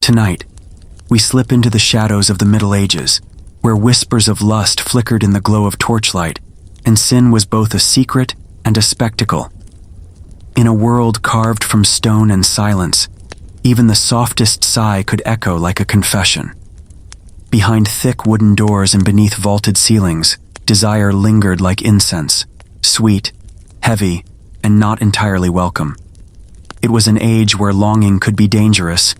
Tonight, we slip into the shadows of the Middle Ages, where whispers of lust flickered in the glow of torchlight, and sin was both a secret and a spectacle. In a world carved from stone and silence, even the softest sigh could echo like a confession. Behind thick wooden doors and beneath vaulted ceilings, desire lingered like incense, sweet, heavy, and not entirely welcome. It was an age where longing could be dangerous,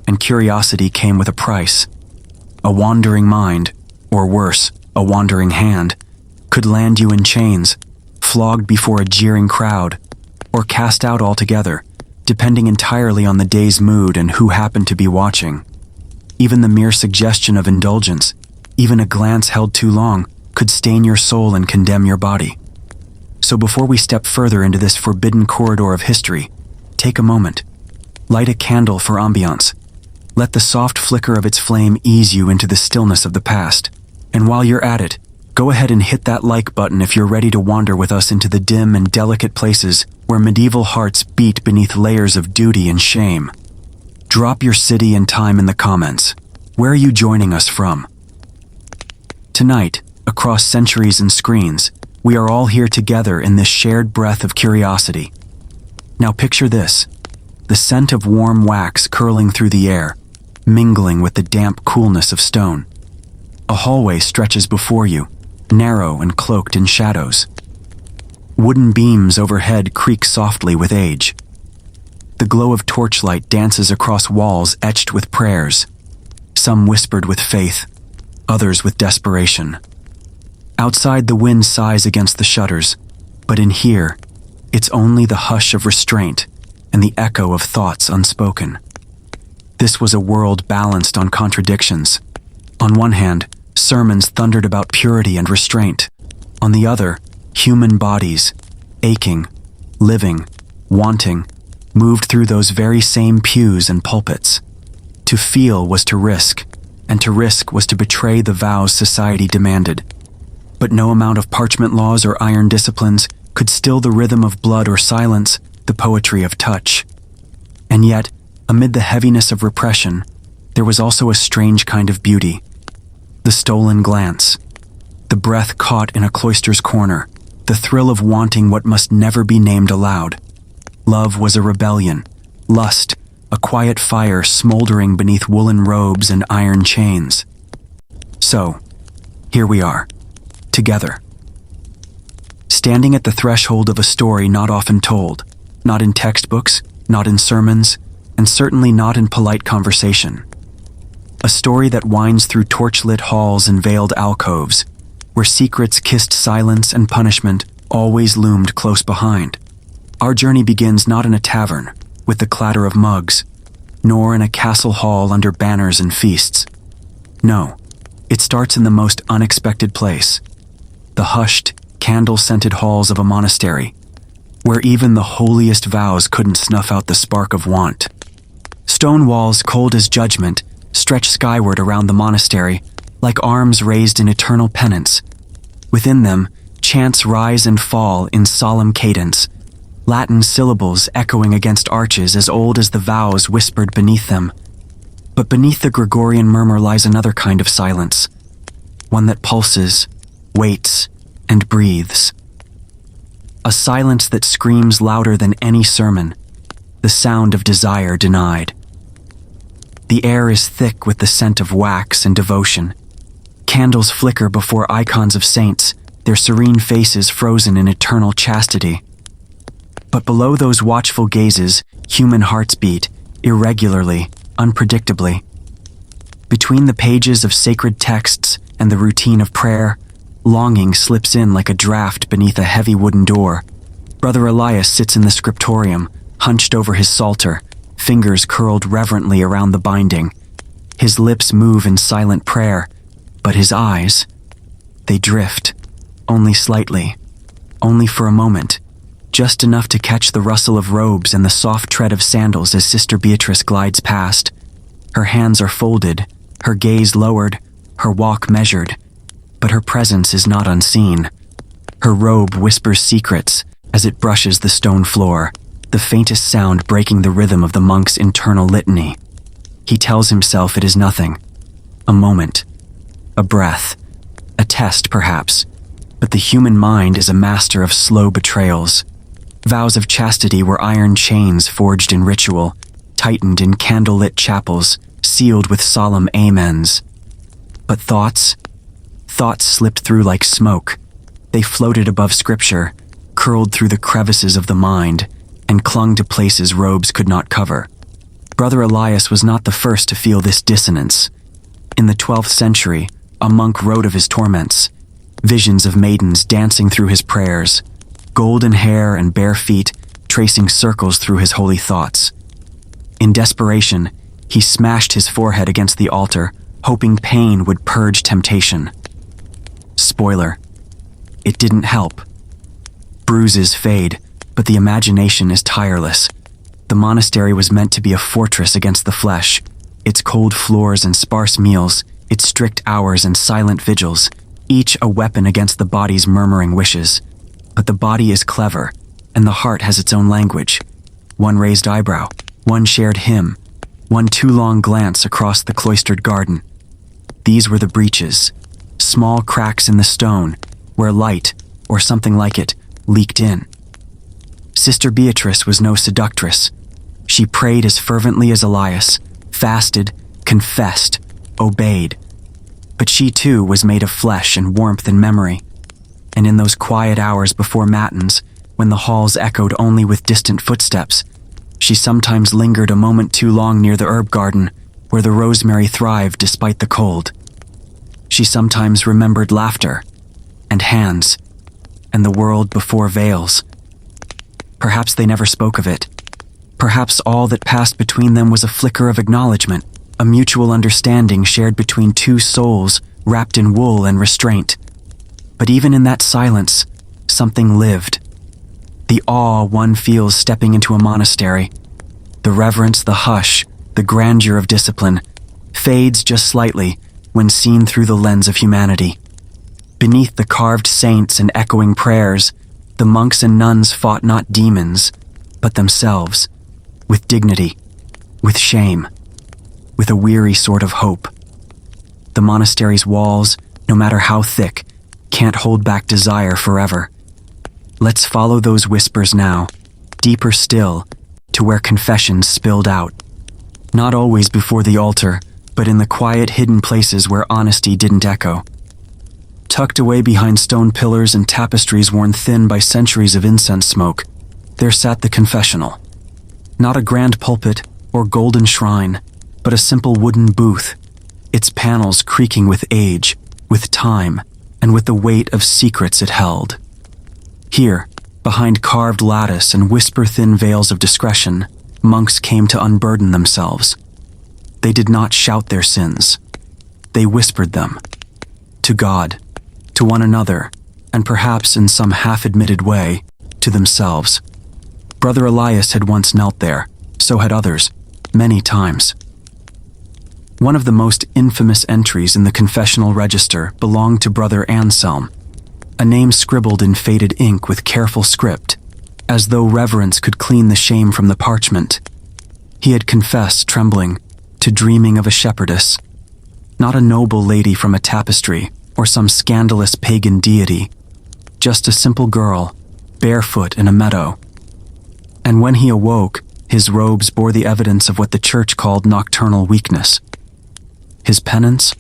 and curiosity came with a price. A wandering mind, or worse, a wandering hand, could land you in chains, flogged before a jeering crowd, or cast out altogether, depending entirely on the day's mood and who happened to be watching. Even the mere suggestion of indulgence, even a glance held too long, could stain your soul and condemn your body. So before we step further into this forbidden corridor of history, take a moment. Light a candle for ambiance. Let the soft flicker of its flame ease you into the stillness of the past. And while you're at it, go ahead and hit that like button if you're ready to wander with us into the dim and delicate places where medieval hearts beat beneath layers of duty and shame. Drop your city and time in the comments. Where are you joining us from? Tonight, across centuries and screens, we are all here together in this shared breath of curiosity. Now picture this, the scent of warm wax curling through the air, mingling with the damp coolness of stone. A hallway stretches before you, narrow and cloaked in shadows. Wooden beams overhead creak softly with age. The glow of torchlight dances across walls etched with prayers, some whispered with faith, others with desperation. Outside, the wind sighs against the shutters, but in here, it's only the hush of restraint and the echo of thoughts unspoken. This was a world balanced on contradictions. On one hand, sermons thundered about purity and restraint. On the other, human bodies, aching, living, wanting, moved through those very same pews and pulpits. To feel was to risk, and to risk was to betray the vows society demanded. But no amount of parchment laws or iron disciplines could still the rhythm of blood or silence the poetry of touch. And yet, amid the heaviness of repression, there was also a strange kind of beauty. The stolen glance, the breath caught in a cloister's corner, the thrill of wanting what must never be named aloud. Love was a rebellion, lust, a quiet fire smoldering beneath woolen robes and iron chains. So, here we are, together. Standing at the threshold of a story not often told, not in textbooks, not in sermons, and certainly not in polite conversation. A story that winds through torchlit halls and veiled alcoves, where secrets kissed silence and punishment always loomed close behind. Our journey begins not in a tavern, with the clatter of mugs, nor in a castle hall under banners and feasts. No, it starts in the most unexpected place, the hushed, candle-scented halls of a monastery, where even the holiest vows couldn't snuff out the spark of want. Stone walls cold as judgment stretch skyward around the monastery, like arms raised in eternal penance. Within them, chants rise and fall in solemn cadence, Latin syllables echoing against arches as old as the vows whispered beneath them. But beneath the Gregorian murmur lies another kind of silence, one that pulses, waits, and breathes. A silence that screams louder than any sermon, the sound of desire denied. The air is thick with the scent of wax and devotion. Candles flicker before icons of saints, their serene faces frozen in eternal chastity. But below those watchful gazes, human hearts beat, irregularly, unpredictably. Between the pages of sacred texts and the routine of prayer, longing slips in like a draft beneath a heavy wooden door. Brother Elias sits in the scriptorium, hunched over his psalter, fingers curled reverently around the binding. His lips move in silent prayer, but his eyes, they drift, only slightly, only for a moment, just enough to catch the rustle of robes and the soft tread of sandals as Sister Beatrice glides past. Her hands are folded, her gaze lowered, her walk measured, but her presence is not unseen. Her robe whispers secrets as it brushes the stone floor, the faintest sound breaking the rhythm of the monk's internal litany. He tells himself it is nothing. A moment. A breath. A test, perhaps. But the human mind is a master of slow betrayals. Vows of chastity were iron chains forged in ritual, tightened in candlelit chapels, sealed with solemn amens. But thoughts slipped through like smoke. They floated above scripture, curled through the crevices of the mind, and clung to places robes could not cover. Brother Elias was not the first to feel this dissonance. In the 12th century, a monk wrote of his torments, visions of maidens dancing through his prayers, golden hair and bare feet tracing circles through his holy thoughts. In desperation, he smashed his forehead against the altar, hoping pain would purge temptation. Spoiler: it didn't help. Bruises fade, but the imagination is tireless. The monastery was meant to be a fortress against the flesh, its cold floors and sparse meals, its strict hours and silent vigils, each a weapon against the body's murmuring wishes. But the body is clever, and the heart has its own language. One raised eyebrow, one shared hymn, one too long glance across the cloistered garden. These were the breaches, small cracks in the stone, where light, or something like it, leaked in. Sister Beatrice was no seductress. She prayed as fervently as Elias, fasted, confessed, obeyed. But she too was made of flesh and warmth and memory. And in those quiet hours before matins, when the halls echoed only with distant footsteps, she sometimes lingered a moment too long near the herb garden, where the rosemary thrived despite the cold. She sometimes remembered laughter, and hands, and the world before veils. Perhaps they never spoke of it. Perhaps all that passed between them was a flicker of acknowledgement, a mutual understanding shared between two souls wrapped in wool and restraint. But even in that silence, something lived. The awe one feels stepping into a monastery, the reverence, the hush, the grandeur of discipline, fades just slightly when seen through the lens of humanity. Beneath the carved saints and echoing prayers, the monks and nuns fought not demons, but themselves, with dignity, with shame, with a weary sort of hope. The monastery's walls, no matter how thick, can't hold back desire forever. Let's follow those whispers now, deeper still, to where confessions spilled out. Not always before the altar, but in the quiet hidden places where honesty didn't echo. Tucked away behind stone pillars and tapestries worn thin by centuries of incense smoke, there sat the confessional. Not a grand pulpit or golden shrine, but a simple wooden booth, its panels creaking with age, with time, and with the weight of secrets it held. Here, behind carved lattice and whisper-thin veils of discretion, monks came to unburden themselves. They did not shout their sins. They whispered them. To God, to one another, and perhaps in some half-admitted way, to themselves. Brother Elias had once knelt there, so had others, many times. One of the most infamous entries in the confessional register belonged to Brother Anselm, a name scribbled in faded ink with careful script, as though reverence could clean the shame from the parchment. He had confessed, trembling, to dreaming of a shepherdess, not a noble lady from a tapestry or some scandalous pagan deity, just a simple girl, barefoot in a meadow. And when he awoke, his robes bore the evidence of what the church called nocturnal weakness. His penance?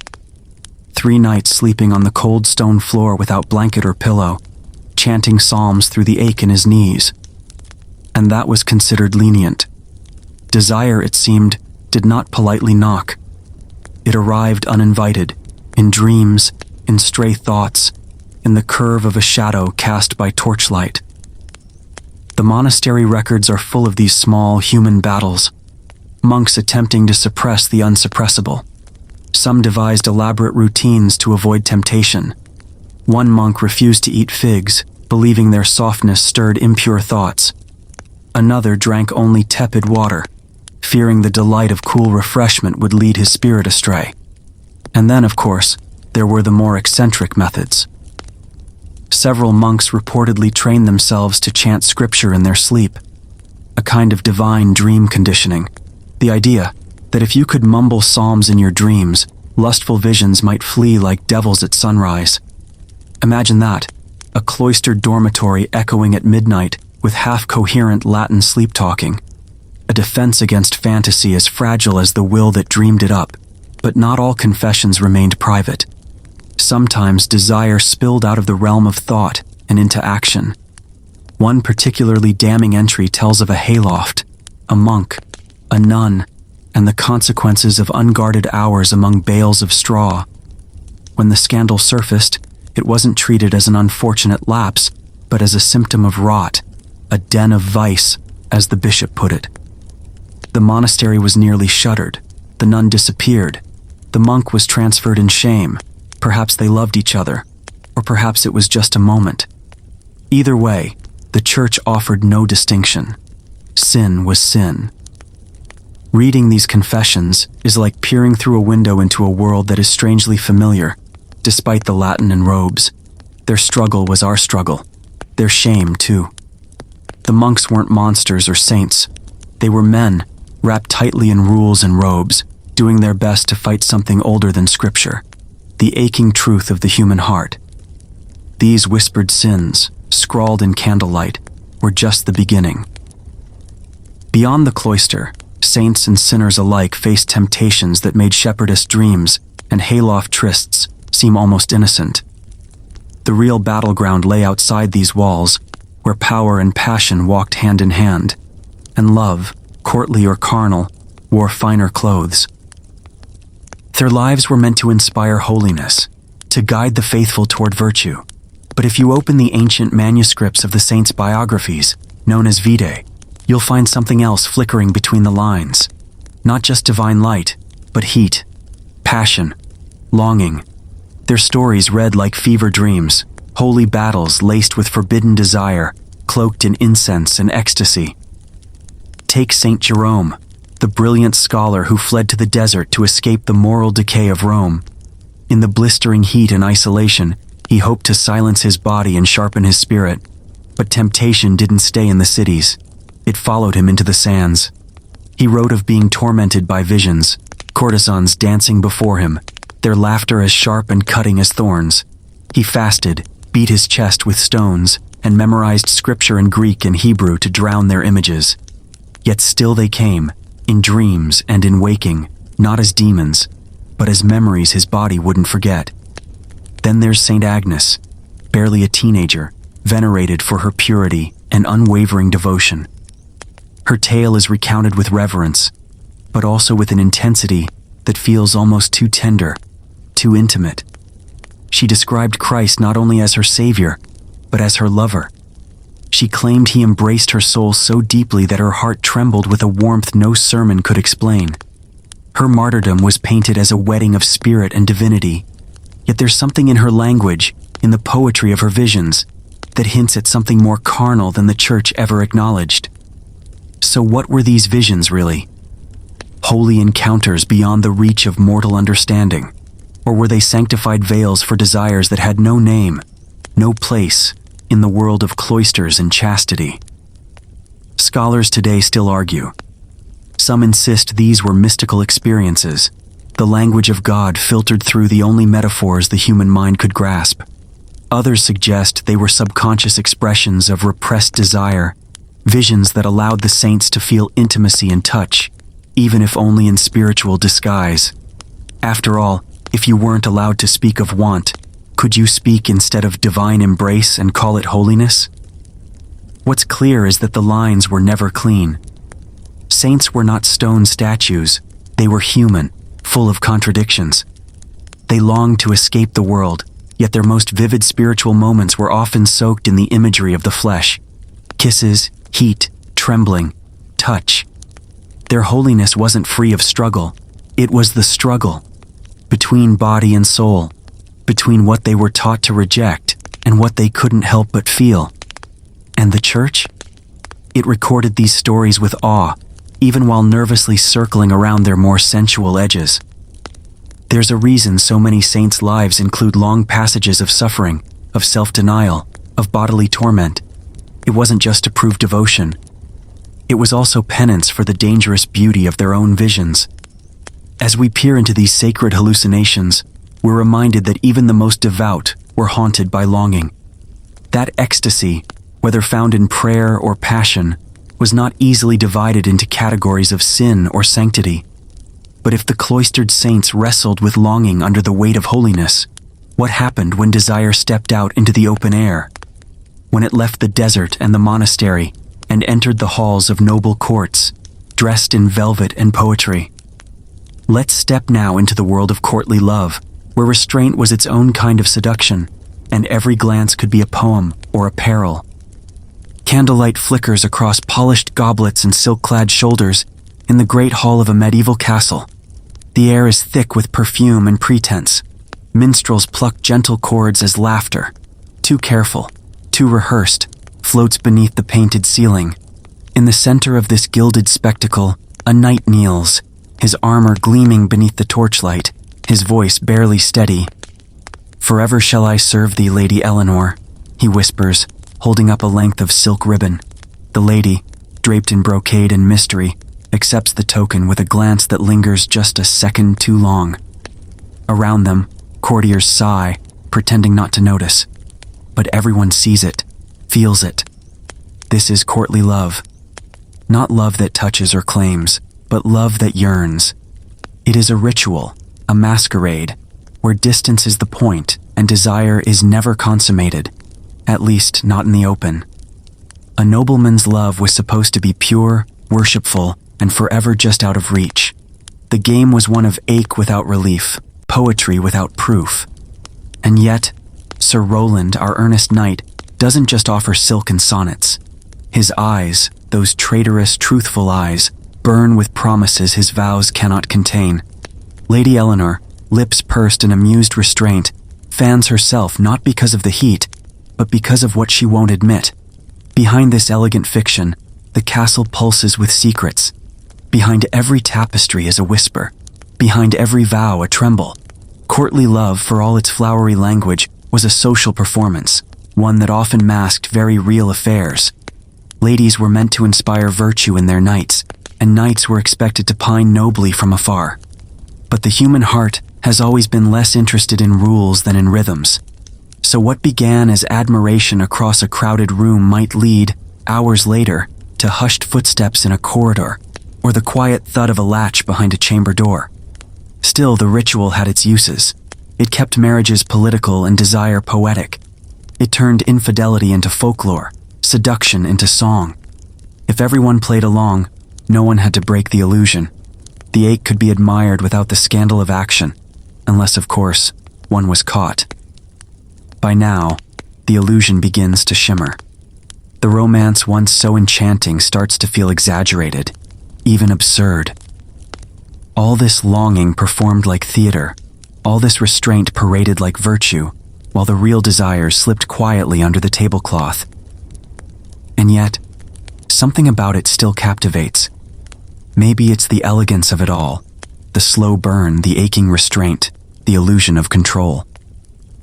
3 nights sleeping on the cold stone floor without blanket or pillow, chanting psalms through the ache in his knees. And that was considered lenient. Desire, it seemed, did not politely knock. It arrived uninvited, in dreams, in stray thoughts, in the curve of a shadow cast by torchlight. The monastery records are full of these small human battles, monks attempting to suppress the unsuppressible. Some devised elaborate routines to avoid temptation. One monk refused to eat figs, believing their softness stirred impure thoughts. Another drank only tepid water, fearing the delight of cool refreshment would lead his spirit astray. And then, of course, there were the more eccentric methods. Several monks reportedly trained themselves to chant scripture in their sleep, a kind of divine dream conditioning. The idea, that if you could mumble psalms in your dreams, lustful visions might flee like devils at sunrise. Imagine that, a cloistered dormitory echoing at midnight with half-coherent Latin sleep-talking. A defense against fantasy as fragile as the will that dreamed it up, but not all confessions remained private. Sometimes desire spilled out of the realm of thought and into action. One particularly damning entry tells of a hayloft, a monk, a nun, and the consequences of unguarded hours among bales of straw. When the scandal surfaced, it wasn't treated as an unfortunate lapse, but as a symptom of rot, a den of vice, as the bishop put it. The monastery was nearly shuttered. The nun disappeared. The monk was transferred in shame. Perhaps they loved each other, or perhaps it was just a moment. Either way, the church offered no distinction. Sin was sin. Reading these confessions is like peering through a window into a world that is strangely familiar, despite the Latin and robes. Their struggle was our struggle. Their shame, too. The monks weren't monsters or saints. They were men, wrapped tightly in rules and robes, doing their best to fight something older than Scripture, the aching truth of the human heart. These whispered sins, scrawled in candlelight, were just the beginning. Beyond the cloister, saints and sinners alike faced temptations that made shepherdess dreams and hayloft trysts seem almost innocent. The real battleground lay outside these walls, where power and passion walked hand in hand, and love, courtly or carnal, wore finer clothes. Their lives were meant to inspire holiness, to guide the faithful toward virtue. But if you open the ancient manuscripts of the saints' biographies, known as Vitae, you'll find something else flickering between the lines. Not just divine light, but heat, passion, longing. Their stories read like fever dreams, holy battles laced with forbidden desire, cloaked in incense and ecstasy. Take Saint Jerome, the brilliant scholar who fled to the desert to escape the moral decay of Rome. In the blistering heat and isolation, he hoped to silence his body and sharpen his spirit. But temptation didn't stay in the cities. It followed him into the sands. He wrote of being tormented by visions, courtesans dancing before him, their laughter as sharp and cutting as thorns. He fasted, beat his chest with stones, and memorized scripture in Greek and Hebrew to drown their images. Yet still they came, in dreams and in waking, not as demons, but as memories his body wouldn't forget. Then there's St. Agnes, barely a teenager, venerated for her purity and unwavering devotion. Her tale is recounted with reverence, but also with an intensity that feels almost too tender, too intimate. She described Christ not only as her Savior, but as her lover. She claimed he embraced her soul so deeply that her heart trembled with a warmth no sermon could explain. Her martyrdom was painted as a wedding of spirit and divinity, yet there's something in her language, in the poetry of her visions, that hints at something more carnal than the church ever acknowledged. So what were these visions really? Holy encounters beyond the reach of mortal understanding? Or were they sanctified veils for desires that had no name, no place, in the world of cloisters and chastity? Scholars today still argue. Some insist these were mystical experiences, the language of God filtered through the only metaphors the human mind could grasp. Others suggest they were subconscious expressions of repressed desire, visions that allowed the saints to feel intimacy and touch, even if only in spiritual disguise. After all, if you weren't allowed to speak of want, could you speak instead of divine embrace and call it holiness? What's clear is that the lines were never clean. Saints were not stone statues. They were human, full of contradictions. They longed to escape the world, yet their most vivid spiritual moments were often soaked in the imagery of the flesh. Kisses, heat, trembling, touch. Their holiness wasn't free of struggle. It was the struggle between body and soul, between what they were taught to reject and what they couldn't help but feel. And the church? It recorded these stories with awe, even while nervously circling around their more sensual edges. There's a reason so many saints' lives include long passages of suffering, of self-denial, of bodily torment. It wasn't just to prove devotion. It was also penance for the dangerous beauty of their own visions. As we peer into these sacred hallucinations, we're reminded that even the most devout were haunted by longing. That ecstasy, whether found in prayer or passion, was not easily divided into categories of sin or sanctity. But if the cloistered saints wrestled with longing under the weight of holiness, what happened when desire stepped out into the open air? When it left the desert and the monastery and entered the halls of noble courts, dressed in velvet and poetry? Let's step now into the world of courtly love, where restraint was its own kind of seduction, and every glance could be a poem or a peril. Candlelight flickers across polished goblets and silk-clad shoulders in the great hall of a medieval castle. The air is thick with perfume and pretense. Minstrels pluck gentle chords as laughter, too careful, too rehearsed, floats beneath the painted ceiling. In the center of this gilded spectacle, a knight kneels, his armor gleaming beneath the torchlight, his voice barely steady. "Forever shall I serve thee, Lady Eleanor," he whispers, holding up a length of silk ribbon. The lady, draped in brocade and mystery, accepts the token with a glance that lingers just a second too long. Around them, courtiers sigh, pretending not to notice. But everyone sees it, feels it. This is courtly love. Not love that touches or claims, but love that yearns. It is a ritual, a masquerade, where distance is the point and desire is never consummated, at least not in the open. A nobleman's love was supposed to be pure, worshipful, and forever just out of reach. The game was one of ache without relief, poetry without proof. And yet, Sir Roland, our earnest knight, doesn't just offer silk and sonnets. His eyes, those traitorous, truthful eyes, burn with promises his vows cannot contain. Lady Eleanor, lips pursed in amused restraint, fans herself not because of the heat, but because of what she won't admit. Behind this elegant fiction, the castle pulses with secrets. Behind every tapestry is a whisper. Behind every vow a tremble. Courtly love, for all its flowery language, was a social performance, one that often masked very real affairs. Ladies were meant to inspire virtue in their knights, and knights were expected to pine nobly from afar. But the human heart has always been less interested in rules than in rhythms. So what began as admiration across a crowded room might lead, hours later, to hushed footsteps in a corridor, or the quiet thud of a latch behind a chamber door. Still, the ritual had its uses. It kept marriages political and desire poetic. It turned infidelity into folklore, seduction into song. If everyone played along, no one had to break the illusion. The ache could be admired without the scandal of action, unless, of course, one was caught. By now, the illusion begins to shimmer. The romance once so enchanting starts to feel exaggerated, even absurd. All this longing performed like theater, all this restraint paraded like virtue, while the real desires slipped quietly under the tablecloth. And yet, something about it still captivates. Maybe it's the elegance of it all, the slow burn, the aching restraint, the illusion of control.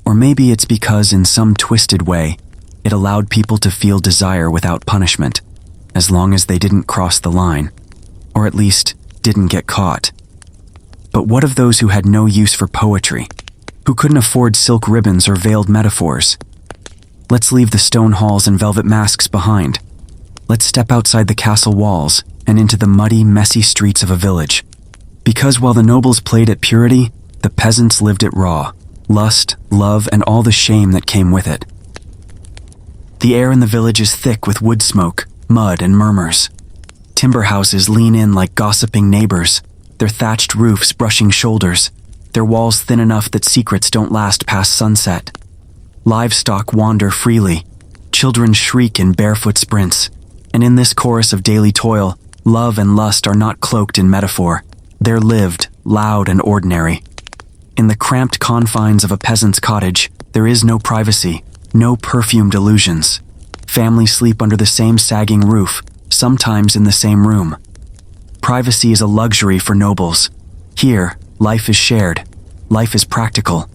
Or maybe it's because in some twisted way, it allowed people to feel desire without punishment, as long as they didn't cross the line, or at least didn't get caught. But what of those who had no use for poetry, who couldn't afford silk ribbons or veiled metaphors? Let's leave the stone halls and velvet masks behind. Let's step outside the castle walls and into the muddy, messy streets of a village. Because while the nobles played at purity, the peasants lived it raw, lust, love, and all the shame that came with it. The air in the village is thick with wood smoke, mud, and murmurs. Timber houses lean in like gossiping neighbors, their thatched roofs brushing shoulders, their walls thin enough that secrets don't last past sunset. Livestock wander freely, children shriek in barefoot sprints, and in this chorus of daily toil, love and lust are not cloaked in metaphor. They're lived, loud and ordinary. In the cramped confines of a peasant's cottage, there is no privacy, no perfumed illusions. Families sleep under the same sagging roof, sometimes in the same room. Privacy is a luxury for nobles. Here, life is shared. Life is practical.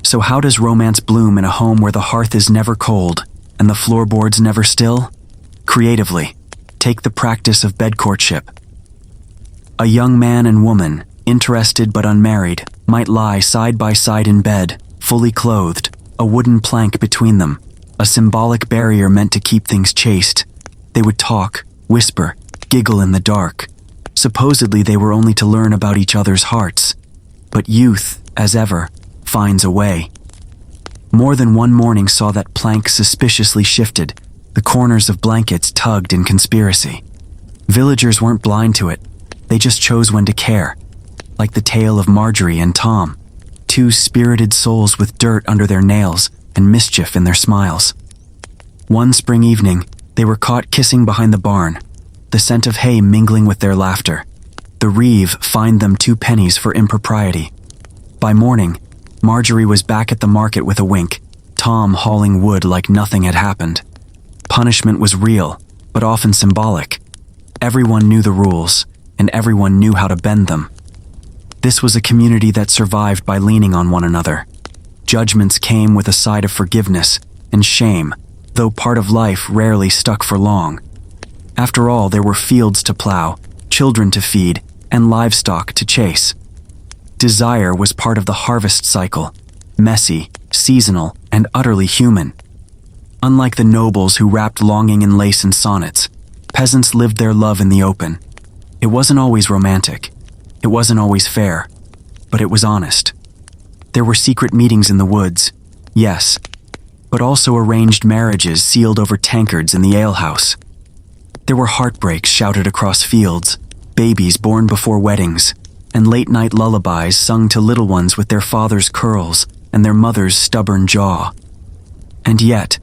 So how does romance bloom in a home where the hearth is never cold and the floorboards never still? Creatively, take the practice of bed courtship. A young man and woman, interested but unmarried, might lie side by side in bed, fully clothed, a wooden plank between them, a symbolic barrier meant to keep things chaste. They would talk, whisper, giggle in the dark. Supposedly they were only to learn about each other's hearts. But youth, as ever, finds a way. More than one morning saw that plank suspiciously shifted, the corners of blankets tugged in conspiracy. Villagers weren't blind to it, they just chose when to care, like the tale of Marjorie and Tom, two spirited souls with dirt under their nails and mischief in their smiles. One spring evening, they were caught kissing behind the barn, the scent of hay mingling with their laughter. The reeve fined them 2 pennies for impropriety. By morning, Marjorie was back at the market with a wink, Tom hauling wood like nothing had happened. Punishment was real, but often symbolic. Everyone knew the rules, and everyone knew how to bend them. This was a community that survived by leaning on one another. Judgments came with a side of forgiveness and shame, though part of life rarely stuck for long. After all, there were fields to plow, children to feed, and livestock to chase. Desire was part of the harvest cycle, messy, seasonal, and utterly human. Unlike the nobles who wrapped longing in lace and sonnets, peasants lived their love in the open. It wasn't always romantic. It wasn't always fair, but it was honest. There were secret meetings in the woods, yes, but also arranged marriages sealed over tankards in the alehouse. There were heartbreaks shouted across fields, babies born before weddings, and late-night lullabies sung to little ones with their father's curls and their mother's stubborn jaw. And yet,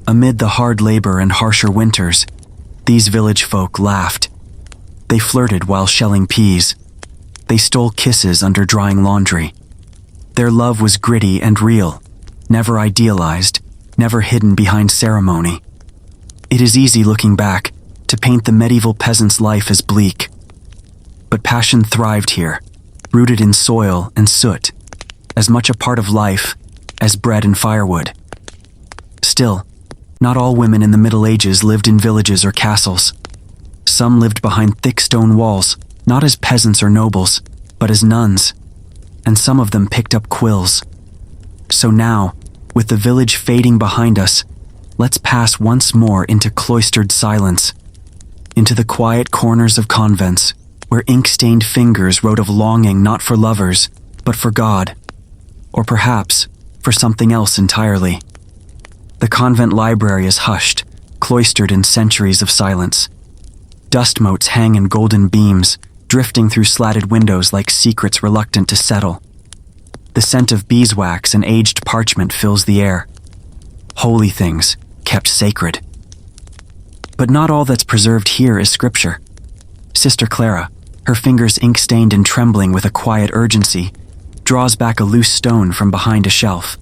amid the hard labor and harsher winters, these village folk laughed. They flirted while shelling peas. They stole kisses under drying laundry. Their love was gritty and real, never idealized, never hidden behind ceremony. It is easy looking back to paint the medieval peasant's life as bleak. But passion thrived here, rooted in soil and soot, as much a part of life as bread and firewood. Still, not all women in the Middle Ages lived in villages or castles. Some lived behind thick stone walls, not as peasants or nobles, but as nuns, and some of them picked up quills. So now, with the village fading behind us, let's pass once more into cloistered silence, into the quiet corners of convents, where ink-stained fingers wrote of longing not for lovers, but for God, or perhaps for something else entirely. The convent library is hushed, cloistered in centuries of silence. Dust motes hang in golden beams, drifting through slatted windows like secrets reluctant to settle. The scent of beeswax and aged parchment fills the air. Holy things, kept sacred. But not all that's preserved here is scripture. Sister Clara, her fingers ink-stained and trembling with a quiet urgency, draws back a loose stone from behind a shelf.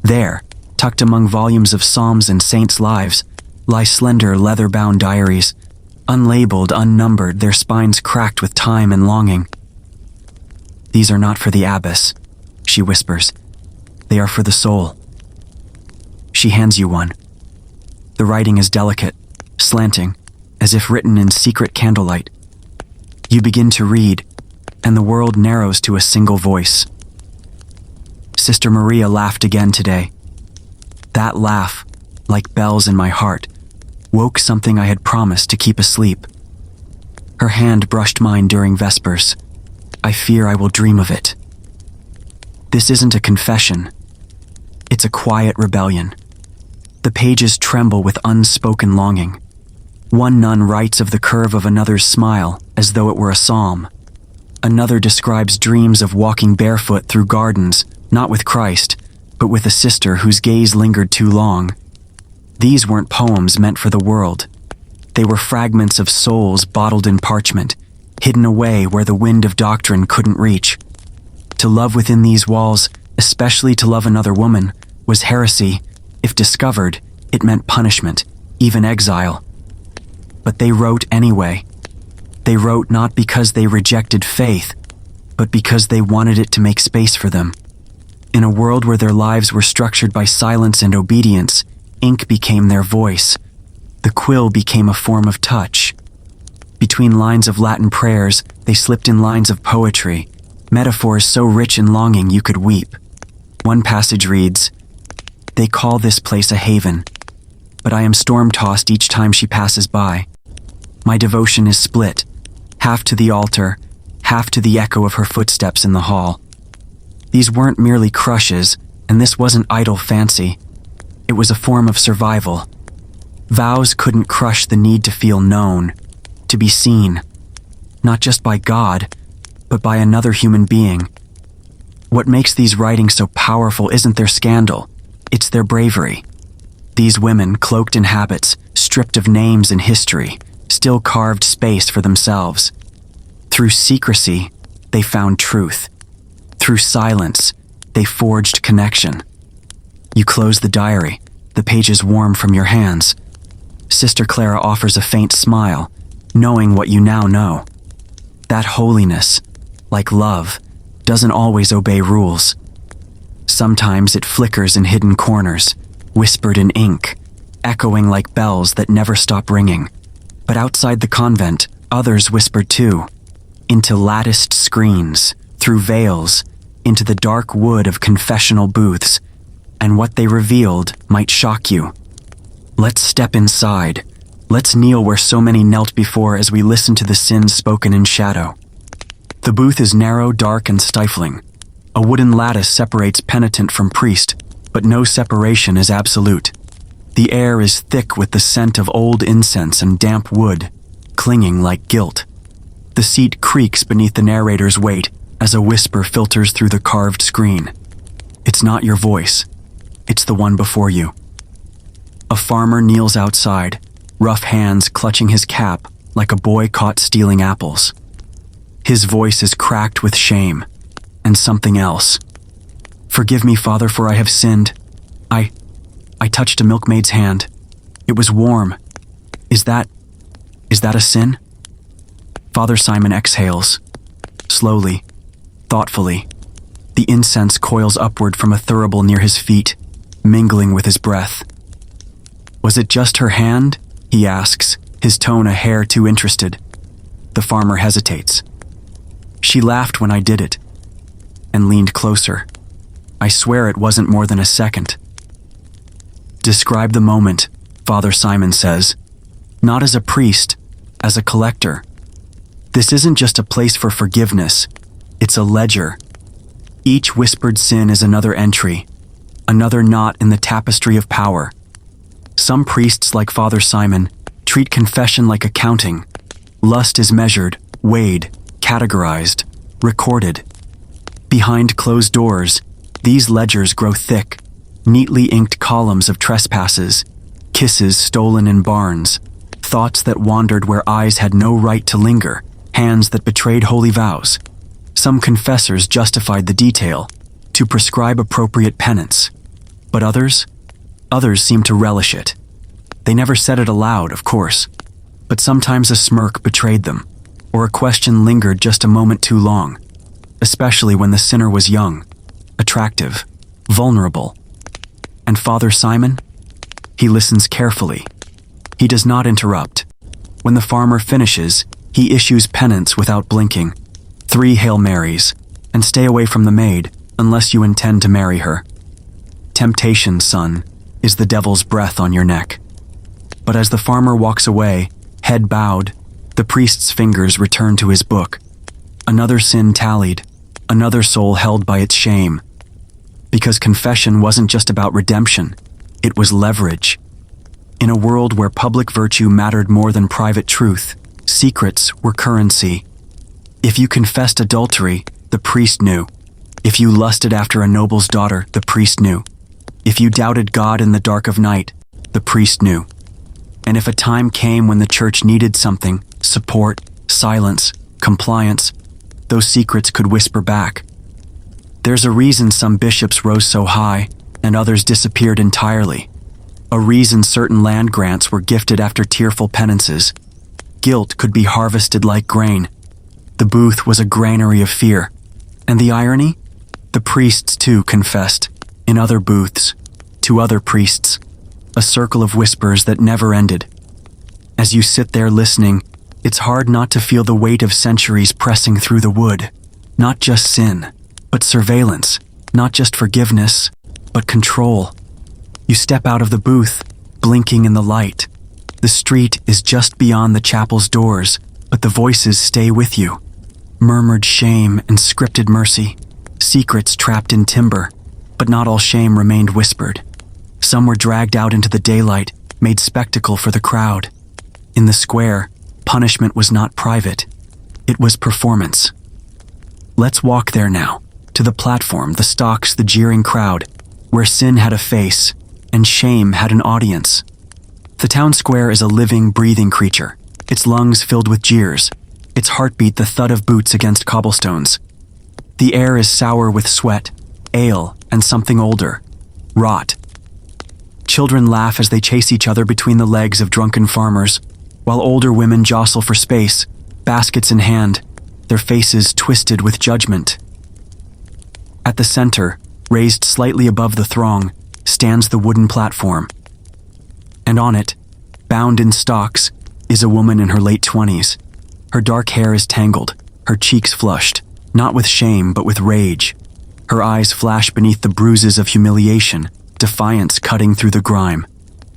There, tucked among volumes of psalms and saints' lives, lie slender leather-bound diaries, unlabeled, unnumbered, their spines cracked with time and longing. "These are not for the abbess," she whispers. "They are for the soul." She hands you one. The writing is delicate, slanting, as if written in secret candlelight. You begin to read, and the world narrows to a single voice. Sister Maria laughed again today. That laugh, like bells in my heart, woke something I had promised to keep asleep. Her hand brushed mine during Vespers. I fear I will dream of it. This isn't a confession. It's a quiet rebellion. The pages tremble with unspoken longing. One nun writes of the curve of another's smile as though it were a psalm. Another describes dreams of walking barefoot through gardens, not with Christ, but with a sister whose gaze lingered too long. These weren't poems meant for the world. They were fragments of souls bottled in parchment, hidden away where the wind of doctrine couldn't reach. To love within these walls, especially to love another woman, was heresy. If discovered, it meant punishment, even exile. But they wrote anyway. They wrote not because they rejected faith, but because they wanted it to make space for them. In a world where their lives were structured by silence and obedience, ink became their voice. The quill became a form of touch. Between lines of Latin prayers, they slipped in lines of poetry, metaphors so rich in longing you could weep. One passage reads, "They call this place a haven, but I am storm-tossed each time she passes by. My devotion is split, half to the altar, half to the echo of her footsteps in the hall." These weren't merely crushes, and this wasn't idle fancy. It was a form of survival. Vows couldn't crush the need to feel known, to be seen, not just by God, but by another human being. What makes these writings so powerful isn't their scandal, it's their bravery. These women, cloaked in habits, stripped of names and history, still carved space for themselves. Through secrecy, they found truth. Through silence, they forged connection. You close the diary, the pages warm from your hands. Sister Clara offers a faint smile, knowing what you now know. That holiness, like love, doesn't always obey rules. Sometimes it flickers in hidden corners, whispered in ink, echoing like bells that never stop ringing. But outside the convent, others whispered too, into latticed screens, through veils, into the dark wood of confessional booths, and what they revealed might shock you. Let's step inside. Let's kneel where so many knelt before as we listen to the sins spoken in shadow. The booth is narrow, dark, and stifling. A wooden lattice separates penitent from priest, but no separation is absolute. The air is thick with the scent of old incense and damp wood, clinging like guilt. The seat creaks beneath the narrator's weight as a whisper filters through the carved screen. It's not your voice. It's the one before you. A farmer kneels outside, rough hands clutching his cap like a boy caught stealing apples. His voice is cracked with shame and something else. "Forgive me, Father, for I have sinned. I touched a milkmaid's hand. It was warm. Is that a sin?" Father Simon exhales, slowly, thoughtfully. The incense coils upward from a thurible near his feet, mingling with his breath. "Was it just her hand?" he asks, his tone a hair too interested. The farmer hesitates. "She laughed when I did it," and leaned closer. "I swear it wasn't more than a second." "Describe the moment," Father Simon says, "not as a priest, as a collector. This isn't just a place for forgiveness, it's a ledger. Each whispered sin is another entry, another knot in the tapestry of power. Some priests, like Father Simon, treat confession like accounting. Lust is measured, weighed, categorized, recorded. Behind closed doors, these ledgers grow thick, neatly inked columns of trespasses, kisses stolen in barns, thoughts that wandered where eyes had no right to linger, hands that betrayed holy vows. Some confessors justified the detail, to prescribe appropriate penance. But others seemed to relish it. They never said it aloud, of course, but sometimes a smirk betrayed them, or a question lingered just a moment too long, especially when the sinner was young, attractive, vulnerable. And Father Simon? He listens carefully. He does not interrupt. When the farmer finishes, he issues penance without blinking. 3 Hail Marys, and stay away from the maid unless you intend to marry her. Temptation, son, is the devil's breath on your neck. But as the farmer walks away, head bowed, the priest's fingers return to his book. Another sin tallied, another soul held by its shame. Because confession wasn't just about redemption, it was leverage. In a world where public virtue mattered more than private truth, secrets were currency. If you confessed adultery, the priest knew. If you lusted after a noble's daughter, the priest knew. If you doubted God in the dark of night, the priest knew. And if a time came when the church needed something, support, silence, compliance, those secrets could whisper back. There's a reason some bishops rose so high and others disappeared entirely. A reason certain land grants were gifted after tearful penances. Guilt could be harvested like grain. The booth was a granary of fear. And the irony? The priests too confessed, in other booths, to other priests. A circle of whispers that never ended. As you sit there listening, It's hard not to feel the weight of centuries pressing through the wood. Not just sin, but surveillance. Not just forgiveness, but control. You step out of the booth, blinking in the light. The street is just beyond the chapel's doors, but the voices stay with you. Murmured shame and scripted mercy. Secrets trapped in timber, but not all shame remained whispered. Some were dragged out into the daylight, made spectacle for the crowd. In the square, punishment was not private. It was performance. Let's walk there now, to the platform, the stocks, the jeering crowd, where sin had a face and shame had an audience. The town square is a living, breathing creature, its lungs filled with jeers, its heartbeat the thud of boots against cobblestones. The air is sour with sweat, ale, and something older, rot. Children laugh as they chase each other between the legs of drunken farmers, while older women jostle for space, baskets in hand, their faces twisted with judgment. At the center, raised slightly above the throng, stands the wooden platform. And on it, bound in stocks, is a woman in her late 20s. Her dark hair is tangled, her cheeks flushed, not with shame but with rage. Her eyes flash beneath the bruises of humiliation, defiance cutting through the grime.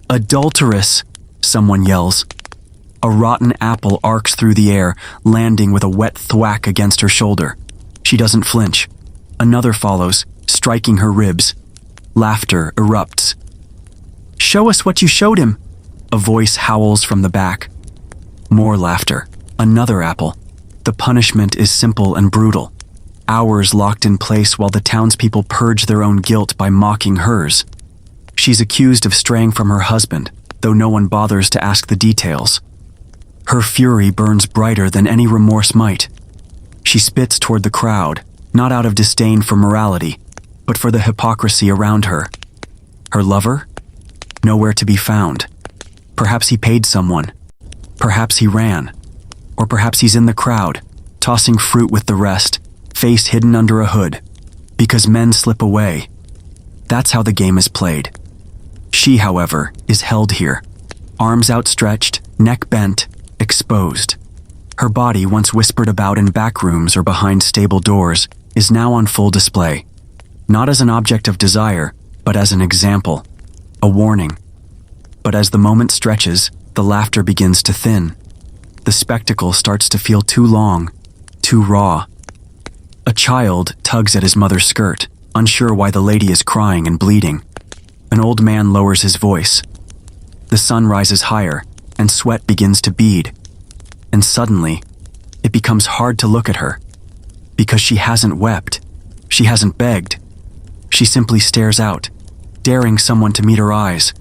"Adulteress!" someone yells. A rotten apple arcs through the air, landing with a wet thwack against her shoulder. She doesn't flinch. Another follows, striking her ribs. Laughter erupts. "Show us what you showed him!" A voice howls from the back. More laughter. Another apple. The punishment is simple and brutal. Hours locked in place while the townspeople purge their own guilt by mocking hers. She's accused of straying from her husband, though no one bothers to ask the details. Her fury burns brighter than any remorse might. She spits toward the crowd, not out of disdain for morality, but for the hypocrisy around her. Her lover? Nowhere to be found. Perhaps he paid someone. Perhaps he ran. Or perhaps he's in the crowd, tossing fruit with the rest, face hidden under a hood. Because men slip away. That's how the game is played. She, however, is held here. Arms outstretched, neck bent, exposed. Her body, once whispered about in back rooms or behind stable doors, is now on full display. Not as an object of desire, but as an example. A warning. But as the moment stretches, the laughter begins to thin. The spectacle starts to feel too long, too raw. A child tugs at his mother's skirt, unsure why the lady is crying and bleeding. An old man lowers his voice. The sun rises higher, and sweat begins to bead. And suddenly, it becomes hard to look at her. Because she hasn't wept. She hasn't begged. She simply stares out, daring someone to meet her eyes.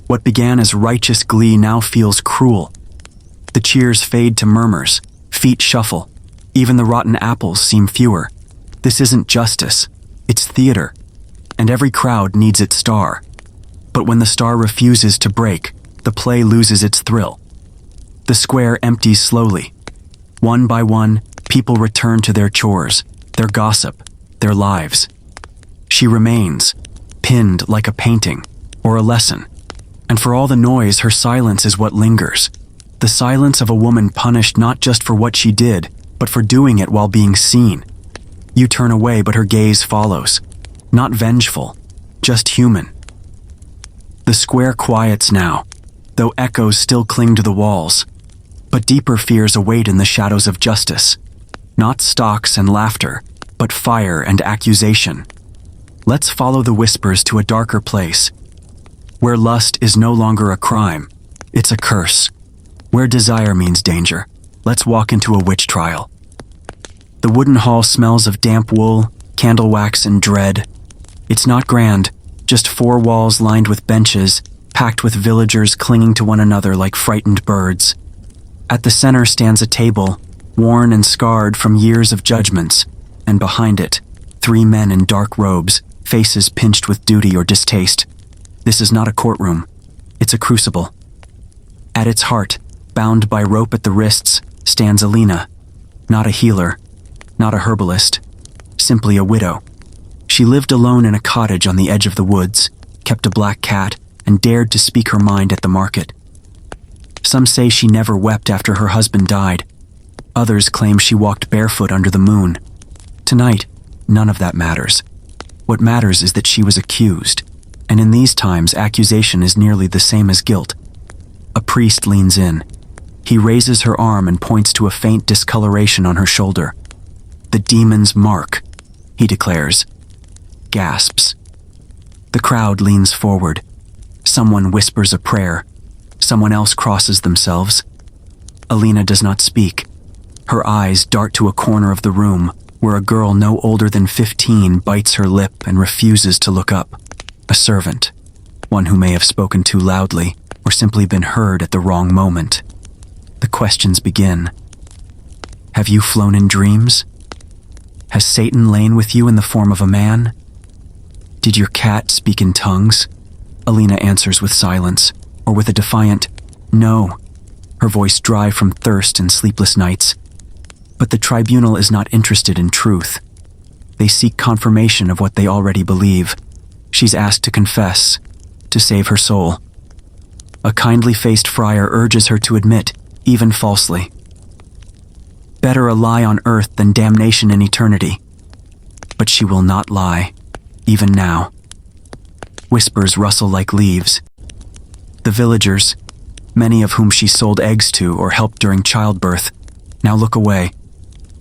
What began as righteous glee now feels cruel. The cheers fade to murmurs, feet shuffle. Even the rotten apples seem fewer. This isn't justice, it's theater. And every crowd needs its star. But when the star refuses to break, the play loses its thrill. The square empties slowly. One by one, people return to their chores, their gossip, their lives. She remains, pinned like a painting or a lesson. And for all the noise, her silence is what lingers. The silence of a woman punished not just for what she did, but for doing it while being seen. You turn away, but her gaze follows. Not vengeful, just human. The square quiets now, though echoes still cling to the walls. But deeper fears await in the shadows of justice. Not stocks and laughter, but fire and accusation. Let's follow the whispers to a darker place. Where lust is no longer a crime, it's a curse. Where desire means danger, let's walk into a witch trial. The wooden hall smells of damp wool, candle wax, and dread. It's not grand, just 4 walls lined with benches, packed with villagers clinging to one another like frightened birds. At the center stands a table, worn and scarred from years of judgments, and behind it, 3 men in dark robes, faces pinched with duty or distaste. This is not a courtroom, it's a crucible. At its heart, bound by rope at the wrists, stands Alina. Not a healer, not a herbalist, simply a widow. She lived alone in a cottage on the edge of the woods, kept a black cat, and dared to speak her mind at the market. Some say she never wept after her husband died. Others claim she walked barefoot under the moon. Tonight, none of that matters. What matters is that she was accused, and in these times accusation is nearly the same as guilt. A priest leans in. He raises her arm and points to a faint discoloration on her shoulder. "The demon's mark," he declares. Gasps. The crowd leans forward. Someone whispers a prayer. Someone else crosses themselves. Alina does not speak. Her eyes dart to a corner of the room where a girl no older than 15 bites her lip and refuses to look up. A servant, one who may have spoken too loudly or simply been heard at the wrong moment. The questions begin. Have you flown in dreams? Has Satan lain with you in the form of a man? Did your cat speak in tongues? Alina answers with silence, or with a defiant, "No," her voice dry from thirst and sleepless nights. But the tribunal is not interested in truth. They seek confirmation of what they already believe. She's asked to confess, to save her soul. A kindly-faced friar urges her to admit, even falsely. Better a lie on earth than damnation in eternity. But she will not lie, even now. Whispers rustle like leaves. The villagers, many of whom she sold eggs to or helped during childbirth, now look away.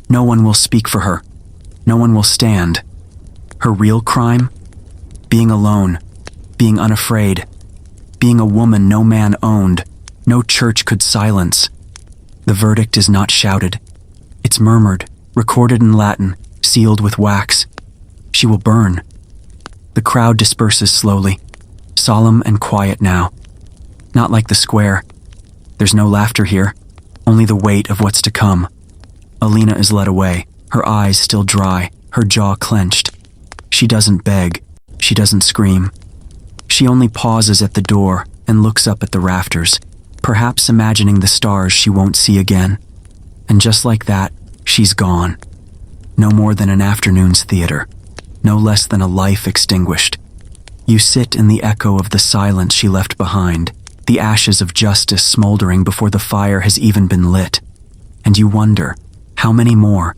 No one will speak for her. No one will stand. Her real crime? Being alone, being unafraid, being a woman no man owned, no church could silence. The verdict is not shouted. It's murmured, recorded in Latin, sealed with wax. She will burn. The crowd disperses slowly, solemn and quiet now. Not like the square. There's no laughter here, only the weight of what's to come. Alina is led away, her eyes still dry, her jaw clenched. She doesn't beg. She doesn't scream. She only pauses at the door and looks up at the rafters, perhaps imagining the stars she won't see again. And just like that, she's gone. No more than an afternoon's theater, no less than a life extinguished. You sit in the echo of the silence she left behind, the ashes of justice smoldering before the fire has even been lit. And you wonder, how many more?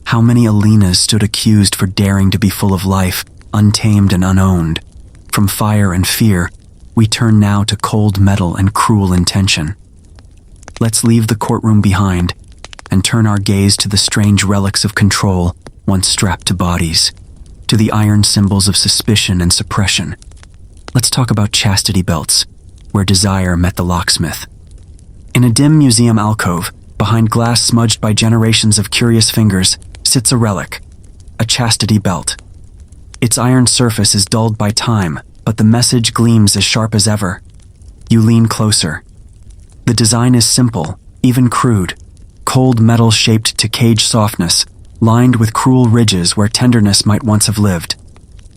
How many Alinas stood accused for daring to be full of life, untamed and unowned? From fire and fear, we turn now to cold metal and cruel intention. Let's leave the courtroom behind and turn our gaze to the strange relics of control once strapped to bodies, to the iron symbols of suspicion and suppression. Let's talk about chastity belts, where desire met the locksmith. In a dim museum alcove, behind glass smudged by generations of curious fingers, sits a relic, a chastity belt. Its iron surface is dulled by time, but the message gleams as sharp as ever. You lean closer. The design is simple, even crude, cold metal shaped to cage softness, lined with cruel ridges where tenderness might once have lived.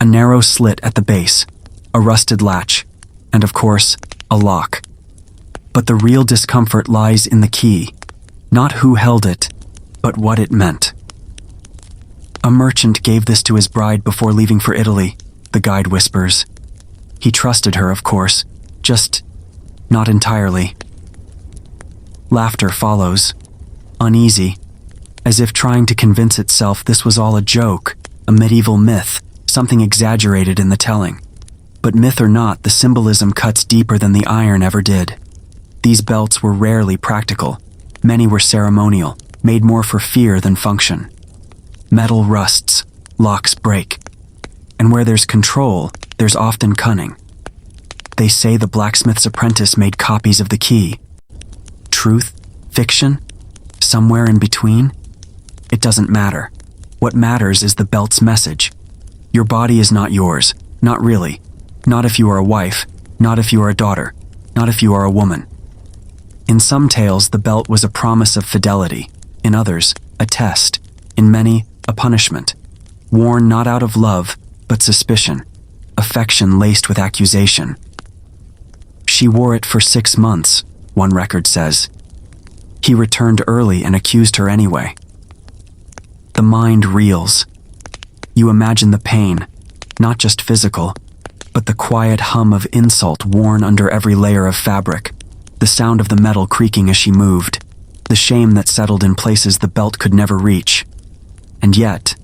A narrow slit at the base, a rusted latch, and of course, a lock. But the real discomfort lies in the key, not who held it, but what it meant. A merchant gave this to his bride before leaving for Italy, the guide whispers. He trusted her, of course, just not entirely. Laughter follows, uneasy, as if trying to convince itself this was all a joke, a medieval myth, something exaggerated in the telling. But myth or not, the symbolism cuts deeper than the iron ever did. These belts were rarely practical. Many were ceremonial, made more for fear than function. Metal rusts, locks break. And where there's control, there's often cunning. They say the blacksmith's apprentice made copies of the key. Truth? Fiction? Somewhere in between? It doesn't matter. What matters is the belt's message. Your body is not yours, not really. Not if you are a wife, not if you are a daughter, not if you are a woman. In some tales, the belt was a promise of fidelity. In others, a test. In many, a punishment. Worn not out of love, but suspicion. Affection laced with accusation. She wore it for 6 months, one record says. He returned early and accused her anyway. The mind reels. You imagine the pain, not just physical, but the quiet hum of insult worn under every layer of fabric. the sound of the metal creaking as she moved, the shame that settled in places the belt could never reach. And yet,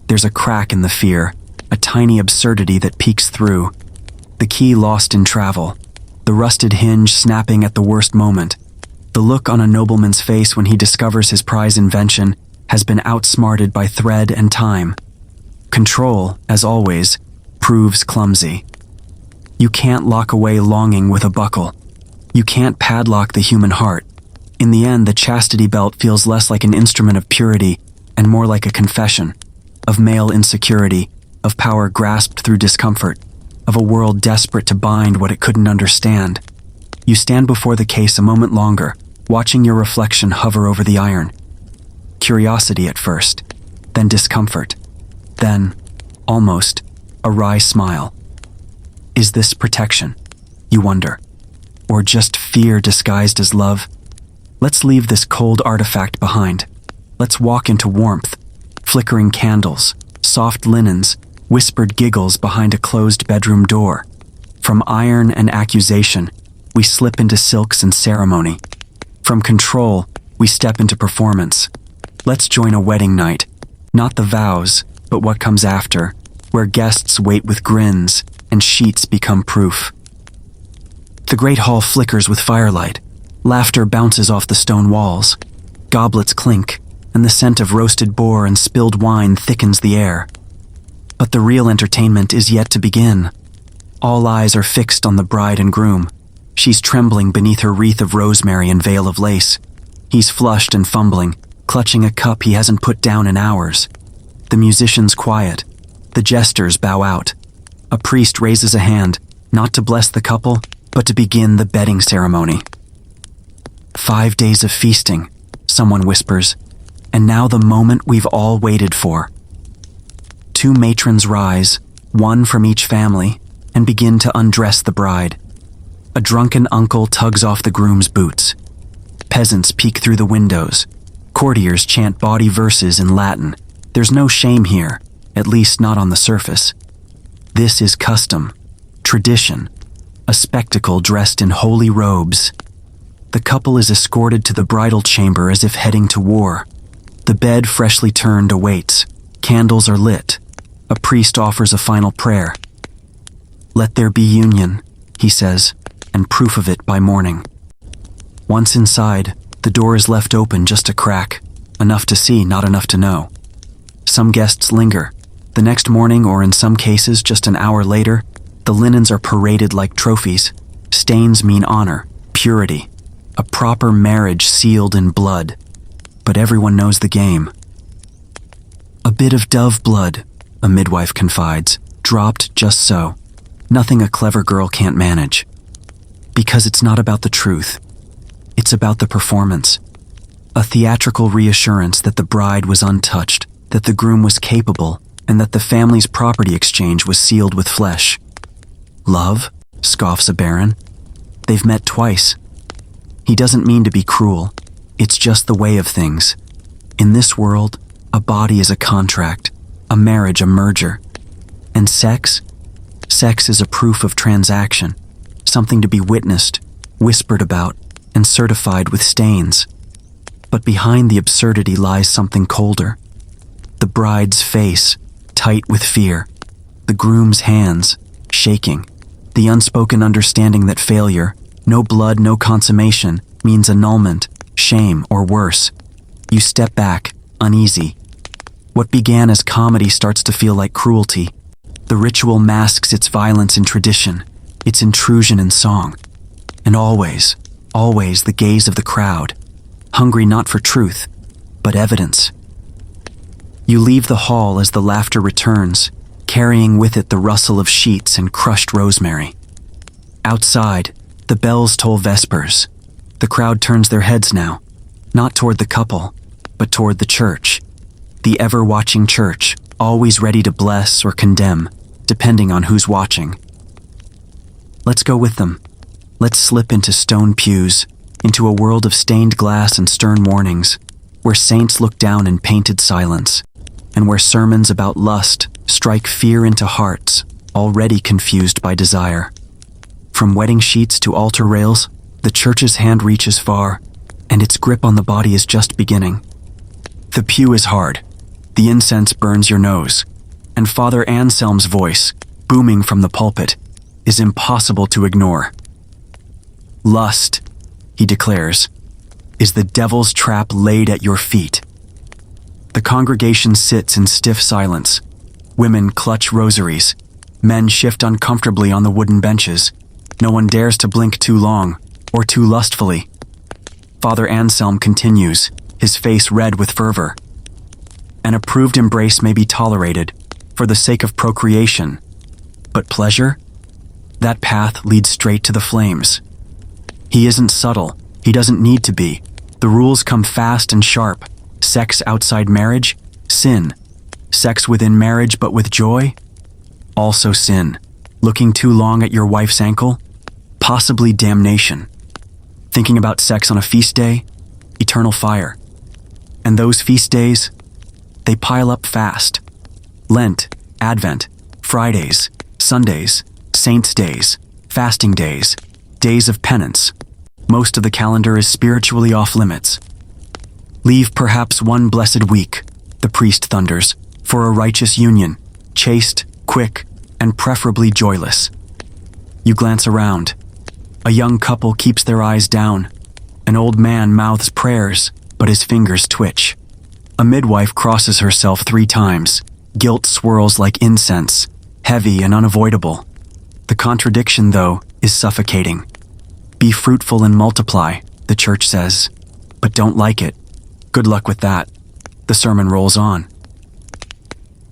there's a crack in the fear, a tiny absurdity that peeks through. The key lost in travel, the rusted hinge snapping at the worst moment. The look on a nobleman's face when he discovers his prize invention has been outsmarted by thread and time. Control, as always, proves clumsy. You can't lock away longing with a buckle. You can't padlock the human heart. In the end, the chastity belt feels less like an instrument of purity and more like a confession of male insecurity, of power grasped through discomfort, of a world desperate to bind what it couldn't understand. You stand before the case a moment longer, watching your reflection hover over the iron. Curiosity at first, then discomfort, then, almost, a wry smile. Is this protection, you wonder, or just fear disguised as love? Let's leave this cold artifact behind. Let's walk into warmth, flickering candles, soft linens, whispered giggles behind a closed bedroom door. From iron and accusation, we slip into silks and ceremony. From control, we step into performance. Let's join a wedding night, not the vows, but what comes after, where guests wait with grins and sheets become proof. The great hall flickers with firelight. Laughter bounces off the stone walls. Goblets clink, and the scent of roasted boar and spilled wine thickens the air. But the real entertainment is yet to begin. All eyes are fixed on the bride and groom. She's trembling beneath her wreath of rosemary and veil of lace. He's flushed and fumbling, clutching a cup he hasn't put down in hours. The musicians quiet. The jesters bow out. A priest raises a hand, not to bless the couple, but to begin the bedding ceremony. 5 days of feasting, someone whispers, and now the moment we've all waited for. 2 matrons rise, one from each family, and begin to undress the bride. A drunken uncle tugs off the groom's boots. Peasants peek through the windows. Courtiers chant bawdy verses in Latin. There's no shame here, at least not on the surface. This is custom, tradition, a spectacle dressed in holy robes. The couple is escorted to the bridal chamber as if heading to war. The bed freshly turned awaits. Candles are lit. A priest offers a final prayer. "Let there be union," he says, and proof of it by morning. Once inside, the door is left open just a crack, enough to see, not enough to know. Some guests linger. The next morning, or in some cases just an hour later, the linens are paraded like trophies. Stains mean honor, purity, a proper marriage sealed in blood. But everyone knows the game. "A bit of dove blood," a midwife confides, "dropped just so. Nothing a clever girl can't manage." Because it's not about the truth. It's about the performance. A theatrical reassurance that the bride was untouched, that the groom was capable, and that the family's property exchange was sealed with flesh. "Love?" scoffs a baron. "They've met twice." He doesn't mean to be cruel. It's just the way of things. In this world, a body is a contract, a marriage a merger. And sex? Sex is a proof of transaction, something to be witnessed, whispered about, and certified with stains. But behind the absurdity lies something colder. The bride's face, tight with fear. The groom's hands, shaking. The unspoken understanding that failure, no blood, no consummation, means annulment, shame, or worse. You step back, uneasy. What began as comedy starts to feel like cruelty. The ritual masks its violence in tradition, its intrusion in song. And always, always the gaze of the crowd, hungry not for truth, but evidence. You leave the hall as the laughter returns, carrying with it the rustle of sheets and crushed rosemary. Outside, the bells toll vespers. The crowd turns their heads now, not toward the couple, but toward the church. The ever-watching church, always ready to bless or condemn, depending on who's watching. Let's go with them. Let's slip into stone pews, into a world of stained glass and stern warnings, where saints look down in painted silence, and where sermons about lust strike fear into hearts already confused by desire. From wedding sheets to altar rails, The church's hand reaches far, and its grip on the body is just beginning. The pew is hard, the incense burns your nose, and Father Anselm's voice, booming from the pulpit, is impossible to ignore. Lust, he declares, is the devil's trap laid at your feet. The congregation sits in stiff silence. Women clutch rosaries. Men shift uncomfortably on the wooden benches. No one dares to blink too long or too lustfully. Father Anselm continues, his face red with fervor. An approved embrace may be tolerated for the sake of procreation, but pleasure? That path leads straight to the flames. He isn't subtle. He doesn't need to be. The rules come fast and sharp. Sex outside marriage? Sin. Sex within marriage but with joy? Also sin. Looking too long at your wife's ankle? Possibly damnation. Thinking about sex on a feast day? Eternal fire. And those feast days? They pile up fast. Lent, Advent, Fridays, Sundays, Saints' days, fasting days, days of penance. Most of the calendar is spiritually off limits. Leave perhaps one blessed week, the priest thunders, for a righteous union, chaste, quick, and preferably joyless. You glance around. A young couple keeps their eyes down. An old man mouths prayers, but his fingers twitch. A midwife crosses herself 3 times. Guilt swirls like incense, heavy and unavoidable. The contradiction, though, is suffocating. Be fruitful and multiply, the church says, but don't like it. Good luck with that. The sermon rolls on.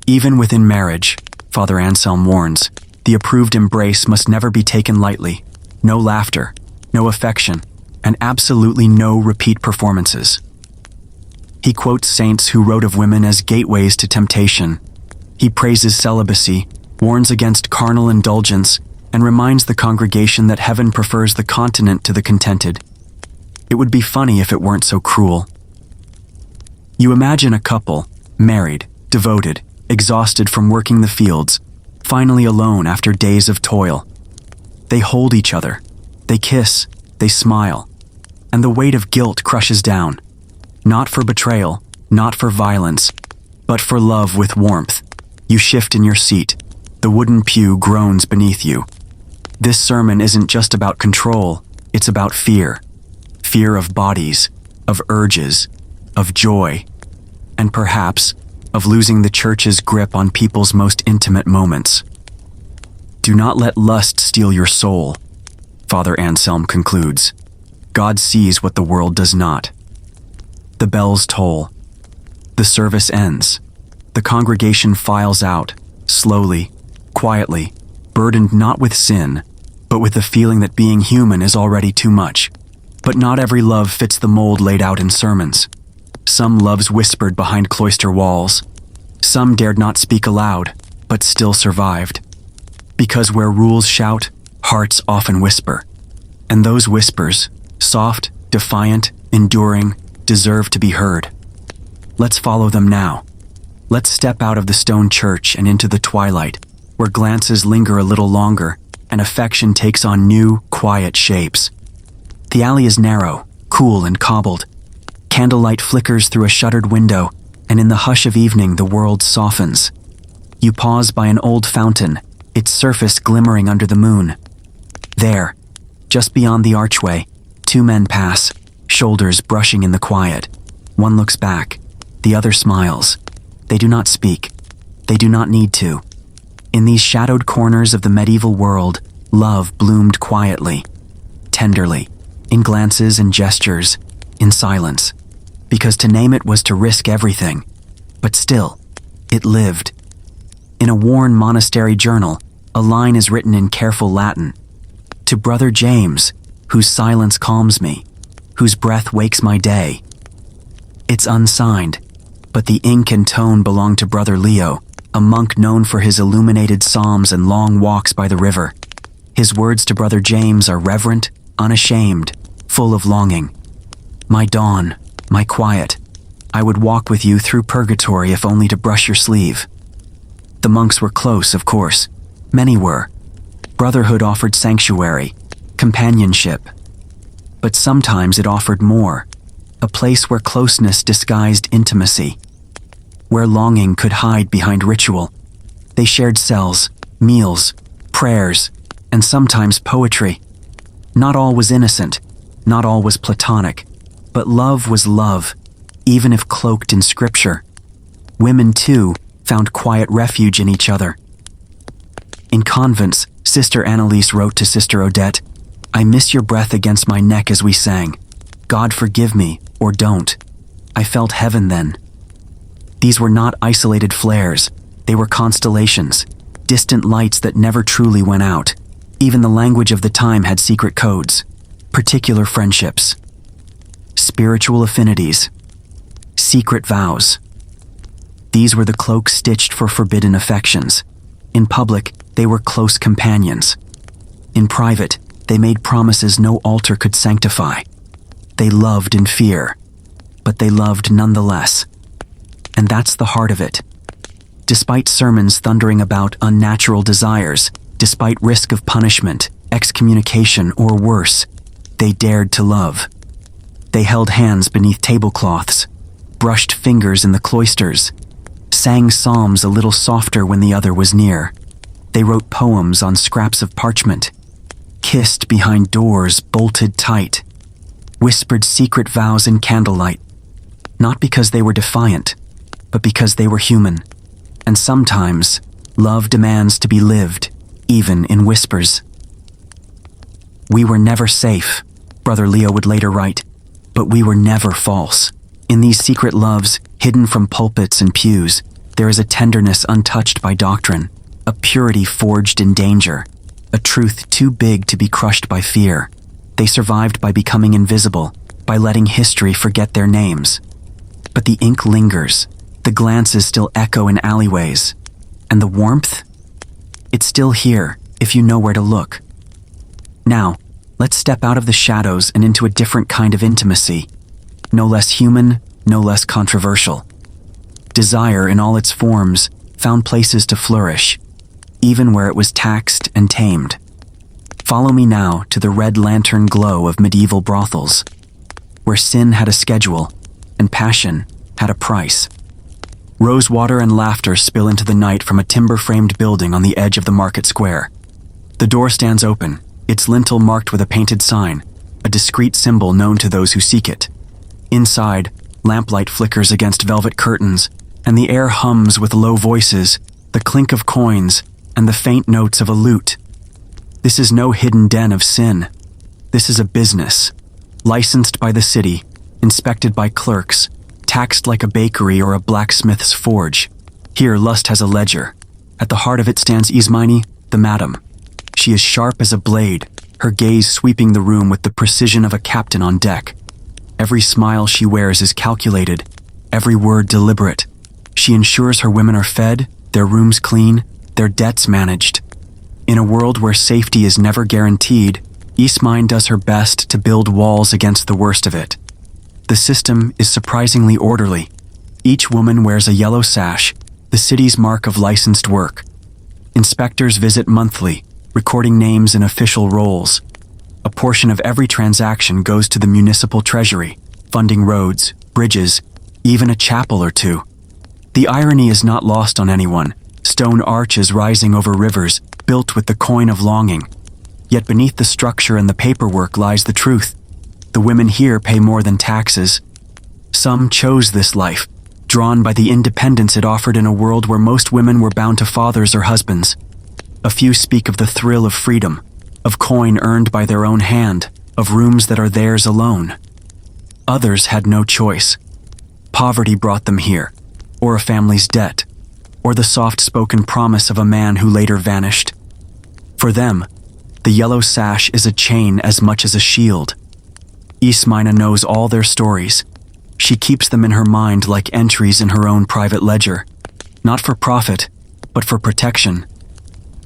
Even within marriage, Father Anselm warns, the approved embrace must never be taken lightly. No laughter, no affection, and absolutely no repeat performances. He quotes saints who wrote of women as gateways to temptation. He praises celibacy, warns against carnal indulgence, and reminds the congregation that heaven prefers the continent to the contented. It would be funny if it weren't so cruel. You imagine a couple, married, devoted, exhausted from working the fields, finally alone after days of toil. They hold each other, they kiss, they smile, and the weight of guilt crushes down. Not for betrayal, not for violence, but for love with warmth. You shift in your seat. The wooden pew groans beneath you. This sermon isn't just about control, it's about fear. Fear of bodies, of urges, of joy, and perhaps of losing the church's grip on people's most intimate moments. Do not let lust steal your soul, Father Anselm concludes. God sees what the world does not. The bells toll. The service ends. The congregation files out, slowly, quietly, burdened not with sin, but with the feeling that being human is already too much. But not every love fits the mold laid out in sermons. Some loves whispered behind cloister walls. Some dared not speak aloud, but still survived. Because where rules shout, hearts often whisper. And those whispers, soft, defiant, enduring, deserve to be heard. Let's follow them now. Let's step out of the stone church and into the twilight, where glances linger a little longer and affection takes on new, quiet shapes. The alley is narrow, cool and cobbled. Candlelight flickers through a shuttered window, and in the hush of evening the world softens. You pause by an old fountain, its surface glimmering under the moon. There, just beyond the archway, 2 men pass, shoulders brushing in the quiet. One looks back, the other smiles. They do not speak. They do not need to. In these shadowed corners of the medieval world, love bloomed quietly, tenderly, in glances and gestures, in silence, because to name it was to risk everything. But still, it lived. In a worn monastery journal, a line is written in careful Latin. To Brother James, whose silence calms me, whose breath wakes my day. It's unsigned, but the ink and tone belong to Brother Leo, a monk known for his illuminated psalms and long walks by the river. His words to Brother James are reverent, unashamed, full of longing. My dawn, my quiet, I would walk with you through purgatory if only to brush your sleeve. The monks were close, of course. Many were. Brotherhood offered sanctuary, companionship. but sometimes it offered more, a place where closeness disguised intimacy, where longing could hide behind ritual. They shared cells, meals, prayers, and sometimes poetry. Not all was innocent, not all was platonic, but love was love, even if cloaked in scripture. Women, too, found quiet refuge in each other. In convents, Sister Annalise wrote to Sister Odette, "I miss your breath against my neck as we sang. God forgive me, or don't. I felt heaven then." These were not isolated flares, they were constellations, distant lights that never truly went out. Even the language of the time had secret codes, particular friendships, spiritual affinities, secret vows. These were the cloaks stitched for forbidden affections. In public, they were close companions. In private, they made promises no altar could sanctify. They loved in fear, but they loved nonetheless. And that's the heart of it. Despite sermons thundering about unnatural desires, despite risk of punishment, excommunication, or worse, they dared to love. They held hands beneath tablecloths, brushed fingers in the cloisters, sang psalms a little softer when the other was near. They wrote poems on scraps of parchment, kissed behind doors bolted tight, whispered secret vows in candlelight, not because they were defiant, but because they were human. And sometimes, love demands to be lived, even in whispers. "We were never safe," Brother Leo would later write, "but we were never false." In these secret loves, hidden from pulpits and pews, there is a tenderness untouched by doctrine, a purity forged in danger, a truth too big to be crushed by fear. They survived by becoming invisible, by letting history forget their names. But the ink lingers, the glances still echo in alleyways, and the warmth? It's still here, if you know where to look. Now, let's step out of the shadows and into a different kind of intimacy, no less human, no less controversial. Desire in all its forms found places to flourish, even where it was taxed and tamed. Follow me now to the red lantern glow of medieval brothels, where sin had a schedule and passion had a price. Rosewater and laughter spill into the night from a timber-framed building on the edge of the market square. The door stands open, its lintel marked with a painted sign, a discreet symbol known to those who seek it. Inside, lamplight flickers against velvet curtains, and the air hums with low voices, the clink of coins, and the faint notes of a lute. This is no hidden den of sin. This is a business, licensed by the city, inspected by clerks, taxed like a bakery or a blacksmith's forge. Here lust has a ledger. At the heart of it stands Ismene, the madam. She is sharp as a blade, her gaze sweeping the room with the precision of a captain on deck. Every smile she wears is calculated, every word deliberate. She ensures her women are fed, their rooms clean, their debts managed. In a world where safety is never guaranteed, Ismene does her best to build walls against the worst of it. The system is surprisingly orderly. Each woman wears a yellow sash, the city's mark of licensed work. Inspectors visit monthly, recording names in official rolls. A portion of every transaction goes to the municipal treasury, funding roads, bridges, even a chapel or two. The irony is not lost on anyone. Stone arches rising over rivers, built with the coin of longing. Yet beneath the structure and the paperwork lies the truth. The women here pay more than taxes. Some chose this life, drawn by the independence it offered in a world where most women were bound to fathers or husbands. A few speak of the thrill of freedom, of coin earned by their own hand, of rooms that are theirs alone. Others had no choice. Poverty brought them here, or a family's debt, or the soft-spoken promise of a man who later vanished. For them, the yellow sash is a chain as much as a shield. Ismene knows all their stories. She keeps them in her mind like entries in her own private ledger, not for profit, but for protection.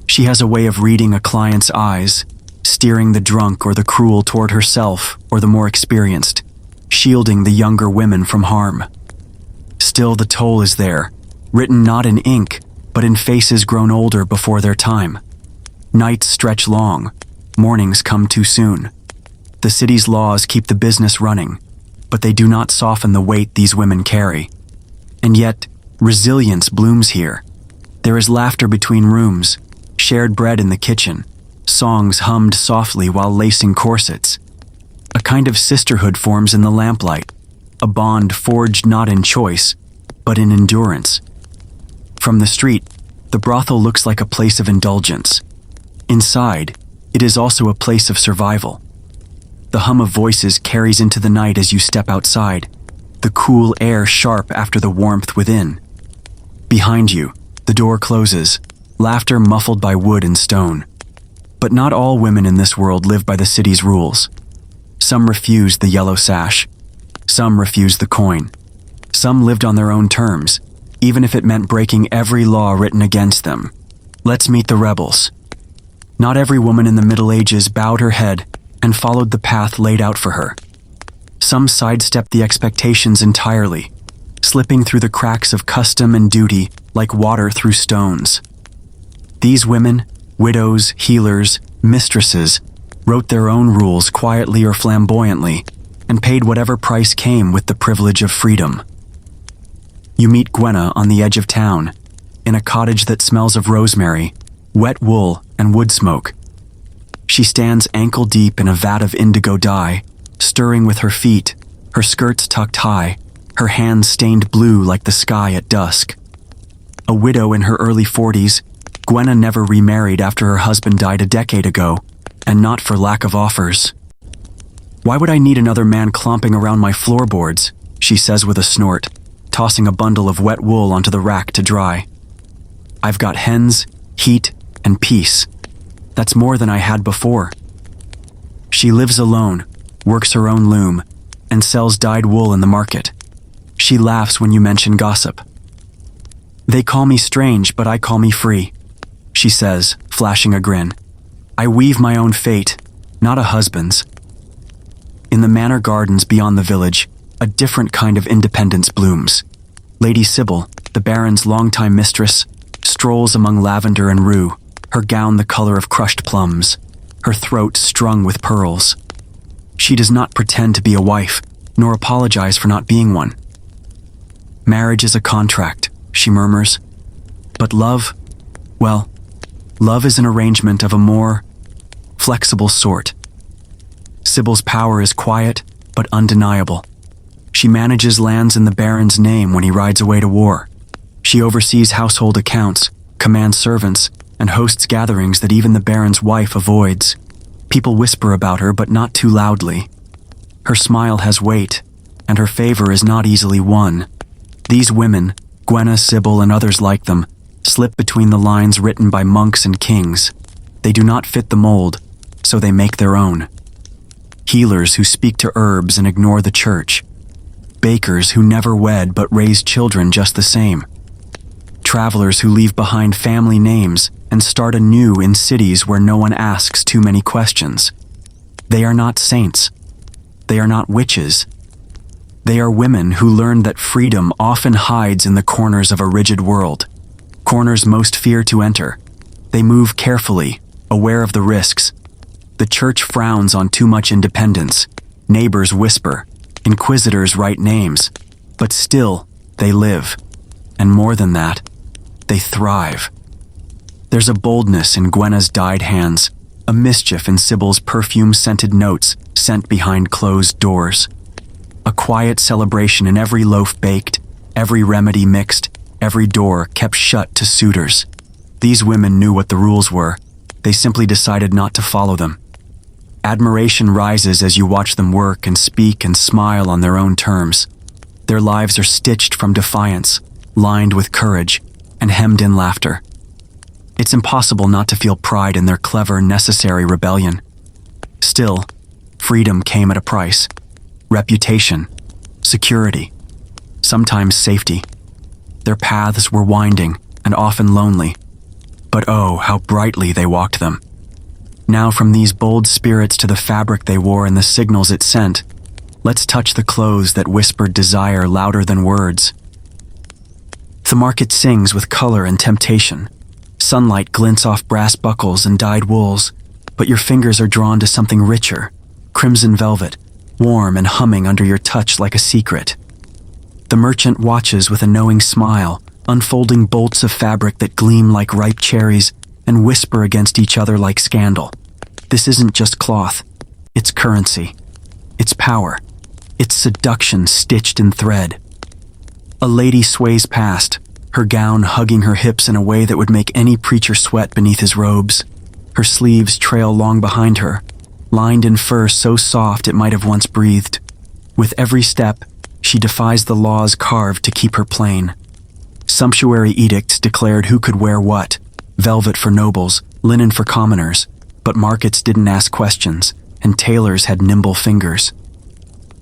She has a way of reading a client's eyes, steering the drunk or the cruel toward herself or the more experienced, shielding the younger women from harm. Still, the toll is there, written not in ink, but in faces grown older before their time. Nights stretch long, mornings come too soon. The city's laws keep the business running, but they do not soften the weight these women carry. And yet, resilience blooms here. There is laughter between rooms, shared bread in the kitchen, songs hummed softly while lacing corsets. A kind of sisterhood forms in the lamplight, a bond forged not in choice, but in endurance. From the street, the brothel looks like a place of indulgence. Inside, it is also a place of survival. The hum of voices carries into the night as you step outside, the cool air sharp after the warmth within. Behind you, the door closes, laughter muffled by wood and stone. But not all women in this world live by the city's rules. Some refused the yellow sash. Some refused the coin. Some lived on their own terms, even if it meant breaking every law written against them. Let's meet the rebels. Not every woman in the Middle Ages bowed her head and followed the path laid out for her. Some sidestepped the expectations entirely, slipping through the cracks of custom and duty like water through stones. These women, widows, healers, mistresses, wrote their own rules quietly or flamboyantly, and paid whatever price came with the privilege of freedom. You meet Gwenna on the edge of town, in a cottage that smells of rosemary, wet wool, and wood smoke. She stands ankle-deep in a vat of indigo dye, stirring with her feet, her skirts tucked high, her hands stained blue like the sky at dusk. A widow in her early 40s, Gwenna never remarried after her husband died a decade ago, and not for lack of offers. "Why would I need another man clomping around my floorboards?" she says with a snort, tossing a bundle of wet wool onto the rack to dry. "I've got hens, heat, and peace. That's more than I had before." She lives alone, works her own loom, and sells dyed wool in the market. She laughs when you mention gossip. "They call me strange, but I call me free," she says, flashing a grin. "I weave my own fate, not a husband's." In the manor gardens beyond the village, a different kind of independence blooms. Lady Sybil, the Baron's longtime mistress, strolls among lavender and rue, her gown the color of crushed plums, her throat strung with pearls. She does not pretend to be a wife, nor apologize for not being one. "Marriage is a contract," she murmurs. "But love, well, love is an arrangement of a more flexible sort." Sybil's power is quiet, but undeniable. She manages lands in the Baron's name when he rides away to war. She oversees household accounts, commands servants, and hosts gatherings that even the Baron's wife avoids. People whisper about her, but not too loudly. Her smile has weight, and her favor is not easily won. These women, Gwenna, Sybil, and others like them, slip between the lines written by monks and kings. They do not fit the mold, so they make their own. Healers who speak to herbs and ignore the church. Bakers who never wed but raise children just the same. Travelers who leave behind family names and start anew in cities where no one asks too many questions. They are not saints. They are not witches. They are women who learn that freedom often hides in the corners of a rigid world, corners most fear to enter. They move carefully, aware of the risks. The church frowns on too much independence. Neighbors whisper. Inquisitors write names. But still, they live. And more than that, they thrive. There's a boldness in Gwenna's dyed hands, a mischief in Sybil's perfume-scented notes sent behind closed doors. A quiet celebration in every loaf baked, every remedy mixed, every door kept shut to suitors. These women knew what the rules were. They simply decided not to follow them. Admiration rises as you watch them work and speak and smile on their own terms. Their lives are stitched from defiance, lined with courage, and hemmed in laughter. It's impossible not to feel pride in their clever, necessary rebellion. Still, freedom came at a price. Reputation, security, sometimes safety. Their paths were winding and often lonely, but oh, how brightly they walked them. Now from these bold spirits to the fabric they wore and the signals it sent, let's touch the clothes that whispered desire louder than words. The market sings with color and temptation. Sunlight glints off brass buckles and dyed wools, but your fingers are drawn to something richer, crimson velvet, warm and humming under your touch like a secret. The merchant watches with a knowing smile, unfolding bolts of fabric that gleam like ripe cherries and whisper against each other like scandal. This isn't just cloth. It's currency. It's power. It's seduction stitched in thread. A lady sways past, her gown hugging her hips in a way that would make any preacher sweat beneath his robes. Her sleeves trail long behind her, lined in fur so soft it might have once breathed. With every step, she defies the laws carved to keep her plain. Sumptuary edicts declared who could wear what, velvet for nobles, linen for commoners, but markets didn't ask questions, and tailors had nimble fingers.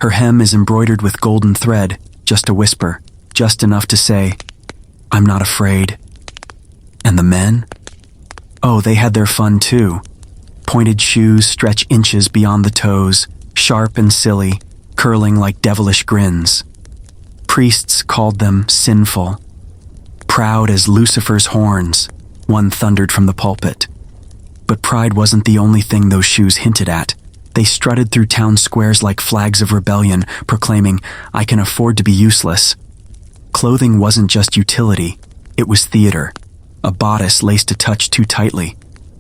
Her hem is embroidered with golden thread, just a whisper, just enough to say, "I'm not afraid." And the men? Oh, they had their fun too. Pointed shoes stretch inches beyond the toes, sharp and silly, curling like devilish grins. Priests called them sinful. Proud as Lucifer's horns, one thundered from the pulpit. But pride wasn't the only thing those shoes hinted at. They strutted through town squares like flags of rebellion, proclaiming, "I can afford to be useless." Clothing wasn't just utility, it was theater. A bodice laced a touch too tightly,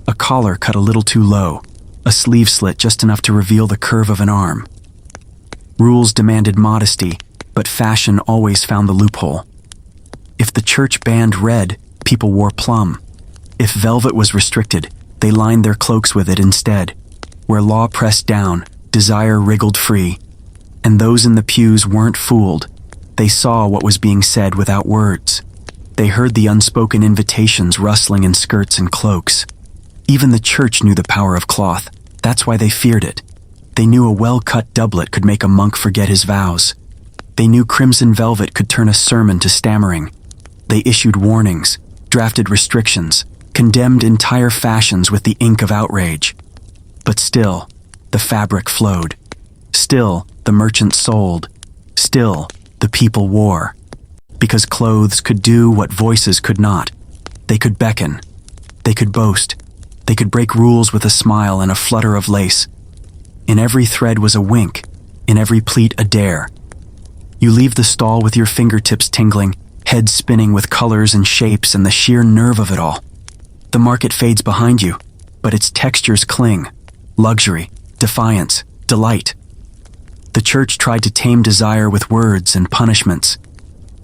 a collar cut a little too low, a sleeve slit just enough to reveal the curve of an arm. Rules demanded modesty, but fashion always found the loophole. If the church banned red, people wore plum. If velvet was restricted, they lined their cloaks with it instead. Where law pressed down, desire wriggled free. And those in the pews weren't fooled. They saw what was being said without words. They heard the unspoken invitations rustling in skirts and cloaks. Even the church knew the power of cloth. That's why they feared it. They knew a well-cut doublet could make a monk forget his vows. They knew crimson velvet could turn a sermon to stammering. They issued warnings, drafted restrictions, condemned entire fashions with the ink of outrage. But still, the fabric flowed. Still, the merchant sold. Still, the people wore. Because clothes could do what voices could not. They could beckon. They could boast. They could break rules with a smile and a flutter of lace. In every thread was a wink, in every pleat a dare. You leave the stall with your fingertips tingling, head spinning with colors and shapes and the sheer nerve of it all. The market fades behind you, but its textures cling. Luxury, defiance, delight. The church tried to tame desire with words and punishments,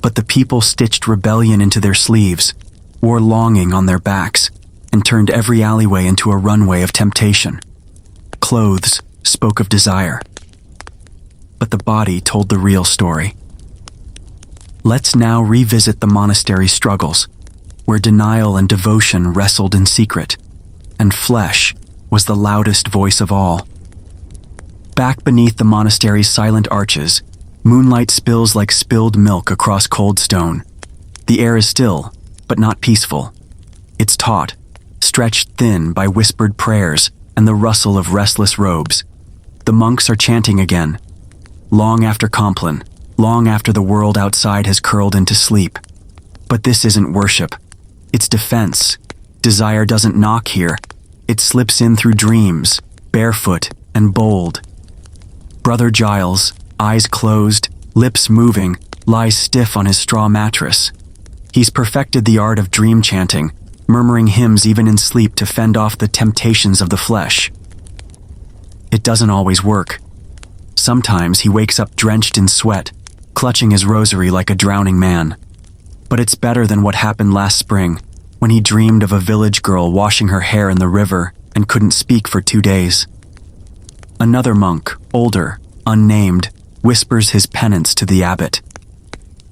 but the people stitched rebellion into their sleeves, wore longing on their backs, and turned every alleyway into a runway of temptation. Clothes spoke of desire, but the body told the real story. Let's now revisit the monastery struggles, where denial and devotion wrestled in secret, and flesh was the loudest voice of all. Back beneath the monastery's silent arches, moonlight spills like spilled milk across cold stone. The air is still, but not peaceful. It's taut, stretched thin by whispered prayers and the rustle of restless robes. The monks are chanting again, long after Compline, long after the world outside has curled into sleep. But this isn't worship. It's defense. Desire doesn't knock here. It slips in through dreams, barefoot and bold. Brother Giles, eyes closed, lips moving, lies stiff on his straw mattress. He's perfected the art of dream chanting, murmuring hymns even in sleep to fend off the temptations of the flesh. It doesn't always work. Sometimes he wakes up drenched in sweat, clutching his rosary like a drowning man. But it's better than what happened last spring, when he dreamed of a village girl washing her hair in the river and couldn't speak for 2 days. Another monk, older, unnamed, whispers his penance to the abbot.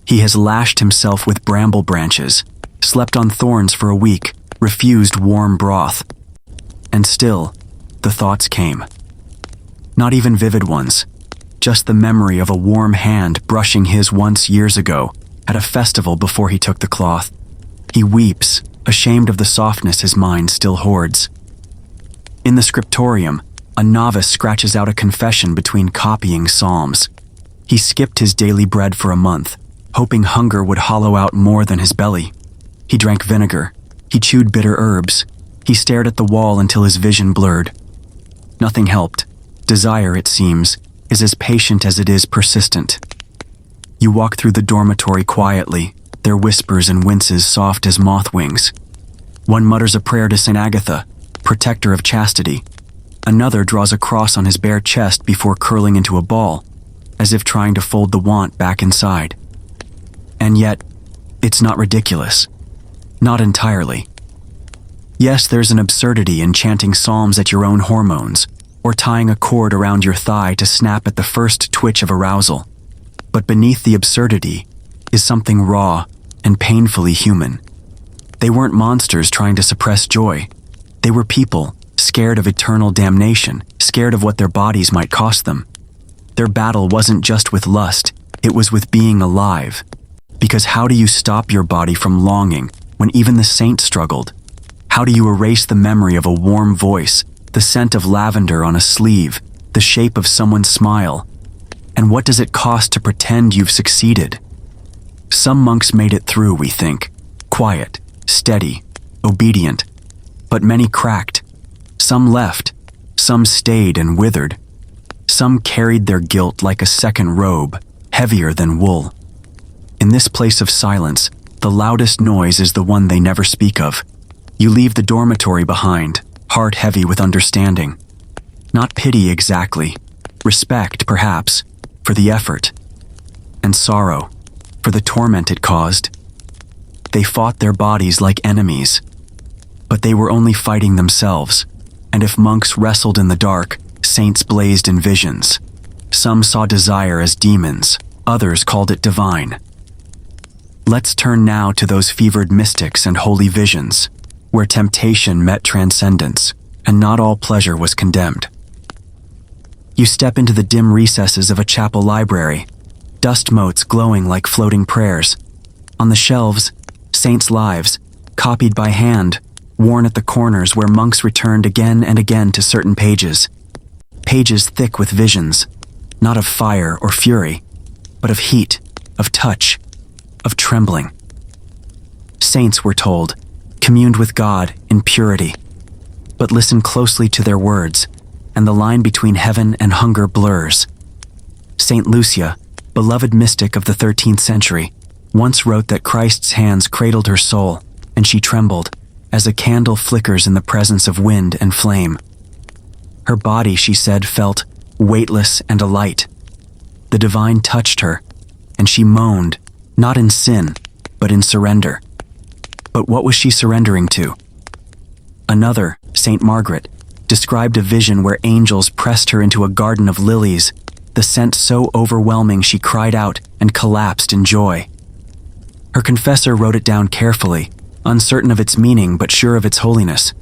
He has lashed himself with bramble branches, slept on thorns for a week, refused warm broth. And still, the thoughts came. Not even vivid ones, just the memory of a warm hand brushing his once years ago at a festival before he took the cloth. He weeps, ashamed of the softness his mind still hoards. In the scriptorium, a novice scratches out a confession between copying psalms. He skipped his daily bread for a month, hoping hunger would hollow out more than his belly. He drank vinegar. He chewed bitter herbs. He stared at the wall until his vision blurred. Nothing helped. Desire, it seems, is as patient as it is persistent. You walk through the dormitory quietly, their whispers and winces soft as moth wings. One mutters a prayer to St. Agatha, protector of chastity. Another draws a cross on his bare chest before curling into a ball, as if trying to fold the want back inside. And yet, it's not ridiculous. Not entirely. Yes, there's an absurdity in chanting psalms at your own hormones, or tying a cord around your thigh to snap at the first twitch of arousal. But beneath the absurdity is something raw and painfully human. They weren't monsters trying to suppress joy. They were people, scared of eternal damnation, scared of what their bodies might cost them. Their battle wasn't just with lust, it was with being alive. Because how do you stop your body from longing when even the saints struggled? How do you erase the memory of a warm voice, the scent of lavender on a sleeve, the shape of someone's smile? And what does it cost to pretend you've succeeded? Some monks made it through, we think, quiet, steady, obedient, but many cracked. Some left, some stayed and withered. Some carried their guilt like a second robe, heavier than wool. In this place of silence, the loudest noise is the one they never speak of. You leave the dormitory behind, heart heavy with understanding. Not pity exactly, respect perhaps, for the effort, and sorrow, for the torment it caused. They fought their bodies like enemies, but they were only fighting themselves, and if monks wrestled in the dark, saints blazed in visions. Some saw desire as demons, others called it divine. Let's turn now to those fevered mystics and holy visions, where temptation met transcendence, and not all pleasure was condemned. You step into the dim recesses of a chapel library, dust motes glowing like floating prayers. On the shelves, saints' lives, copied by hand, worn at the corners where monks returned again and again to certain pages. Pages thick with visions, not of fire or fury, but of heat, of touch, of trembling. Saints, we're told, communed with God in purity. But listen closely to their words, and the line between heaven and hunger blurs. Saint Lucia, beloved mystic of the 13th century, once wrote that Christ's hands cradled her soul, and she trembled, as a candle flickers in the presence of wind and flame. Her body, she said, felt weightless and alight. The divine touched her, and she moaned, not in sin, but in surrender. But what was she surrendering to? Another, Saint Margaret, described a vision where angels pressed her into a garden of lilies, the scent so overwhelming she cried out and collapsed in joy. Her confessor wrote it down carefully, uncertain of its meaning but sure of its holiness.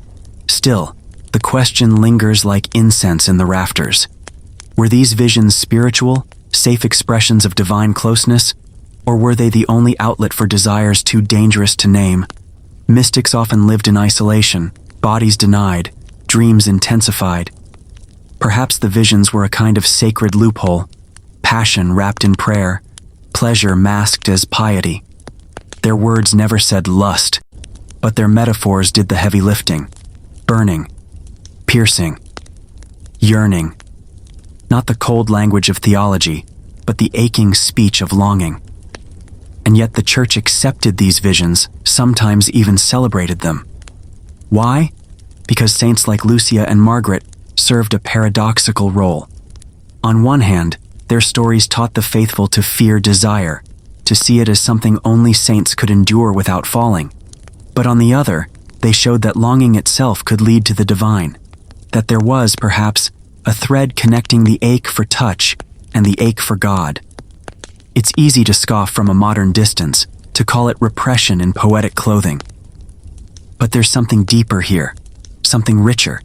Still, the question lingers like incense in the rafters. Were these visions spiritual, safe expressions of divine closeness, or were they the only outlet for desires too dangerous to name? Mystics often lived in isolation, bodies denied, dreams intensified. Perhaps the visions were a kind of sacred loophole, passion wrapped in prayer, pleasure masked as piety. Their words never said lust, but their metaphors did the heavy lifting, burning, piercing, yearning. Not the cold language of theology, but the aching speech of longing. And yet the Church accepted these visions, sometimes even celebrated them. Why? Because saints like Lucia and Margaret served a paradoxical role. On one hand, their stories taught the faithful to fear desire, to see it as something only saints could endure without falling. But on the other, they showed that longing itself could lead to the divine, that there was, perhaps, a thread connecting the ache for touch and the ache for God. It's easy to scoff from a modern distance, to call it repression in poetic clothing. But there's something deeper here, something richer.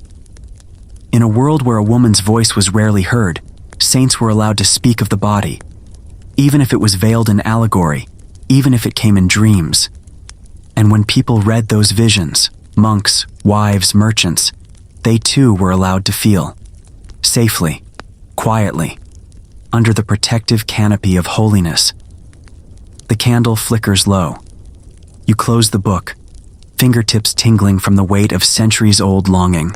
In a world where a woman's voice was rarely heard, saints were allowed to speak of the body, even if it was veiled in allegory, even if it came in dreams. And when people read those visions, monks, wives, merchants, they too were allowed to feel, safely, quietly, under the protective canopy of holiness. The candle flickers low. You close the book, fingertips tingling from the weight of centuries-old longing.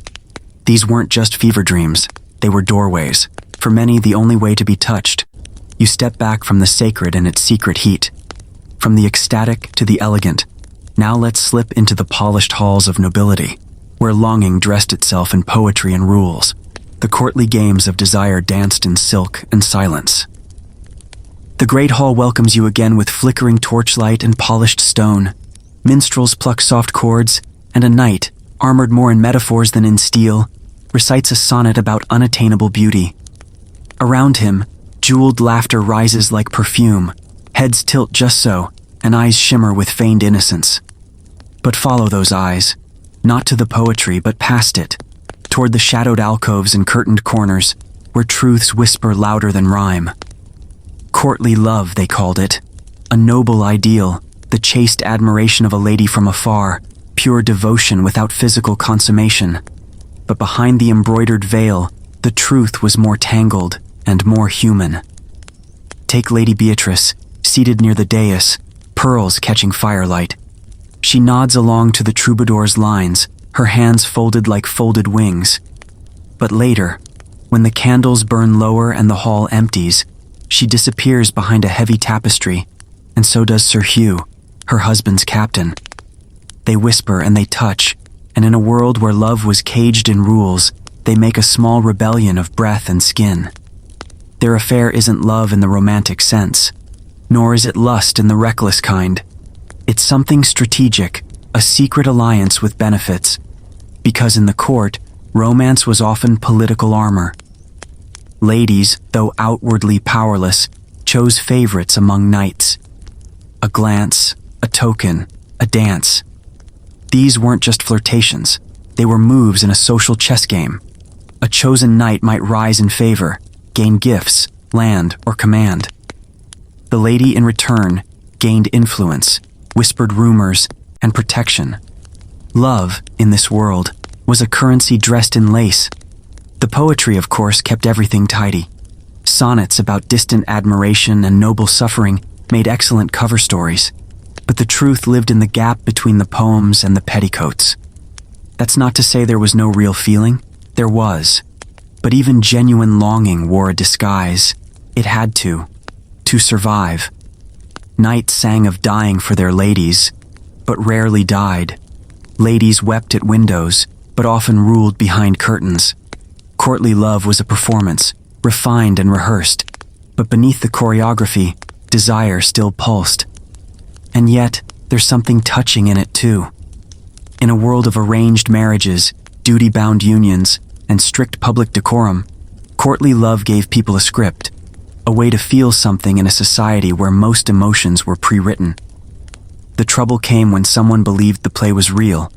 These weren't just fever dreams, They were doorways, for many the only way to be touched. You step back from the sacred and its secret heat. From the ecstatic to the elegant, now let's slip into the polished halls of nobility, where longing dressed itself in poetry and rules. The courtly games of desire danced in silk and silence. The great hall welcomes you again with flickering torchlight and polished stone. Minstrels pluck soft chords, and a knight, armored more in metaphors than in steel, recites a sonnet about unattainable beauty. Around him, jeweled laughter rises like perfume, heads tilt just so, and eyes shimmer with feigned innocence. But follow those eyes, not to the poetry but past it, toward the shadowed alcoves and curtained corners, where truths whisper louder than rhyme. Courtly love, they called it, a noble ideal, the chaste admiration of a lady from afar, pure devotion without physical consummation. But behind the embroidered veil, the truth was more tangled and more human. Take Lady Beatrice, seated near the dais, pearls catching firelight. She nods along to the troubadour's lines, her hands folded like folded wings. But later, when the candles burn lower and the hall empties, she disappears behind a heavy tapestry, and so does Sir Hugh, her husband's captain. They whisper and they touch, and in a world where love was caged in rules, they make a small rebellion of breath and skin. Their affair isn't love in the romantic sense, nor is it lust in the reckless kind. It's something strategic, a secret alliance with benefits, because in the court, romance was often political armor. Ladies, though outwardly powerless, chose favorites among knights. A glance, a token, a dance. These weren't just flirtations, they were moves in a social chess game. A chosen knight might rise in favor, gain gifts, land, or command. The lady in return gained influence, whispered rumors, and protection. Love, in this world, was a currency dressed in lace. The poetry, of course, kept everything tidy. Sonnets about distant admiration and noble suffering made excellent cover stories, but the truth lived in the gap between the poems and the petticoats. That's not to say there was no real feeling. There was. But even genuine longing wore a disguise. It had to survive. Knights sang of dying for their ladies, but rarely died. Ladies wept at windows, but often ruled behind curtains. Courtly love was a performance, refined and rehearsed, but beneath the choreography, desire still pulsed. And yet, there's something touching in it too. In a world of arranged marriages, duty-bound unions, and strict public decorum, courtly love gave people a script, a way to feel something in a society where most emotions were pre-written. The trouble came when someone believed the play was real.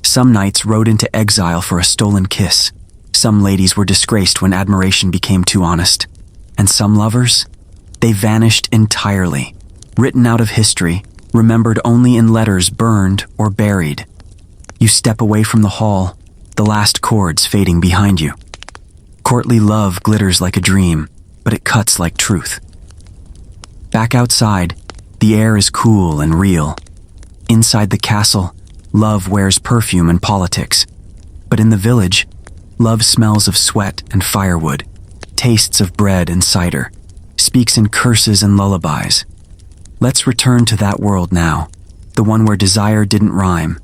Some knights rode into exile for a stolen kiss. Some ladies were disgraced when admiration became too honest. And some lovers? They vanished entirely, written out of history, remembered only in letters burned or buried. You step away from the hall, the last chords fading behind you. Courtly love glitters like a dream, but it cuts like truth. Back outside, the air is cool and real. Inside the castle, love wears perfume and politics. But in the village, love smells of sweat and firewood, tastes of bread and cider, speaks in curses and lullabies. Let's return to that world now, the one where desire didn't rhyme,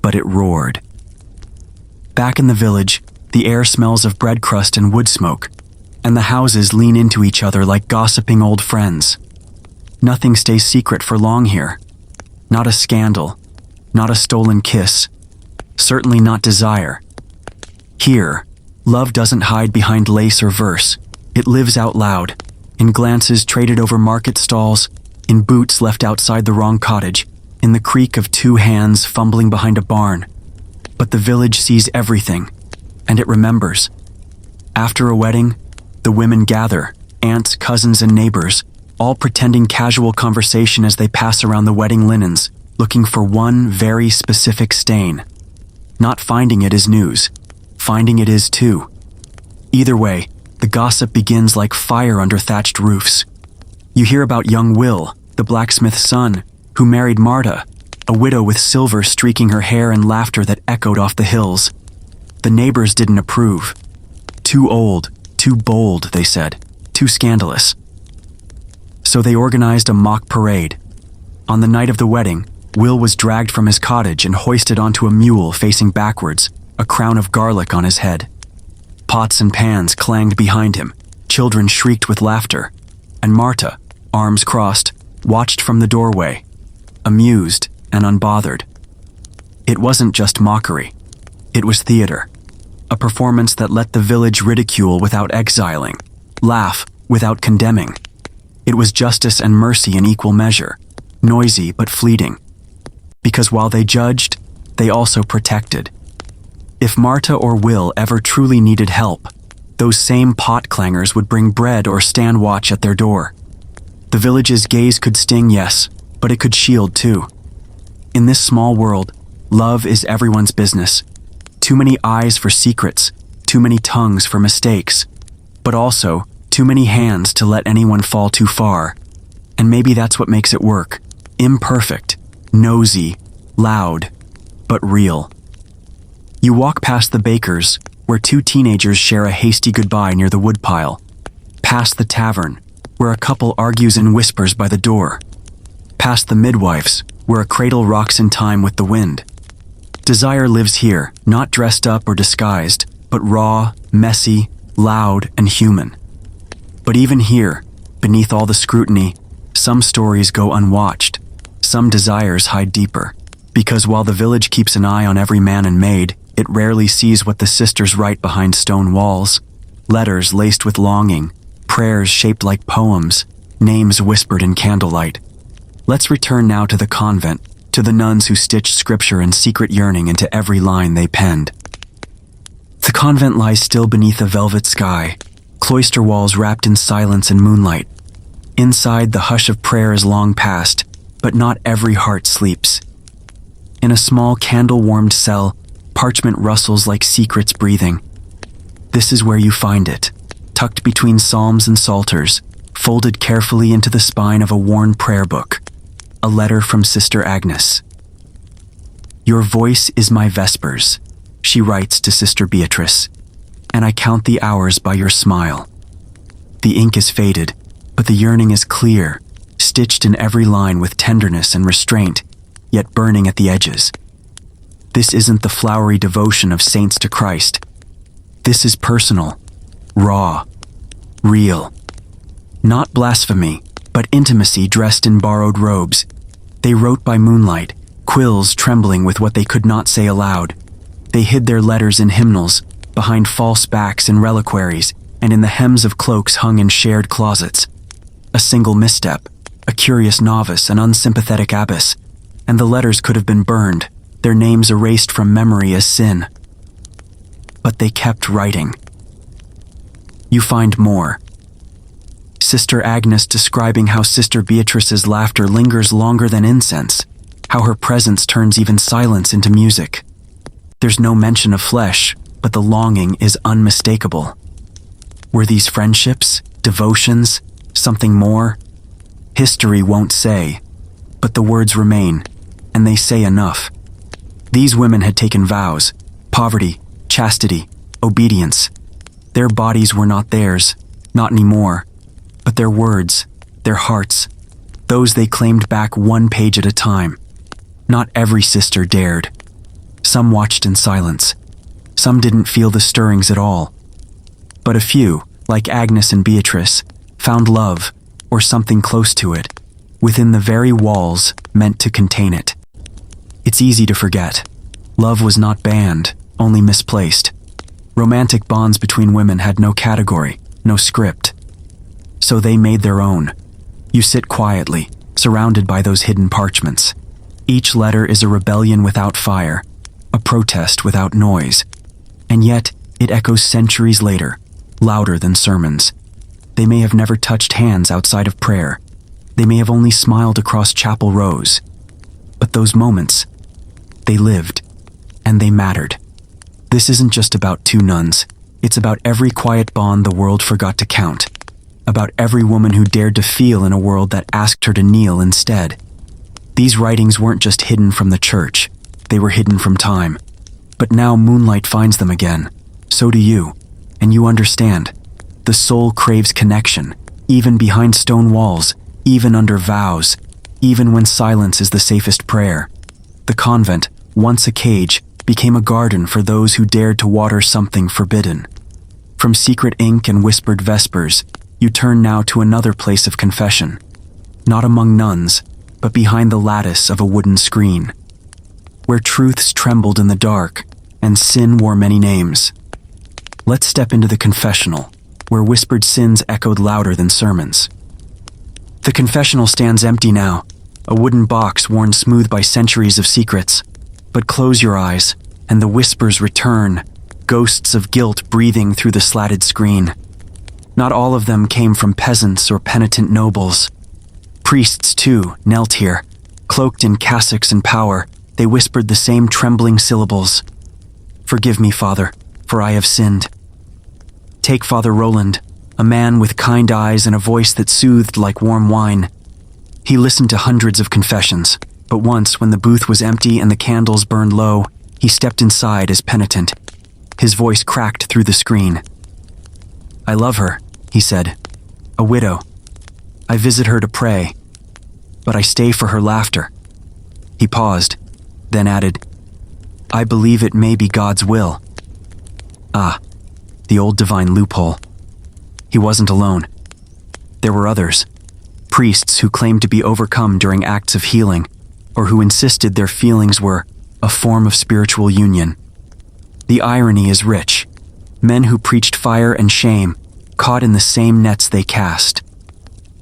but it roared. Back in the village, the air smells of bread crust and wood smoke, and the houses lean into each other like gossiping old friends. Nothing stays secret for long here. Not a scandal, not a stolen kiss, certainly not desire. Here, love doesn't hide behind lace or verse. It lives out loud, in glances traded over market stalls, in boots left outside the wrong cottage, in the creak of two hands fumbling behind a barn. But the village sees everything, and it remembers. After a wedding, the women gather, aunts, cousins, and neighbors, all pretending casual conversation as they pass around the wedding linens, looking for one very specific stain. Not finding it is news. Finding it is too. Either way, the gossip begins like fire under thatched roofs. You hear about young Will, the blacksmith's son, who married Marta, a widow with silver streaking her hair and laughter that echoed off the hills. The neighbors didn't approve. Too old, too bold, they said, too scandalous. So they organized a mock parade. On the night of the wedding, Will was dragged from his cottage and hoisted onto a mule facing backwards, a crown of garlic on his head. Pots and pans clanged behind him, children shrieked with laughter, and Marta, arms crossed, watched from the doorway, amused and unbothered. It wasn't just mockery. It was theater. A performance that let the village ridicule without exiling, laugh without condemning. It was justice and mercy in equal measure, noisy but fleeting. Because while they judged, they also protected. If Marta or Will ever truly needed help, those same pot clangers would bring bread or stand watch at their door. The village's gaze could sting, yes, but it could shield too. In this small world, love is everyone's business. Too many eyes for secrets, too many tongues for mistakes, but also too many hands to let anyone fall too far. And maybe that's what makes it work. Imperfect, nosy, loud, but real. You walk past the baker's, where two teenagers share a hasty goodbye near the woodpile. Past the tavern, where a couple argues in whispers by the door. Past the midwife's, where a cradle rocks in time with the wind. Desire lives here, not dressed up or disguised, but raw, messy, loud, and human. But even here, beneath all the scrutiny, some stories go unwatched. Some desires hide deeper. Because while the village keeps an eye on every man and maid, it rarely sees what the sisters write behind stone walls. Letters laced with longing, prayers shaped like poems, names whispered in candlelight. Let's return now to the convent, to the nuns who stitched scripture and secret yearning into every line they penned. The convent lies still beneath a velvet sky, cloister walls wrapped in silence and moonlight. Inside, the hush of prayer is long past, but not every heart sleeps. In a small candle-warmed cell, parchment rustles like secrets breathing. This is where you find it, tucked between psalms and psalters, folded carefully into the spine of a worn prayer book. A letter from Sister Agnes. Your voice is my vespers, she writes to Sister Beatrice, and I count the hours by your smile. The ink is faded, but the yearning is clear, stitched in every line with tenderness and restraint, yet burning at the edges. This isn't the flowery devotion of saints to Christ. This is personal, raw, real. Not blasphemy, but intimacy dressed in borrowed robes. They wrote by moonlight, quills trembling with what they could not say aloud. They hid their letters in hymnals, behind false backs in reliquaries, and in the hems of cloaks hung in shared closets. A single misstep, a curious novice, an unsympathetic abbess, and the letters could have been burned, their names erased from memory as sin. But they kept writing. You find more. Sister Agnes describing how Sister Beatrice's laughter lingers longer than incense, how her presence turns even silence into music. There's no mention of flesh, but the longing is unmistakable. Were these friendships, devotions, something more? History won't say, but the words remain, and they say enough. These women had taken vows, poverty, chastity, obedience. Their bodies were not theirs, not anymore, but their words, their hearts, those they claimed back one page at a time. Not every sister dared. Some watched in silence. Some didn't feel the stirrings at all. But a few, like Agnes and Beatrice, found love, or something close to it, within the very walls meant to contain it. It's easy to forget. Love was not banned, only misplaced. Romantic bonds between women had no category, no script. So they made their own. You sit quietly, surrounded by those hidden parchments. Each letter is a rebellion without fire, a protest without noise. And yet, it echoes centuries later, louder than sermons. They may have never touched hands outside of prayer. They may have only smiled across chapel rows. But those moments, they lived, and they mattered. This isn't just about two nuns. It's about every quiet bond the world forgot to count. About every woman who dared to feel in a world that asked her to kneel instead. These writings weren't just hidden from the church. They were hidden from time. But now moonlight finds them again. So do you. and you understand. The soul craves connection, even behind stone walls, even under vows, even when silence is the safest prayer. The convent, once a cage, became a garden for those who dared to water something forbidden. From secret ink and whispered vespers, you turn now to another place of confession. Not among nuns, but behind the lattice of a wooden screen, where truths trembled in the dark and sin wore many names. Let's step into the confessional, where whispered sins echoed louder than sermons. The confessional stands empty now, a wooden box worn smooth by centuries of secrets. But close your eyes, and the whispers return, ghosts of guilt breathing through the slatted screen. Not all of them came from peasants or penitent nobles. Priests, too, knelt here, cloaked in cassocks and power. They whispered the same trembling syllables. "Forgive me, Father, for I have sinned." Take Father Roland, a man with kind eyes and a voice that soothed like warm wine. He listened to hundreds of confessions, but once, when the booth was empty and the candles burned low, he stepped inside as penitent. His voice cracked through the screen. "I love her," he said. "A widow. I visit her to pray, but I stay for her laughter." He paused, then added, "I believe it may be God's will." Ah, the old divine loophole. He wasn't alone. There were others, priests who claimed to be overcome during acts of healing, or who insisted their feelings were a form of spiritual union. The irony is rich. Men who preached fire and shame, caught in the same nets they cast.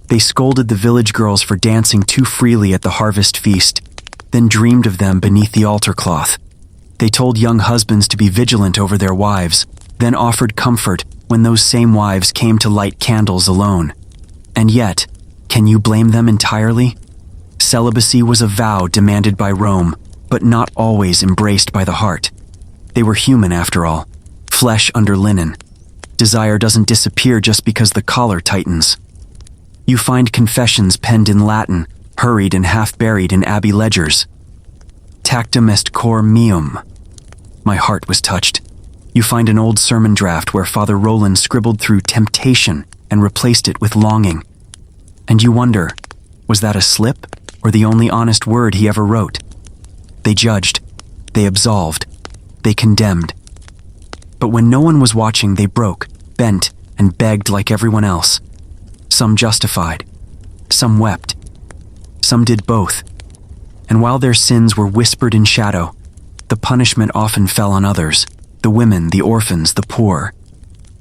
They scolded the village girls for dancing too freely at the harvest feast, then dreamed of them beneath the altar cloth. They told young husbands to be vigilant over their wives, then offered comfort when those same wives came to light candles alone. And yet, can you blame them entirely? Celibacy was a vow demanded by Rome, but not always embraced by the heart. They were human after all, flesh under linen. Desire doesn't disappear just because the collar tightens. You find confessions penned in Latin, hurried and half-buried in abbey ledgers. Tactum est cor meum. My heart was touched. You find an old sermon draft where Father Roland scribbled through temptation and replaced it with longing. And you wonder, was that a slip or the only honest word he ever wrote? They judged, they absolved, they condemned. But when no one was watching, they broke, bent, and begged like everyone else. Some justified, some wept, some did both. And while their sins were whispered in shadow, the punishment often fell on others, the women, the orphans, the poor.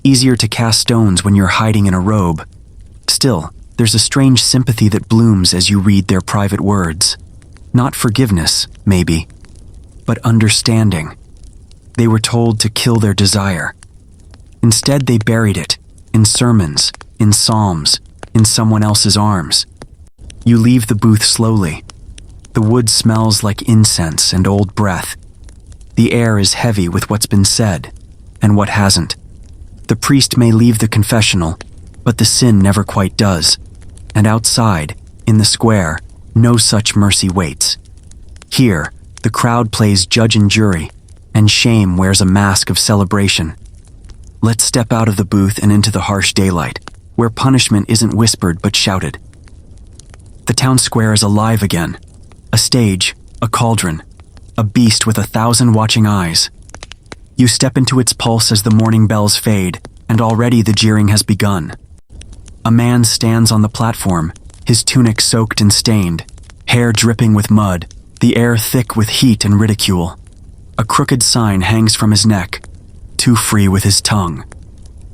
Easier to cast stones when you're hiding in a robe. Still, there's a strange sympathy that blooms as you read their private words. Not forgiveness, maybe, but understanding. They were told to kill their desire. Instead, they buried it, in sermons, in psalms, in someone else's arms. You leave the booth slowly. The wood smells like incense and old breath. The air is heavy with what's been said, and what hasn't. The priest may leave the confessional, but the sin never quite does. And outside, in the square, no such mercy waits. Here, the crowd plays judge and jury, and shame wears a mask of celebration. Let's step out of the booth and into the harsh daylight, where punishment isn't whispered but shouted. The town square is alive again. A stage, a cauldron, a beast with 1,000 watching eyes. You step into its pulse as the morning bells fade, and already the jeering has begun. A man stands on the platform, his tunic soaked and stained, hair dripping with mud, the air thick with heat and ridicule. A crooked sign hangs from his neck, too free with his tongue.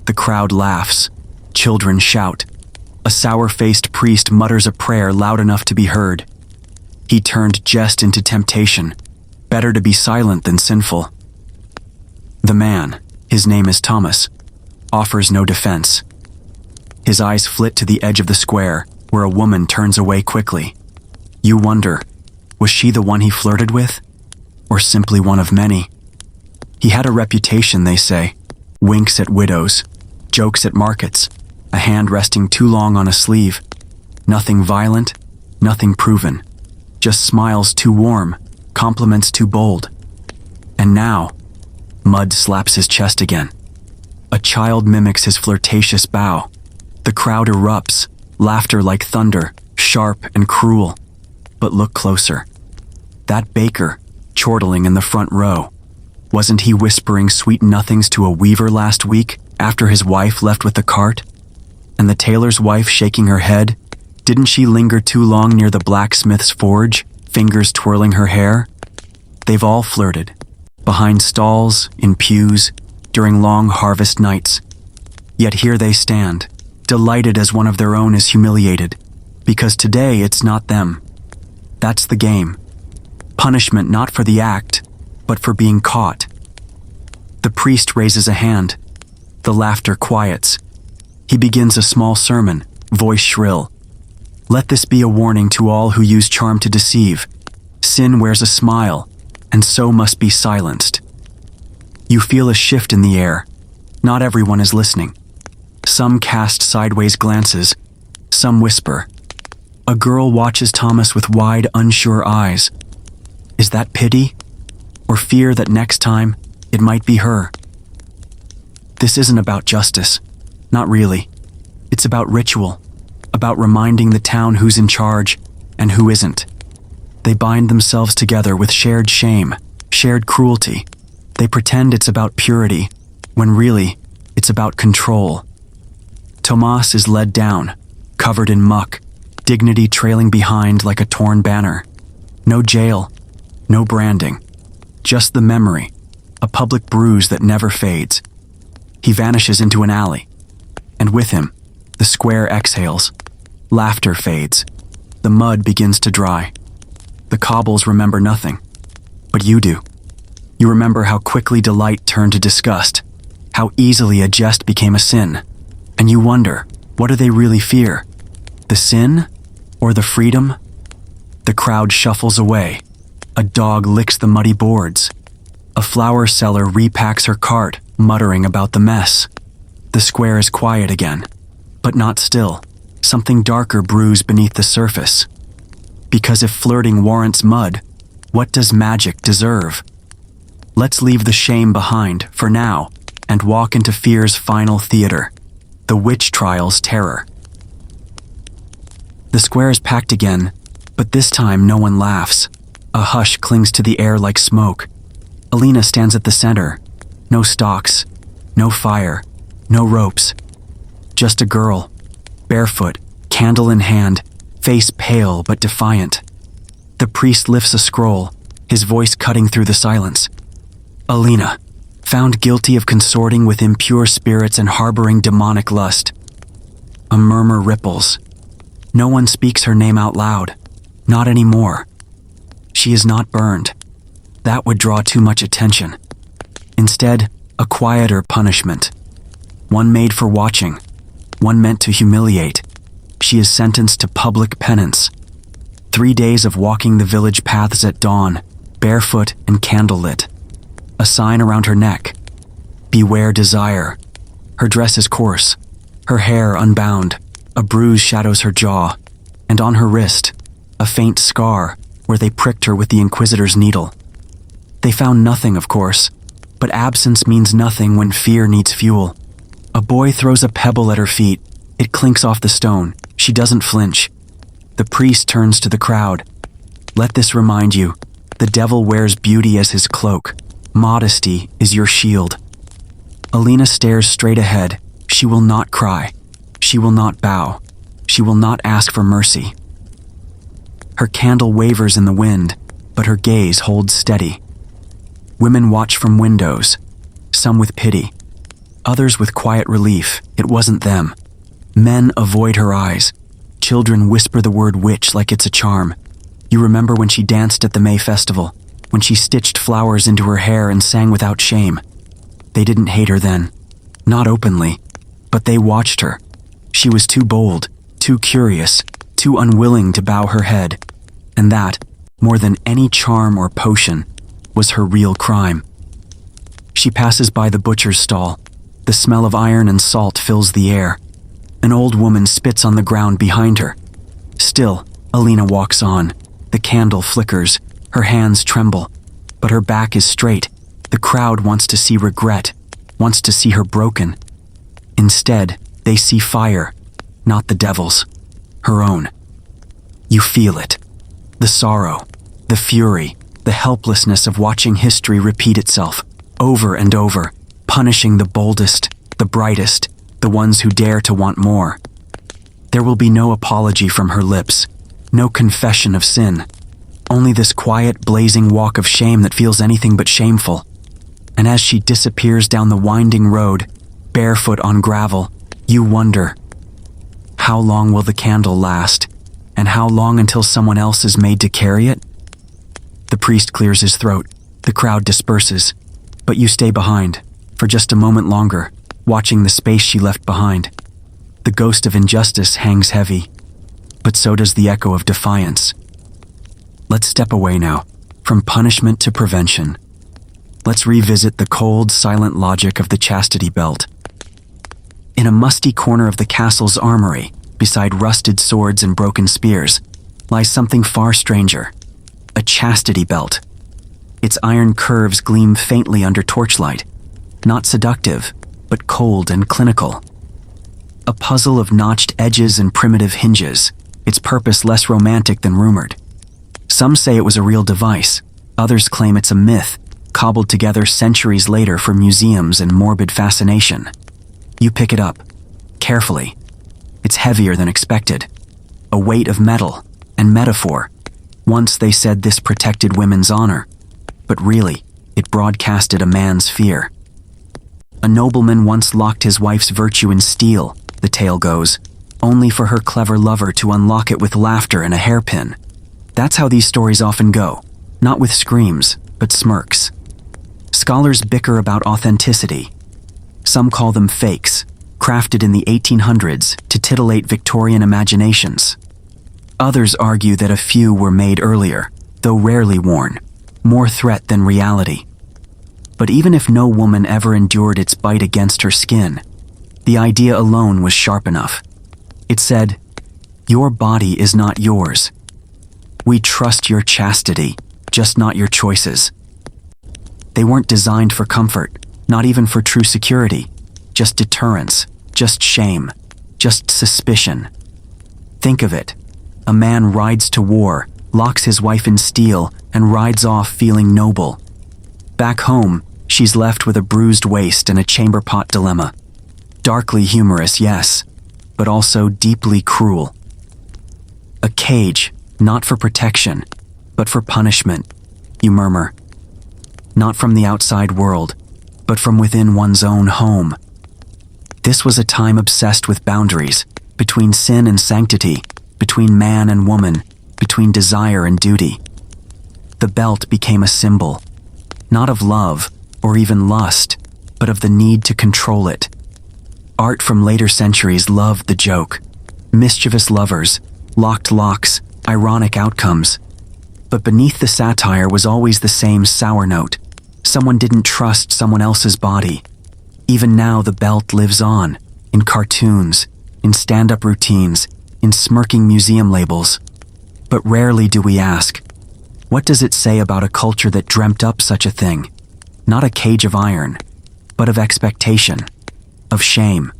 The crowd laughs, children shout. A sour-faced priest mutters a prayer loud enough to be heard. He turned jest into temptation. Better to be silent than sinful. The man, his name is Thomas, offers no defense. His eyes flit to the edge of the square, where a woman turns away quickly. You wonder, was she the one he flirted with? Or simply one of many? He had a reputation, they say. Winks at widows, jokes at markets, a hand resting too long on a sleeve. Nothing violent, nothing proven. Just smiles too warm, compliments too bold. And now, mud slaps his chest again. A child mimics his flirtatious bow. The crowd erupts, laughter like thunder, sharp and cruel. But look closer. That baker, chortling in the front row, wasn't he whispering sweet nothings to a weaver last week after his wife left with the cart? And the tailor's wife shaking her head, didn't she linger too long near the blacksmith's forge, fingers twirling her hair? They've all flirted, behind stalls, in pews, during long harvest nights. Yet here they stand, delighted as one of their own is humiliated, because today it's not them. That's the game. Punishment not for the act, but for being caught. The priest raises a hand. The laughter quiets. He begins a small sermon, voice shrill. Let this be a warning to all who use charm to deceive. Sin wears a smile, and so must be silenced. You feel a shift in the air. Not everyone is listening. Some cast sideways glances. Some whisper. A girl watches Thomas with wide, unsure eyes. Is that pity? Or fear that next time it might be her? This isn't about justice. Not really. It's about ritual. About reminding the town who's in charge and who isn't. They bind themselves together with shared shame, shared cruelty. They pretend it's about purity, when really, it's about control. Tomas is led down, covered in muck, dignity trailing behind like a torn banner. No jail, no branding, just the memory, a public bruise that never fades. He vanishes into an alley, and with him, the square exhales. Laughter fades. The mud begins to dry. The cobbles remember nothing, but you do. You remember how quickly delight turned to disgust, how easily a jest became a sin, and you wonder, what do they really fear? The sin or the freedom? The crowd shuffles away. A dog licks the muddy boards. A flower seller repacks her cart, muttering about the mess. The square is quiet again, but not still. Something darker brews beneath the surface. Because if flirting warrants mud, what does magic deserve? Let's leave the shame behind, for now, and walk into fear's final theater, the witch trial's terror. The square is packed again, but this time no one laughs. A hush clings to the air like smoke. Alina stands at the center. No stalks, no fire, no ropes. Just a girl, barefoot, candle in hand, face pale but defiant. The priest lifts a scroll, his voice cutting through the silence. Alina, found guilty of consorting with impure spirits and harboring demonic lust. A murmur ripples. No one speaks her name out loud. Not anymore. She is not burned. That would draw too much attention. Instead, a quieter punishment. One made for watching. One meant to humiliate. She is sentenced to public penance. 3 days of walking the village paths at dawn, barefoot and candlelit. A sign around her neck. Beware desire. Her dress is coarse. Her hair unbound. A bruise shadows her jaw. And on her wrist, a faint scar where they pricked her with the Inquisitor's needle. They found nothing, of course, but absence means nothing when fear needs fuel. A boy throws a pebble at her feet. It clinks off the stone. She doesn't flinch. The priest turns to the crowd. Let this remind you, the devil wears beauty as his cloak. Modesty is your shield. Alina stares straight ahead. She will not cry. She will not bow. She will not ask for mercy. Her candle wavers in the wind, but her gaze holds steady. Women watch from windows, some with pity, others with quiet relief. It wasn't them. Men avoid her eyes. Children whisper the word witch like it's a charm. You remember when she danced at the May festival, when she stitched flowers into her hair and sang without shame. They didn't hate her then, not openly, but they watched her. She was too bold, too curious, too unwilling to bow her head. And that, more than any charm or potion, was her real crime. She passes by the butcher's stall. The smell of iron and salt fills the air. An old woman spits on the ground behind her. Still, Alina walks on. The candle flickers. Her hands tremble. But her back is straight. The crowd wants to see regret. wants to see her broken. Instead, they see fire, not the devil's, her own. You feel it. The sorrow, the fury, the helplessness of watching history repeat itself, over and over, punishing the boldest, the brightest, the ones who dare to want more. There will be no apology from her lips, no confession of sin, only this quiet, blazing walk of shame that feels anything but shameful. And as she disappears down the winding road, barefoot on gravel, you wonder, how long will the candle last, and how long until someone else is made to carry it? The priest clears his throat, the crowd disperses, but you stay behind, for just a moment longer, watching the space she left behind. The ghost of injustice hangs heavy, but so does the echo of defiance. Let's step away now, from punishment to prevention. Let's revisit the cold, silent logic of the chastity belt. In a musty corner of the castle's armory, beside rusted swords and broken spears, lies something far stranger. A chastity belt. Its iron curves gleam faintly under torchlight, not seductive, but cold and clinical. A puzzle of notched edges and primitive hinges, its purpose less romantic than rumored. Some say it was a real device, others claim it's a myth, cobbled together centuries later for museums and morbid fascination. You pick it up, carefully. It's heavier than expected. A weight of metal and metaphor. Once they said this protected women's honor, but really, it broadcasted a man's fear. A nobleman once locked his wife's virtue in steel, the tale goes, only for her clever lover to unlock it with laughter and a hairpin. That's how these stories often go, not with screams, but smirks. Scholars bicker about authenticity. Some call them fakes, crafted in the 1800s to titillate Victorian imaginations. Others argue that a few were made earlier, though rarely worn, more threat than reality. But even if no woman ever endured its bite against her skin, the idea alone was sharp enough. It said, "Your body is not yours. We trust your chastity, just not your choices." They weren't designed for comfort, not even for true security, just deterrence, just shame, just suspicion. Think of it. A man rides to war, locks his wife in steel, and rides off feeling noble. Back home, she's left with a bruised waist and a chamber pot dilemma. Darkly humorous, yes, but also deeply cruel. A cage, not for protection, but for punishment, you murmur. Not from the outside world, but from within one's own home. This was a time obsessed with boundaries, between sin and sanctity, between man and woman, between desire and duty. The belt became a symbol, not of love or even lust, but of the need to control it. Art from later centuries loved the joke. Mischievous lovers, locked locks, ironic outcomes. But beneath the satire was always the same sour note. Someone didn't trust someone else's body. Even now the belt lives on, in cartoons, in stand-up routines, in smirking museum labels. But rarely do we ask, what does it say about a culture that dreamt up such a thing? Not a cage of iron, but of expectation, of shame.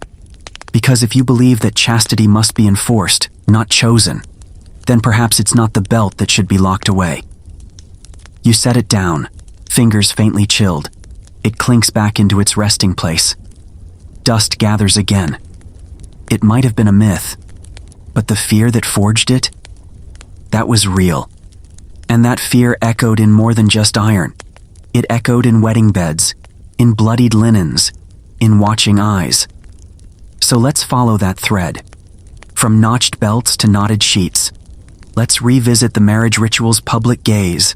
Because if you believe that chastity must be enforced, not chosen, then perhaps it's not the belt that should be locked away. You set it down, fingers faintly chilled. It clinks back into its resting place. Dust gathers again. It might have been a myth, but the fear that forged it, that was real. And that fear echoed in more than just iron. It echoed in wedding beds, in bloodied linens, in watching eyes. So let's follow that thread. From notched belts to knotted sheets, let's revisit the marriage ritual's public gaze.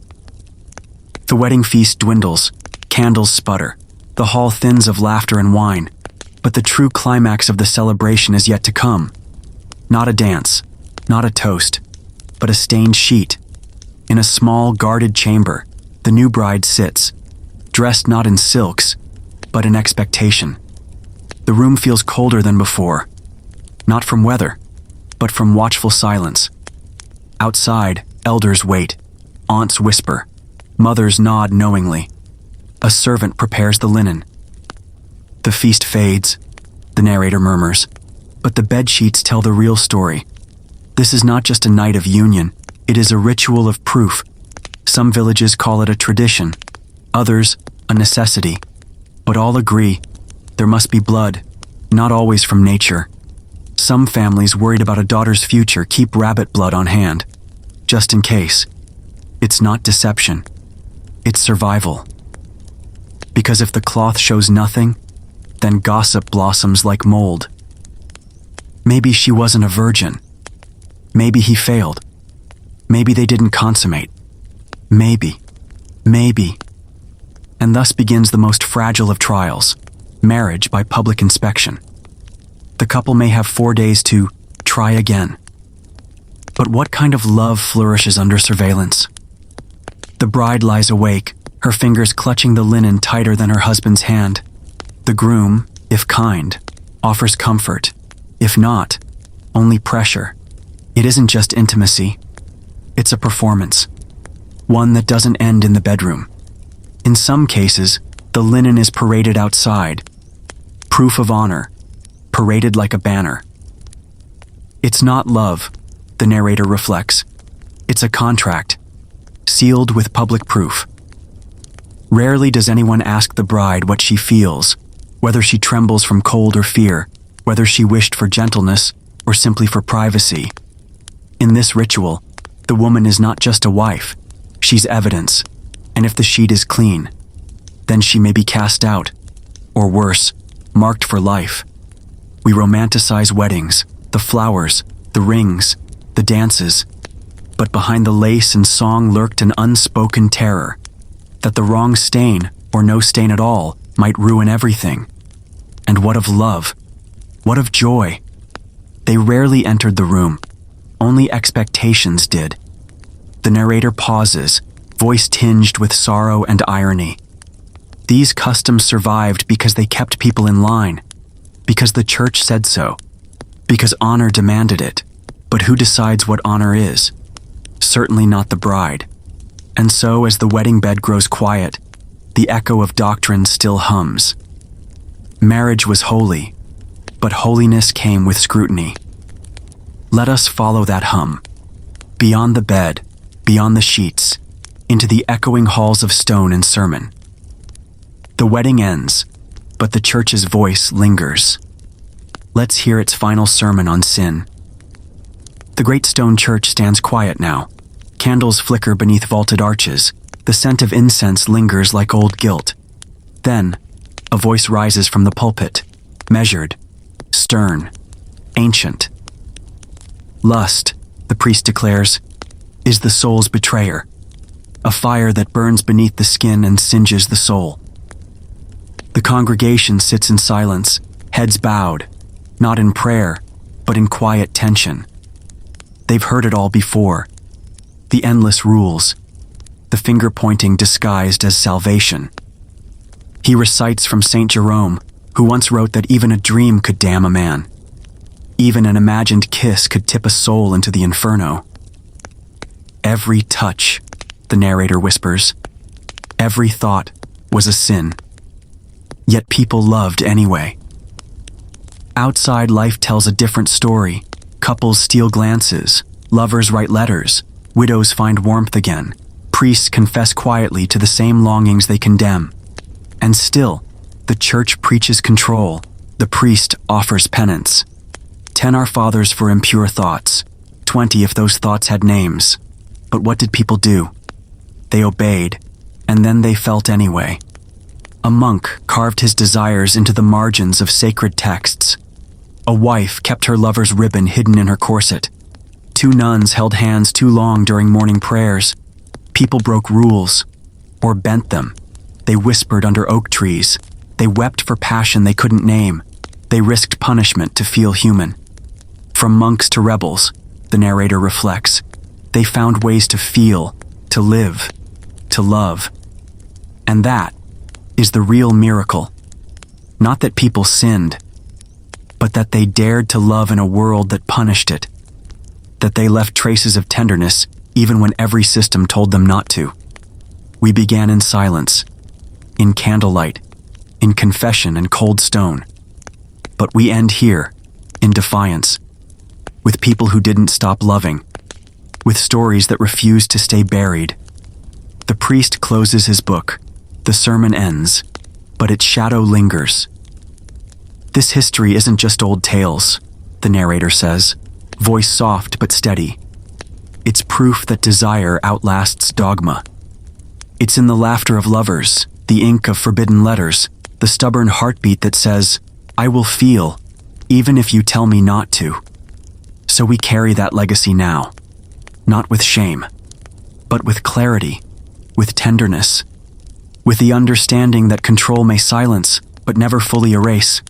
The wedding feast dwindles, candles sputter, the hall thins of laughter and wine, but the true climax of the celebration is yet to come. Not a dance, not a toast, but a stained sheet. In a small, guarded chamber, the new bride sits, dressed not in silks, but in expectation. The room feels colder than before, not from weather, but from watchful silence. Outside, elders wait, aunts whisper, mothers nod knowingly. A servant prepares the linen. The feast fades, the narrator murmurs, but the bedsheets tell the real story. This is not just a night of union, it is a ritual of proof. Some villages call it a tradition, others a necessity, but all agree there must be blood, not always from nature. Some families worried about a daughter's future keep rabbit blood on hand, just in case. It's not deception, it's survival. Because if the cloth shows nothing, then gossip blossoms like mold. Maybe she wasn't a virgin. Maybe he failed. Maybe they didn't consummate. Maybe. And thus begins the most fragile of trials, marriage by public inspection. The couple may have 4 days to try again. But what kind of love flourishes under surveillance? The bride lies awake, her fingers clutching the linen tighter than her husband's hand. The groom, if kind, offers comfort. If not, only pressure. It isn't just intimacy. It's a performance. One that doesn't end in the bedroom. In some cases, the linen is paraded outside. Proof of honor, paraded like a banner. It's not love, the narrator reflects. It's a contract, sealed with public proof. Rarely does anyone ask the bride what she feels, whether she trembles from cold or fear, whether she wished for gentleness or simply for privacy. In this ritual, the woman is not just a wife, she's evidence, and if the sheet is clean, then she may be cast out, or worse, marked for life. We romanticize weddings, the flowers, the rings, the dances, but behind the lace and song lurked an unspoken terror, that the wrong stain, or no stain at all, might ruin everything. And what of love? What of joy? They rarely entered the room, only expectations did. The narrator pauses, voice tinged with sorrow and irony. These customs survived because they kept people in line, because the church said so, because honor demanded it. But who decides what honor is? Certainly not the bride. And so, as the wedding bed grows quiet, the echo of doctrine still hums. Marriage was holy, but holiness came with scrutiny. Let us follow that hum, beyond the bed, beyond the sheets, into the echoing halls of stone and sermon. The wedding ends, but the church's voice lingers. Let's hear its final sermon on sin. The great stone church stands quiet now. Candles flicker beneath vaulted arches. The scent of incense lingers like old guilt. Then, a voice rises from the pulpit, measured, stern, ancient. Lust, the priest declares, is the soul's betrayer, a fire that burns beneath the skin and singes the soul. The congregation sits in silence, heads bowed, not in prayer, but in quiet tension. They've heard it all before. The endless rules, the finger-pointing disguised as salvation. He recites from Saint Jerome, who once wrote that even a dream could damn a man. Even an imagined kiss could tip a soul into the inferno. Every touch, the narrator whispers, every thought was a sin. Yet people loved anyway. Outside, life tells a different story. Couples steal glances, lovers write letters, widows find warmth again, priests confess quietly to the same longings they condemn. And still, the church preaches control, the priest offers penance. 10 Our Fathers for impure thoughts, 20 if those thoughts had names. But what did people do? They obeyed, and then they felt anyway. A monk carved his desires into the margins of sacred texts. A wife kept her lover's ribbon hidden in her corset. 2 nuns held hands too long during morning prayers. People broke rules, or bent them. They whispered under oak trees. They wept for passion they couldn't name. They risked punishment to feel human. From monks to rebels, the narrator reflects, they found ways to feel, to live, to love. And that is the real miracle. Not that people sinned, but that they dared to love in a world that punished it. That they left traces of tenderness even when every system told them not to. We began in silence, in candlelight, in confession and cold stone. But we end here, in defiance, with people who didn't stop loving, with stories that refuse to stay buried. The priest closes his book, the sermon ends, but its shadow lingers. This history isn't just old tales, the narrator says, voice soft but steady. It's proof that desire outlasts dogma. It's in the laughter of lovers, the ink of forbidden letters, the stubborn heartbeat that says, I will feel, even if you tell me not to. So we carry that legacy now, not with shame, but with clarity, with tenderness, with the understanding that control may silence, but never fully erase.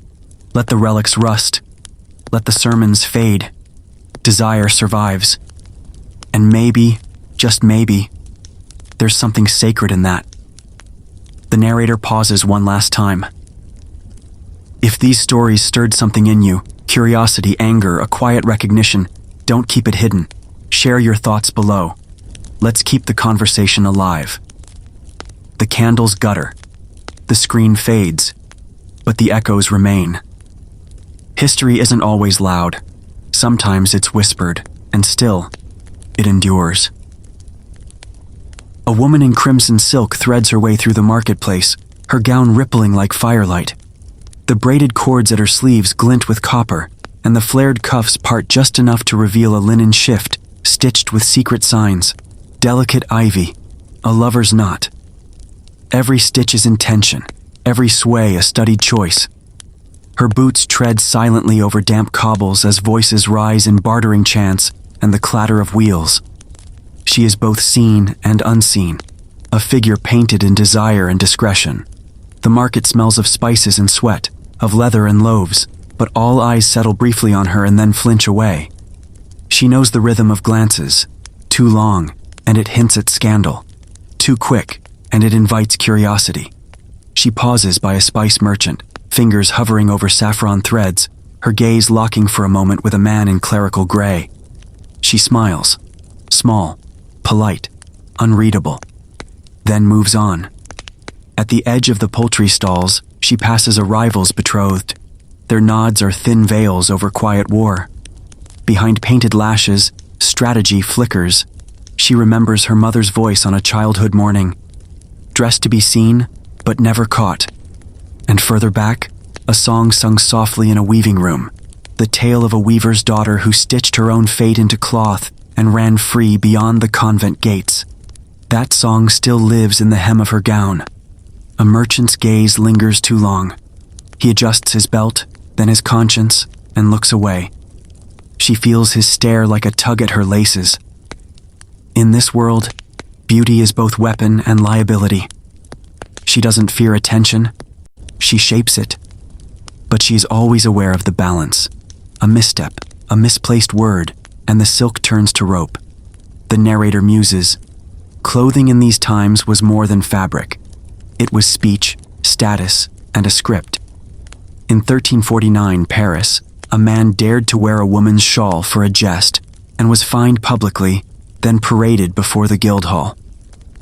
Let the relics rust, let the sermons fade. Desire survives. And maybe, just maybe, there's something sacred in that. The narrator pauses one last time. If these stories stirred something in you, curiosity, anger, a quiet recognition, don't keep it hidden. Share your thoughts below. Let's keep the conversation alive. The candles gutter. The screen fades, but the echoes remain. History isn't always loud. Sometimes it's whispered, and still, it endures. A woman in crimson silk threads her way through the marketplace, her gown rippling like firelight. The braided cords at her sleeves glint with copper, and the flared cuffs part just enough to reveal a linen shift, stitched with secret signs. Delicate ivy, a lover's knot. Every stitch is intention, every sway a studied choice. Her boots tread silently over damp cobbles as voices rise in bartering chants and the clatter of wheels. She is both seen and unseen, a figure painted in desire and discretion. The market smells of spices and sweat, of leather and loaves, but all eyes settle briefly on her and then flinch away. She knows the rhythm of glances, too long, and it hints at scandal, too quick, and it invites curiosity. She pauses by a spice merchant, fingers hovering over saffron threads, her gaze locking for a moment with a man in clerical gray. She smiles, small, polite, unreadable, then moves on. At the edge of the poultry stalls, she passes a rival's betrothed. Their nods are thin veils over quiet war. Behind painted lashes, strategy flickers. She remembers her mother's voice on a childhood morning. Dressed to be seen, but never caught. And further back, a song sung softly in a weaving room. The tale of a weaver's daughter who stitched her own fate into cloth and ran free beyond the convent gates. That song still lives in the hem of her gown. A merchant's gaze lingers too long. He adjusts his belt, then his conscience, and looks away. She feels his stare like a tug at her laces. In this world, beauty is both weapon and liability. She doesn't fear attention. She shapes it. But she's always aware of the balance. A misstep, a misplaced word, and the silk turns to rope. The narrator muses. Clothing in these times was more than fabric. It was speech, status, and a script. In 1349 Paris, a man dared to wear a woman's shawl for a jest and was fined publicly, then paraded before the Guildhall.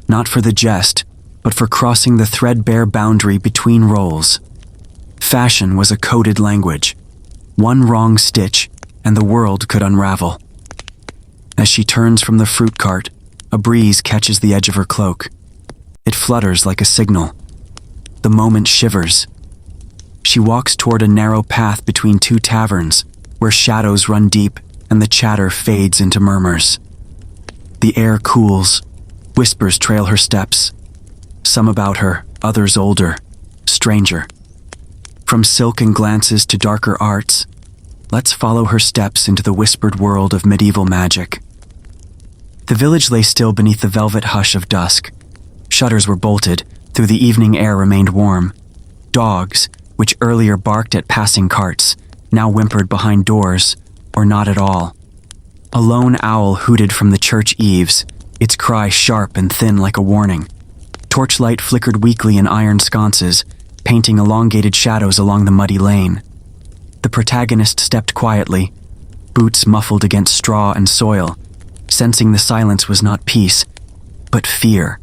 Not for the jest, but for crossing the threadbare boundary between roles. Fashion was a coded language. One wrong stitch, and the world could unravel. As she turns from the fruit cart, a breeze catches the edge of her cloak. It flutters like a signal. The moment shivers. She walks toward a narrow path between two taverns, where shadows run deep and the chatter fades into murmurs. The air cools. Whispers trail her steps. Some about her, others older, stranger. From silken glances to darker arts, let's follow her steps into the whispered world of medieval magic. The village lay still beneath the velvet hush of dusk. Shutters were bolted, though the evening air remained warm. Dogs, which earlier barked at passing carts, now whimpered behind doors, or not at all. A lone owl hooted from the church eaves, its cry sharp and thin like a warning. Torchlight flickered weakly in iron sconces, painting elongated shadows along the muddy lane. The protagonist stepped quietly, boots muffled against straw and soil, sensing the silence was not peace, but fear.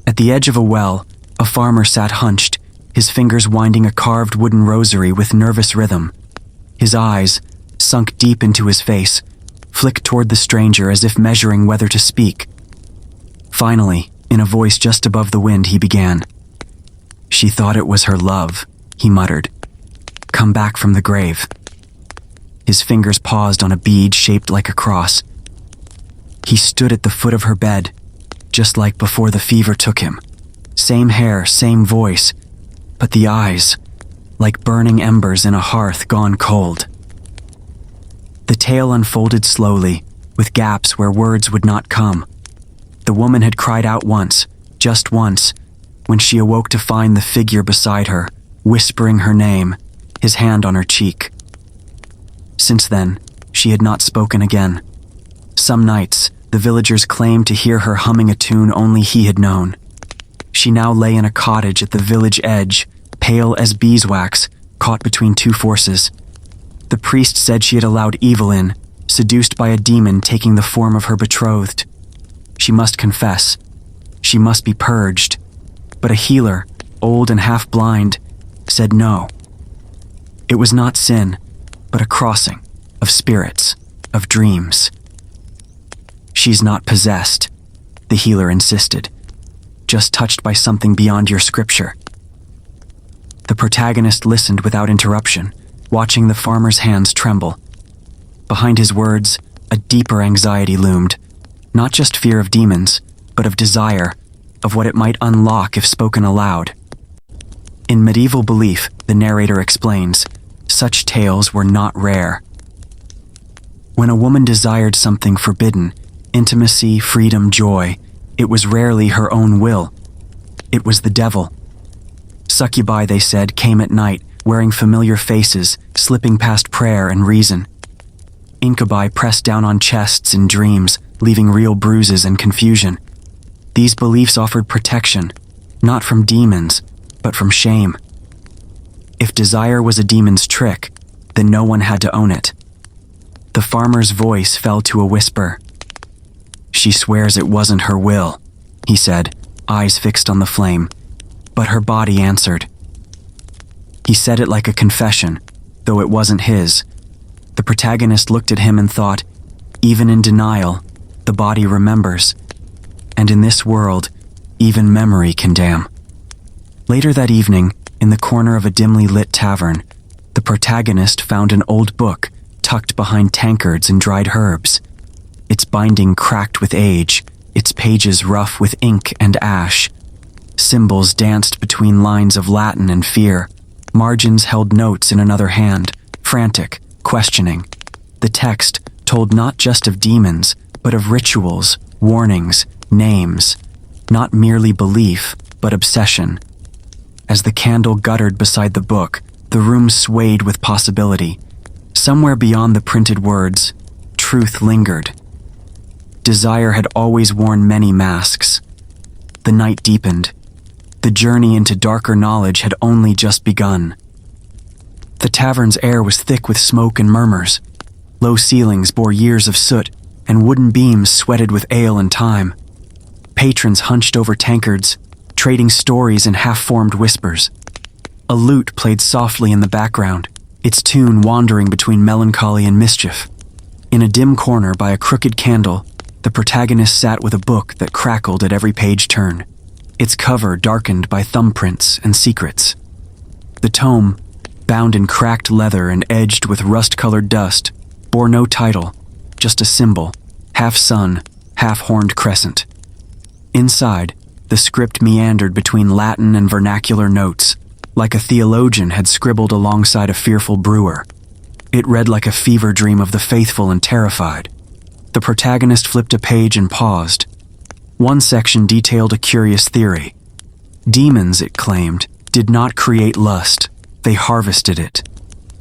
At the edge of a well, a farmer sat hunched, his fingers winding a carved wooden rosary with nervous rhythm. His eyes, sunk deep into his face, flicked toward the stranger as if measuring whether to speak. Finally, in a voice just above the wind, he began. "She thought it was her love," he muttered. "Come back from the grave." His fingers paused on a bead shaped like a cross. He stood at the foot of her bed, just like before the fever took him. Same hair, same voice, but the eyes, like burning embers in a hearth gone cold. The tale unfolded slowly, with gaps where words would not come. The woman had cried out once, just once, when she awoke to find the figure beside her, whispering her name, his hand on her cheek. Since then, she had not spoken again. Some nights, the villagers claimed to hear her humming a tune only he had known. She now lay in a cottage at the village edge, pale as beeswax, caught between two forces. The priest said she had allowed evil in, seduced by a demon taking the form of her betrothed. She must confess. She must be purged. But a healer, old and half-blind, said no. It was not sin, but a crossing of spirits, of dreams. "She's not possessed," the healer insisted, "just touched by something beyond your scripture." The protagonist listened without interruption, watching the farmer's hands tremble. Behind his words, a deeper anxiety loomed, not just fear of demons, but of desire, of what it might unlock if spoken aloud. In medieval belief, the narrator explains, such tales were not rare. When a woman desired something forbidden, intimacy, freedom, joy, it was rarely her own will. It was the devil. Succubi, they said, came at night, wearing familiar faces, slipping past prayer and reason. Incubi pressed down on chests in dreams, leaving real bruises and confusion. These beliefs offered protection, not from demons, but from shame. If desire was a demon's trick, then no one had to own it. The farmer's voice fell to a whisper. "She swears it wasn't her will," he said, eyes fixed on the flame, but her body answered. He said it like a confession, though it wasn't his. The protagonist looked at him and thought, even in denial, the body remembers. And in this world, even memory can damn. Later that evening, in the corner of a dimly lit tavern, the protagonist found an old book tucked behind tankards and dried herbs. Its binding cracked with age, its pages rough with ink and ash. Symbols danced between lines of Latin and fear. Margins held notes in another hand, frantic, questioning. The text told not just of demons, but of rituals, warnings, names. Not merely belief, but obsession. As the candle guttered beside the book, the room swayed with possibility. Somewhere beyond the printed words, truth lingered. Desire had always worn many masks. The night deepened. The journey into darker knowledge had only just begun. The tavern's air was thick with smoke and murmurs. Low ceilings bore years of soot, and wooden beams sweated with ale and time. Patrons hunched over tankards, trading stories in half-formed whispers. A lute played softly in the background, its tune wandering between melancholy and mischief. In a dim corner by a crooked candle, the protagonist sat with a book that crackled at every page turn, its cover darkened by thumbprints and secrets. The tome, bound in cracked leather and edged with rust-colored dust, bore no title, just a symbol, half-sun, half-horned crescent. Inside, the script meandered between Latin and vernacular notes, like a theologian had scribbled alongside a fearful brewer. It read like a fever dream of the faithful and terrified. The protagonist flipped a page and paused. One section detailed a curious theory. Demons, it claimed, did not create lust, they harvested it.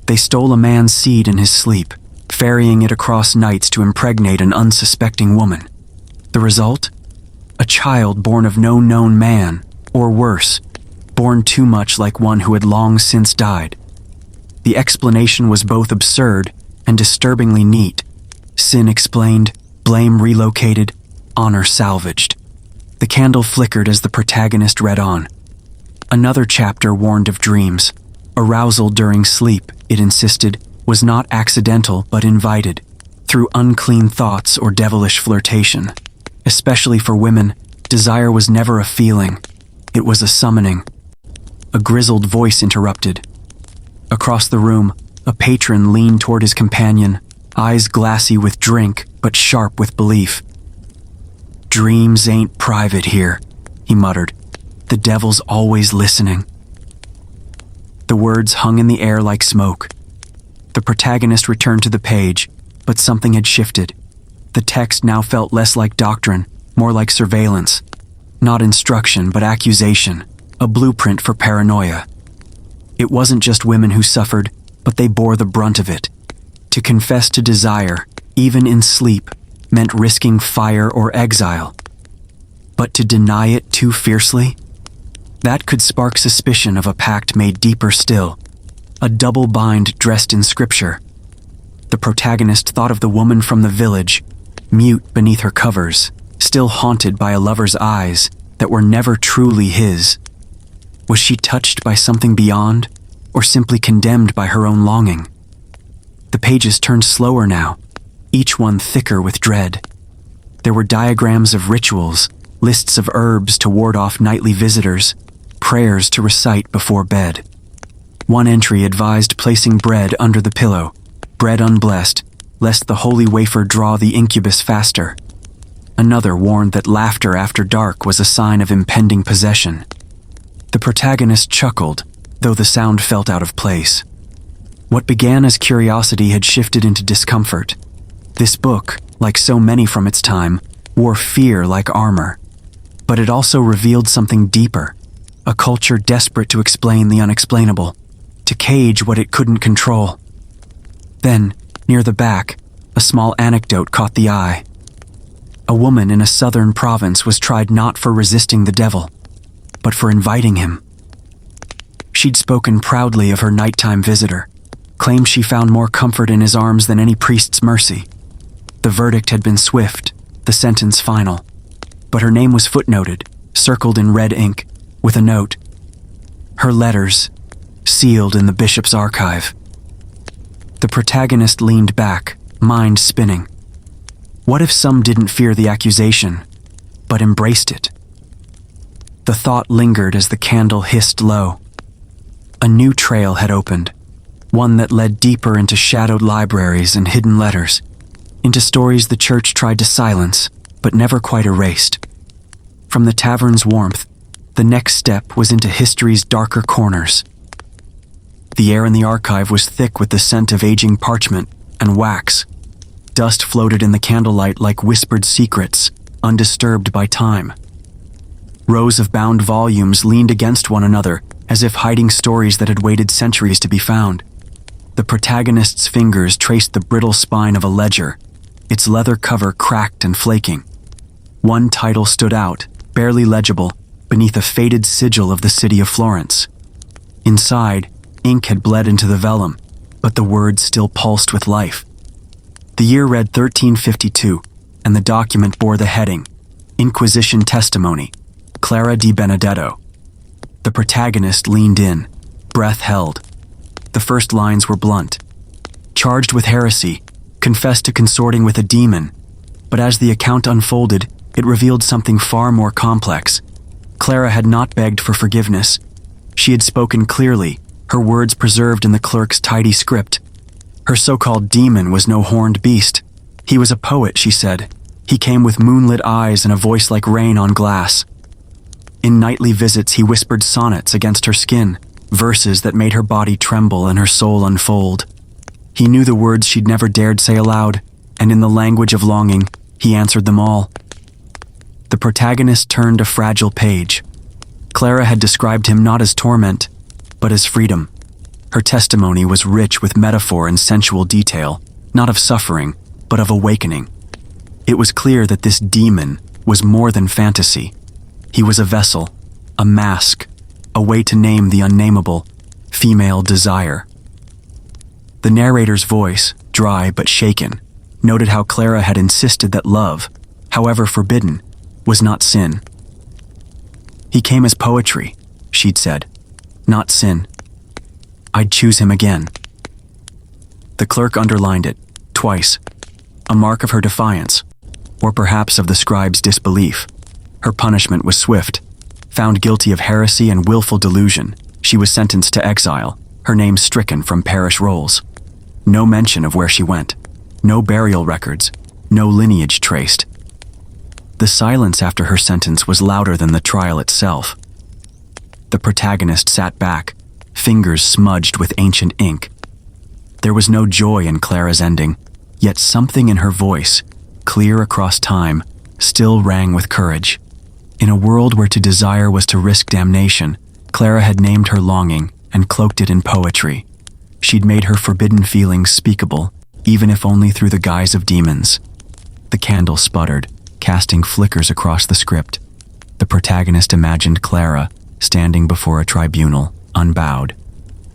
They stole a man's seed in his sleep, ferrying it across nights to impregnate an unsuspecting woman. The result? A child born of no known man, or worse, born too much like one who had long since died. The explanation was both absurd and disturbingly neat. Sin explained, blame relocated, honor salvaged. The candle flickered as the protagonist read on. Another chapter warned of dreams. Arousal during sleep, it insisted, was not accidental but invited, through unclean thoughts or devilish flirtation. Especially for women, desire was never a feeling, it was a summoning. A grizzled voice interrupted. Across the room, a patron leaned toward his companion, eyes glassy with drink but sharp with belief. "Dreams ain't private here," he muttered. "The devil's always listening." The words hung in the air like smoke. The protagonist returned to the page, but something had shifted. The text now felt less like doctrine, more like surveillance. Not instruction, but accusation, a blueprint for paranoia. It wasn't just women who suffered, but they bore the brunt of it. To confess to desire, even in sleep, meant risking fire or exile. But to deny it too fiercely? That could spark suspicion of a pact made deeper still, a double bind dressed in scripture. The protagonist thought of the woman from the village, mute beneath her covers, still haunted by a lover's eyes that were never truly his. Was she touched by something beyond, or simply condemned by her own longing? The pages turned slower now, each one thicker with dread. There were diagrams of rituals, lists of herbs to ward off nightly visitors, prayers to recite before bed. One entry advised placing bread under the pillow, bread unblessed, lest the holy wafer draw the incubus faster. Another warned that laughter after dark was a sign of impending possession. The protagonist chuckled, though the sound felt out of place. What began as curiosity had shifted into discomfort. This book, like so many from its time, wore fear like armor. But it also revealed something deeper, a culture desperate to explain the unexplainable, to cage what it couldn't control. Then, near the back, a small anecdote caught the eye. A woman in a southern province was tried not for resisting the devil, but for inviting him. She'd spoken proudly of her nighttime visitor, claimed she found more comfort in his arms than any priest's mercy. The verdict had been swift, the sentence final. But her name was footnoted, circled in red ink, with a note. Her letters, sealed in the bishop's archive. The protagonist leaned back, mind spinning. What if some didn't fear the accusation, but embraced it? The thought lingered as the candle hissed low. A new trail had opened, one that led deeper into shadowed libraries and hidden letters, into stories the church tried to silence, but never quite erased. From the tavern's warmth, the next step was into history's darker corners. The air in the archive was thick with the scent of aging parchment and wax. Dust floated in the candlelight like whispered secrets, undisturbed by time. Rows of bound volumes leaned against one another, as if hiding stories that had waited centuries to be found. The protagonist's fingers traced the brittle spine of a ledger, its leather cover cracked and flaking. One title stood out, barely legible, beneath a faded sigil of the city of Florence. Inside, ink had bled into the vellum, but the words still pulsed with life. The year read 1352, and the document bore the heading, Inquisition Testimony, Clara di Benedetto. The protagonist leaned in, breath held. The first lines were blunt. Charged with heresy, confessed to consorting with a demon, but as the account unfolded, it revealed something far more complex. Clara had not begged for forgiveness. She had spoken clearly, her words preserved in the clerk's tidy script. Her so-called demon was no horned beast. He was a poet, she said. He came with moonlit eyes and a voice like rain on glass. In nightly visits, he whispered sonnets against her skin, verses that made her body tremble and her soul unfold. He knew the words she'd never dared say aloud, and in the language of longing, he answered them all. The protagonist turned a fragile page. Clara had described him not as torment, but as freedom. Her testimony was rich with metaphor and sensual detail, not of suffering, but of awakening. It was clear that this demon was more than fantasy. He was a vessel, a mask, a way to name the unnameable, female desire. The narrator's voice, dry but shaken, noted how Clara had insisted that love, however forbidden, was not sin. He came as poetry, she'd said. Not sin. I'd choose him again. The clerk underlined it, twice. A mark of her defiance, or perhaps of the scribe's disbelief. Her punishment was swift. Found guilty of heresy and willful delusion, she was sentenced to exile, her name stricken from parish rolls. No mention of where she went. No burial records. No lineage traced. The silence after her sentence was louder than the trial itself. The protagonist sat back, fingers smudged with ancient ink. There was no joy in Clara's ending, yet something in her voice, clear across time, still rang with courage. In a world where to desire was to risk damnation, Clara had named her longing and cloaked it in poetry. She'd made her forbidden feelings speakable, even if only through the guise of demons. The candle sputtered, casting flickers across the script. The protagonist imagined Clara, standing before a tribunal, unbowed,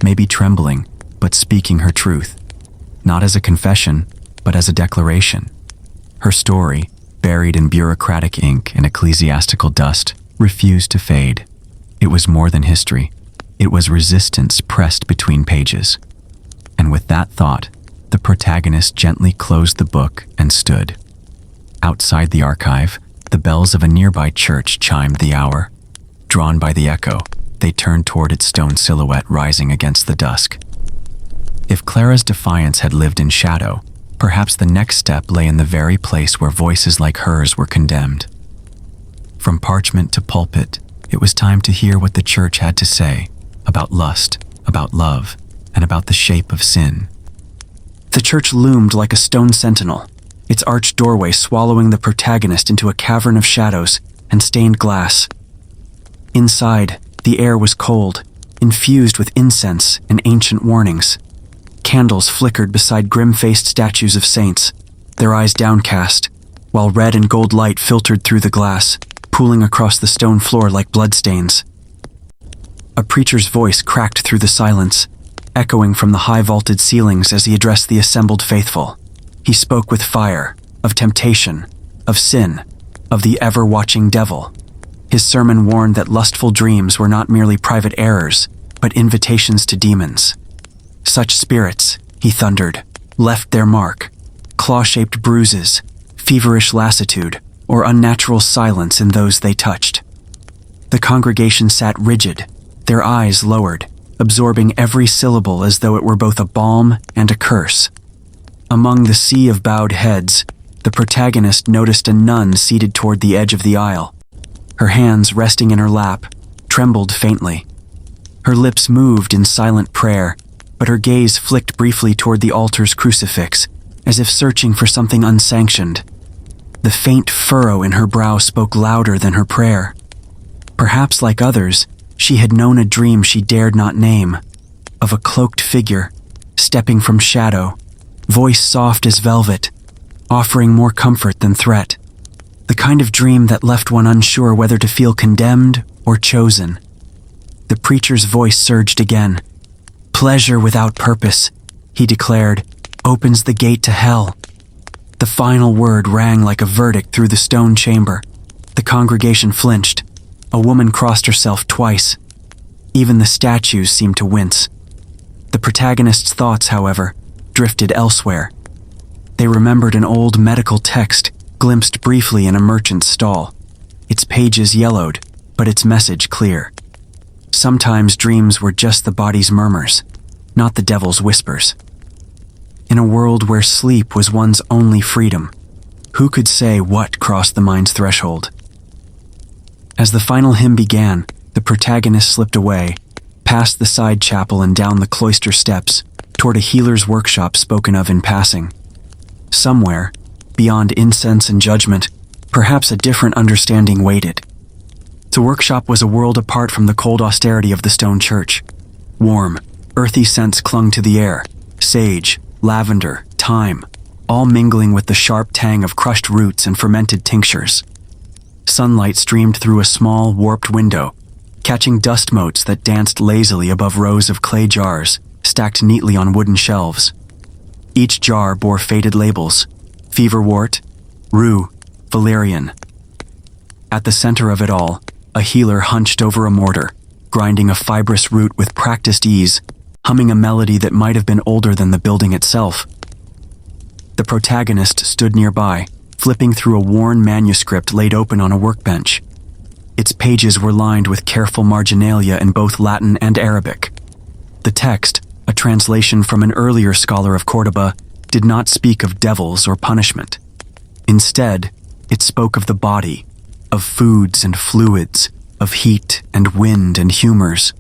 maybe trembling, but speaking her truth. Not as a confession, but as a declaration. Her story, buried in bureaucratic ink and ecclesiastical dust, refused to fade. It was more than history. It was resistance pressed between pages. And with that thought, the protagonist gently closed the book and stood. Outside the archive, the bells of a nearby church chimed the hour. Drawn by the echo, they turned toward its stone silhouette rising against the dusk. If Clara's defiance had lived in shadow, perhaps the next step lay in the very place where voices like hers were condemned. From parchment to pulpit, it was time to hear what the church had to say about lust, about love, and about the shape of sin. The church loomed like a stone sentinel, its arched doorway swallowing the protagonist into a cavern of shadows and stained glass. Inside, the air was cold, infused with incense and ancient warnings. Candles flickered beside grim-faced statues of saints, their eyes downcast, while red and gold light filtered through the glass, pooling across the stone floor like bloodstains. A preacher's voice cracked through the silence, echoing from the high-vaulted ceilings as he addressed the assembled faithful. He spoke with fire, of temptation, of sin, of the ever-watching devil. His sermon warned that lustful dreams were not merely private errors, but invitations to demons. Such spirits, he thundered, left their mark, claw-shaped bruises, feverish lassitude, or unnatural silence in those they touched. The congregation sat rigid, their eyes lowered, absorbing every syllable as though it were both a balm and a curse. Among the sea of bowed heads, the protagonist noticed a nun seated toward the edge of the aisle. Her hands resting in her lap, trembled faintly. Her lips moved in silent prayer, but her gaze flicked briefly toward the altar's crucifix, as if searching for something unsanctioned. The faint furrow in her brow spoke louder than her prayer. Perhaps like others, she had known a dream she dared not name, of a cloaked figure, stepping from shadow, voice soft as velvet, offering more comfort than threat. The kind of dream that left one unsure whether to feel condemned or chosen. The preacher's voice surged again. Pleasure without purpose, he declared, opens the gate to hell. The final word rang like a verdict through the stone chamber. The congregation flinched. A woman crossed herself twice. Even the statues seemed to wince. The protagonist's thoughts, however, drifted elsewhere. They remembered an old medical text glimpsed briefly in a merchant's stall. Its pages yellowed, but its message clear. Sometimes dreams were just the body's murmurs, not the devil's whispers. In a world where sleep was one's only freedom, who could say what crossed the mind's threshold? As the final hymn began, the protagonist slipped away, past the side chapel and down the cloister steps, toward a healer's workshop spoken of in passing. Somewhere, beyond incense and judgment, perhaps a different understanding waited. The workshop was a world apart from the cold austerity of the stone church. Warm, earthy scents clung to the air, sage, lavender, thyme, all mingling with the sharp tang of crushed roots and fermented tinctures. Sunlight streamed through a small, warped window, catching dust motes that danced lazily above rows of clay jars, stacked neatly on wooden shelves. Each jar bore faded labels: feverwort, rue, valerian. At the center of it all, a healer hunched over a mortar, grinding a fibrous root with practiced ease, humming a melody that might have been older than the building itself. The protagonist stood nearby, flipping through a worn manuscript laid open on a workbench. Its pages were lined with careful marginalia in both Latin and Arabic. The text, a translation from an earlier scholar of Córdoba, did not speak of devils or punishment. Instead, it spoke of the body, of foods and fluids, of heat and wind and humors.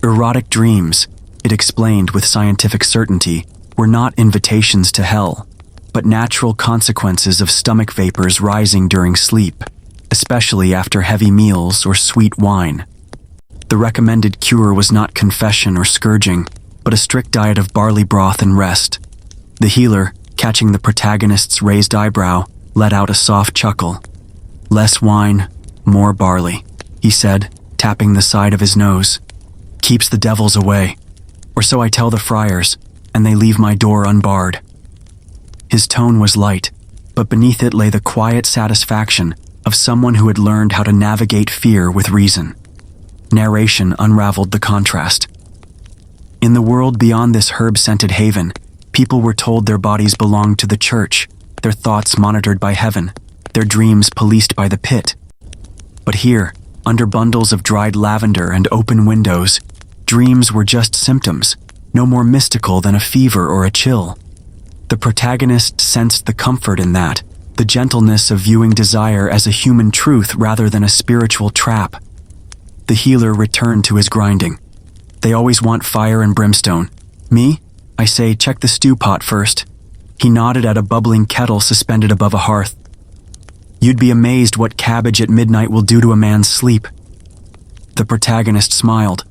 Erotic dreams, it explained with scientific certainty, were not invitations to hell, but natural consequences of stomach vapors rising during sleep, especially after heavy meals or sweet wine. The recommended cure was not confession or scourging, but a strict diet of barley broth and rest. The healer, catching the protagonist's raised eyebrow, let out a soft chuckle. "Less wine, more barley," he said, tapping the side of his nose. "Keeps the devils away, or so I tell the friars, and they leave my door unbarred." His tone was light, but beneath it lay the quiet satisfaction of someone who had learned how to navigate fear with reason. Narration unraveled the contrast. In the world beyond this herb-scented haven, people were told their bodies belonged to the church, their thoughts monitored by heaven, their dreams policed by the pit. But here, under bundles of dried lavender and open windows, dreams were just symptoms, no more mystical than a fever or a chill. The protagonist sensed the comfort in that, the gentleness of viewing desire as a human truth rather than a spiritual trap. The healer returned to his grinding. "They always want fire and brimstone. Me? I say, check the stew pot first." He nodded at a bubbling kettle suspended above a hearth. "You'd be amazed what cabbage at midnight will do to a man's sleep." The protagonist smiled.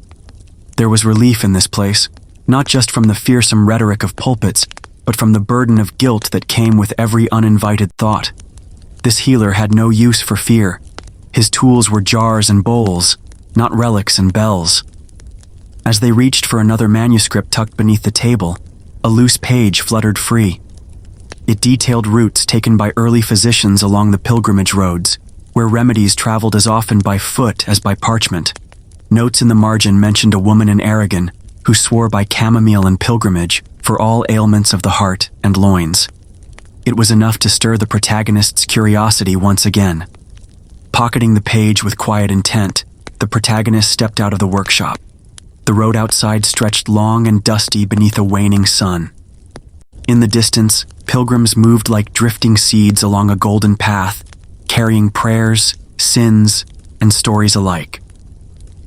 There was relief in this place, not just from the fearsome rhetoric of pulpits, but from the burden of guilt that came with every uninvited thought. This healer had no use for fear. His tools were jars and bowls, not relics and bells. As they reached for another manuscript tucked beneath the table, a loose page fluttered free. It detailed routes taken by early physicians along the pilgrimage roads, where remedies traveled as often by foot as by parchment. Notes in the margin mentioned a woman in Aragon who swore by chamomile and pilgrimage for all ailments of the heart and loins. It was enough to stir the protagonist's curiosity once again. Pocketing the page with quiet intent, the protagonist stepped out of the workshop. The road outside stretched long and dusty beneath a waning sun. In the distance, pilgrims moved like drifting seeds along a golden path, carrying prayers, sins, and stories alike.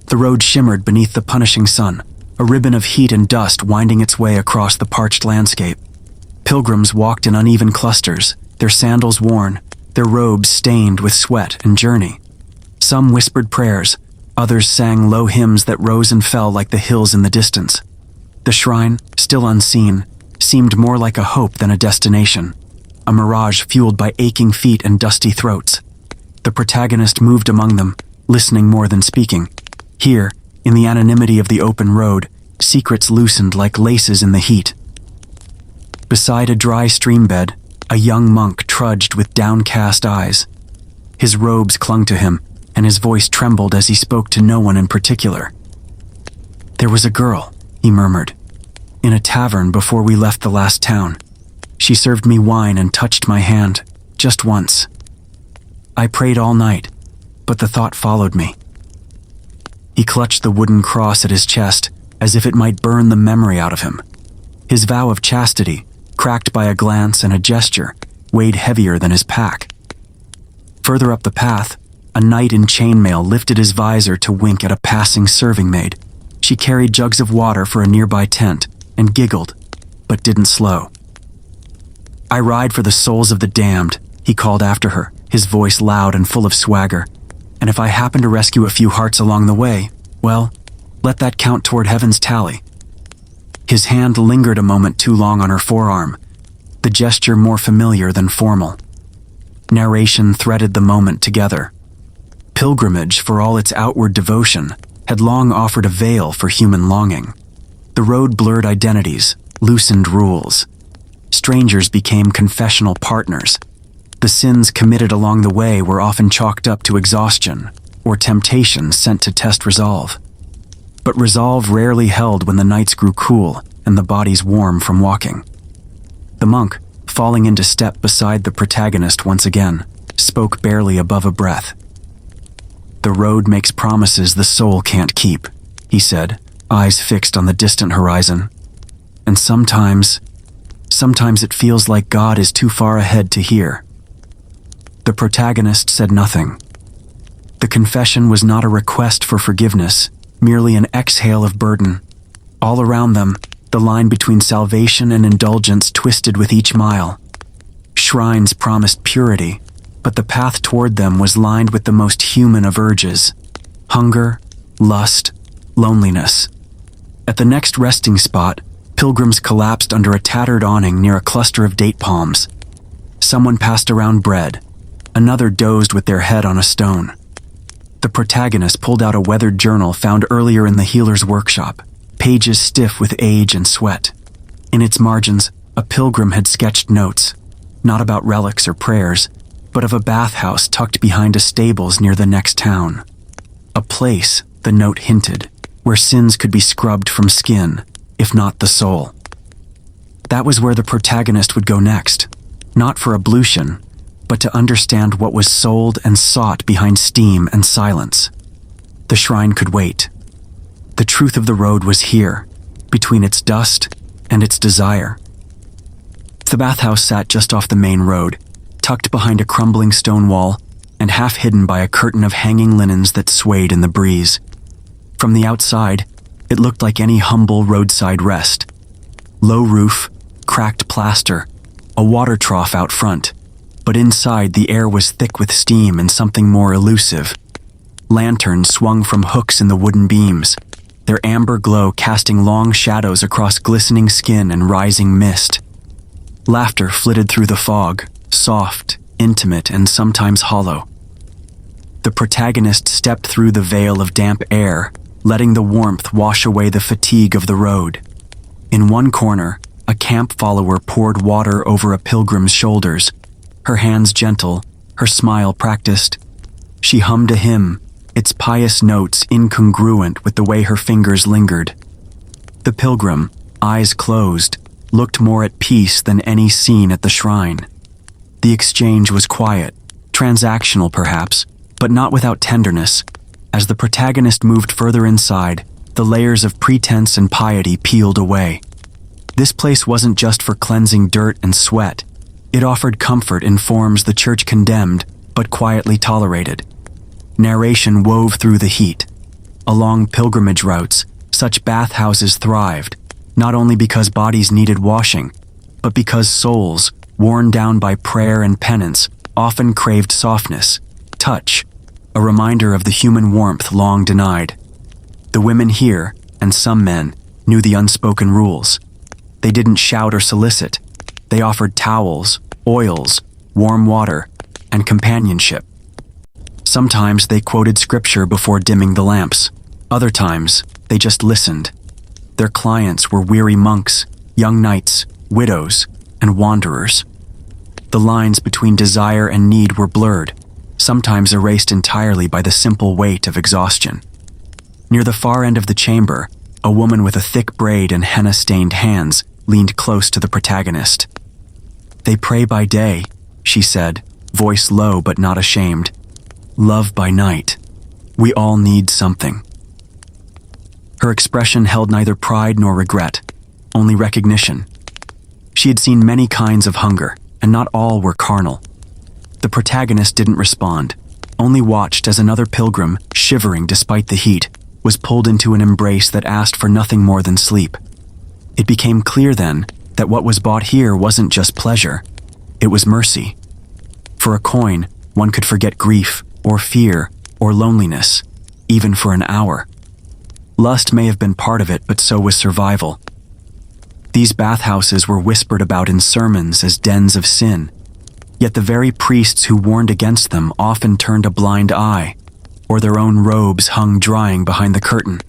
The road shimmered beneath the punishing sun, a ribbon of heat and dust winding its way across the parched landscape. Pilgrims walked in uneven clusters, their sandals worn, their robes stained with sweat and journey. Some whispered prayers, others sang low hymns that rose and fell like the hills in the distance. The shrine, still unseen, seemed more like a hope than a destination, a mirage fueled by aching feet and dusty throats. The protagonist moved among them, listening more than speaking. Here, in the anonymity of the open road, secrets loosened like laces in the heat. Beside a dry stream bed, a young monk trudged with downcast eyes. His robes clung to him, and his voice trembled as he spoke to no one in particular. "There was a girl," he murmured, "in a tavern before we left the last town. She served me wine and touched my hand, just once. I prayed all night, but the thought followed me." He clutched the wooden cross at his chest, as if it might burn the memory out of him. His vow of chastity, cracked by a glance and a gesture, weighed heavier than his pack. Further up the path, a knight in chainmail lifted his visor to wink at a passing serving maid. She carried jugs of water for a nearby tent, and giggled, but didn't slow. "I ride for the souls of the damned," he called after her, his voice loud and full of swagger. "And if I happen to rescue a few hearts along the way, well, let that count toward heaven's tally." His hand lingered a moment too long on her forearm, the gesture more familiar than formal. Narration threaded the moment together. Pilgrimage, for all its outward devotion, had long offered a veil for human longing. The road blurred identities, loosened rules. Strangers became confessional partners. The sins committed along the way were often chalked up to exhaustion or temptation sent to test resolve. but resolve rarely held when the nights grew cool and the bodies warm from walking. The monk, falling into step beside the protagonist once again, spoke barely above a breath. "The road makes promises the soul can't keep," he said, eyes fixed on the distant horizon. "And sometimes it feels like God is too far ahead to hear." The protagonist said nothing. The confession was not a request for forgiveness, merely an exhale of burden. All around them, the line between salvation and indulgence twisted with each mile. Shrines promised purity, but the path toward them was lined with the most human of urges: hunger, lust, loneliness. At the next resting spot, pilgrims collapsed under a tattered awning near a cluster of date palms. Someone passed around bread. Another dozed with their head on a stone. The protagonist pulled out a weathered journal found earlier in the healer's workshop, pages stiff with age and sweat. In its margins, a pilgrim had sketched notes, not about relics or prayers, but of a bathhouse tucked behind a stables near the next town. A place, the note hinted, where sins could be scrubbed from skin, if not the soul. That was where the protagonist would go next, not for ablution, but to understand what was sold and sought behind steam and silence. The shrine could wait. The truth of the road was here, between its dust and its desire. The bathhouse sat just off the main road, tucked behind a crumbling stone wall and half hidden by a curtain of hanging linens that swayed in the breeze. From the outside, it looked like any humble roadside rest. Low roof, cracked plaster, a water trough out front, but inside the air was thick with steam and something more elusive. Lanterns swung from hooks in the wooden beams, their amber glow casting long shadows across glistening skin and rising mist. Laughter flitted through the fog, soft, intimate, and sometimes hollow. The protagonist stepped through the veil of damp air, letting the warmth wash away the fatigue of the road. In one corner, a camp follower poured water over a pilgrim's shoulders, her hands gentle, her smile practiced. She hummed a hymn, its pious notes incongruent with the way her fingers lingered. The pilgrim, eyes closed, looked more at peace than any scene at the shrine. The exchange was quiet, transactional perhaps, but not without tenderness. As the protagonist moved further inside, the layers of pretense and piety peeled away. This place wasn't just for cleansing dirt and sweat. It offered comfort in forms the church condemned, but quietly tolerated. Narration wove through the heat. Along pilgrimage routes, such bathhouses thrived, not only because bodies needed washing, but because souls, worn down by prayer and penance, often craved softness, touch, a reminder of the human warmth long denied. The women here, and some men, knew the unspoken rules. They didn't shout or solicit. They offered towels, oils, warm water, and companionship. Sometimes they quoted scripture before dimming the lamps. Other times, they just listened. Their clients were weary monks, young knights, widows, and wanderers. The lines between desire and need were blurred, sometimes erased entirely by the simple weight of exhaustion. Near the far end of the chamber, a woman with a thick braid and henna-stained hands leaned close to the protagonist. "They pray by day," she said, voice low but not ashamed. "Love by night. We all need something." Her expression held neither pride nor regret, only recognition. She had seen many kinds of hunger, and not all were carnal. The protagonist didn't respond, only watched as another pilgrim, shivering despite the heat, was pulled into an embrace that asked for nothing more than sleep. It became clear then that what was bought here wasn't just pleasure, it was mercy. For a coin, one could forget grief, or fear, or loneliness, even for an hour. Lust may have been part of it, but so was survival. These bathhouses were whispered about in sermons as dens of sin, yet the very priests who warned against them often turned a blind eye, or their own robes hung drying behind the curtain.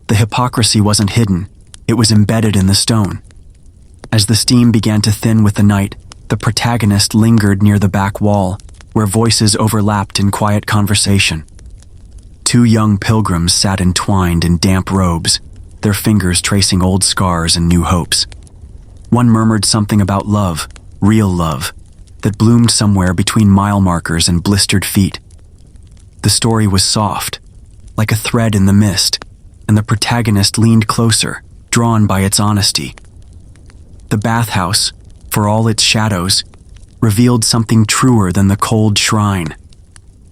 The hypocrisy wasn't hidden, it was embedded in the stone. As the steam began to thin with the night, the protagonist lingered near the back wall, where voices overlapped in quiet conversation. Two young pilgrims sat entwined in damp robes, their fingers tracing old scars and new hopes. One murmured something about love, real love, that bloomed somewhere between mile markers and blistered feet. The story was soft, like a thread in the mist, and the protagonist leaned closer, drawn by its honesty. The bathhouse, for all its shadows, revealed something truer than the cold shrine,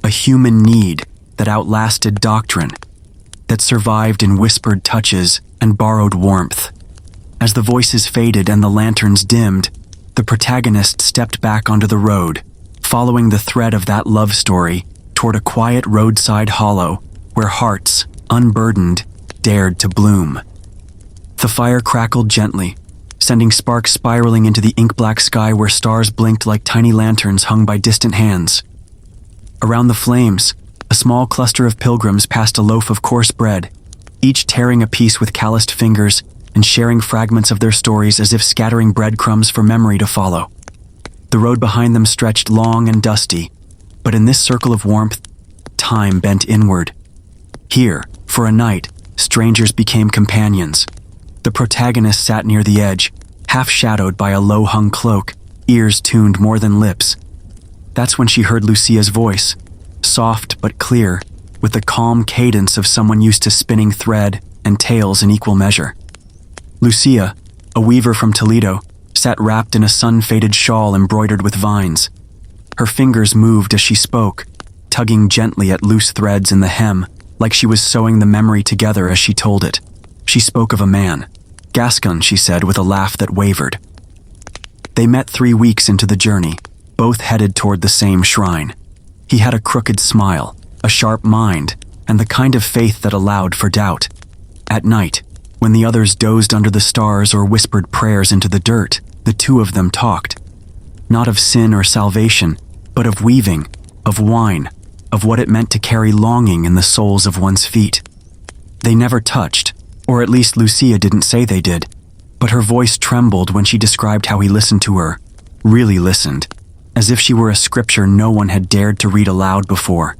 a human need that outlasted doctrine, that survived in whispered touches and borrowed warmth. As the voices faded and the lanterns dimmed, the protagonist stepped back onto the road, following the thread of that love story toward a quiet roadside hollow where hearts, unburdened, dared to bloom. The fire crackled gently, sending sparks spiraling into the ink-black sky where stars blinked like tiny lanterns hung by distant hands. Around the flames, a small cluster of pilgrims passed a loaf of coarse bread, each tearing a piece with calloused fingers and sharing fragments of their stories as if scattering breadcrumbs for memory to follow. The road behind them stretched long and dusty, but in this circle of warmth, time bent inward. Here, for a night, strangers became companions. The protagonist sat near the edge, half-shadowed by a low-hung cloak, ears tuned more than lips. That's when she heard Lucia's voice, soft but clear, with the calm cadence of someone used to spinning thread and tales in equal measure. Lucia, a weaver from Toledo, sat wrapped in a sun-faded shawl embroidered with vines. Her fingers moved as she spoke, tugging gently at loose threads in the hem, like she was sewing the memory together as she told it. She spoke of a man. Gascon, she said with a laugh that wavered. They met 3 weeks into the journey, both headed toward the same shrine. He had a crooked smile, a sharp mind, and the kind of faith that allowed for doubt. At night, when the others dozed under the stars or whispered prayers into the dirt, the two of them talked. Not of sin or salvation, but of weaving, of wine, of what it meant to carry longing in the soles of one's feet. They never touched, or at least Lucia didn't say they did, but her voice trembled when she described how he listened to her, really listened, as if she were a scripture no one had dared to read aloud before.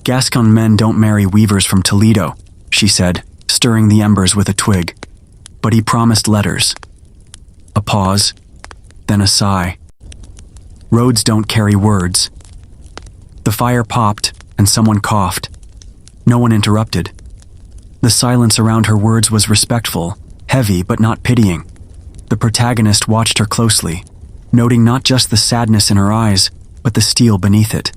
Gascon men don't marry weavers from Toledo, she said, stirring the embers with a twig, but he promised letters. A pause, then a sigh. Roads don't carry words. The fire popped, and someone coughed. No one interrupted. The silence around her words was respectful, heavy but not pitying. The protagonist watched her closely, noting not just the sadness in her eyes, but the steel beneath it.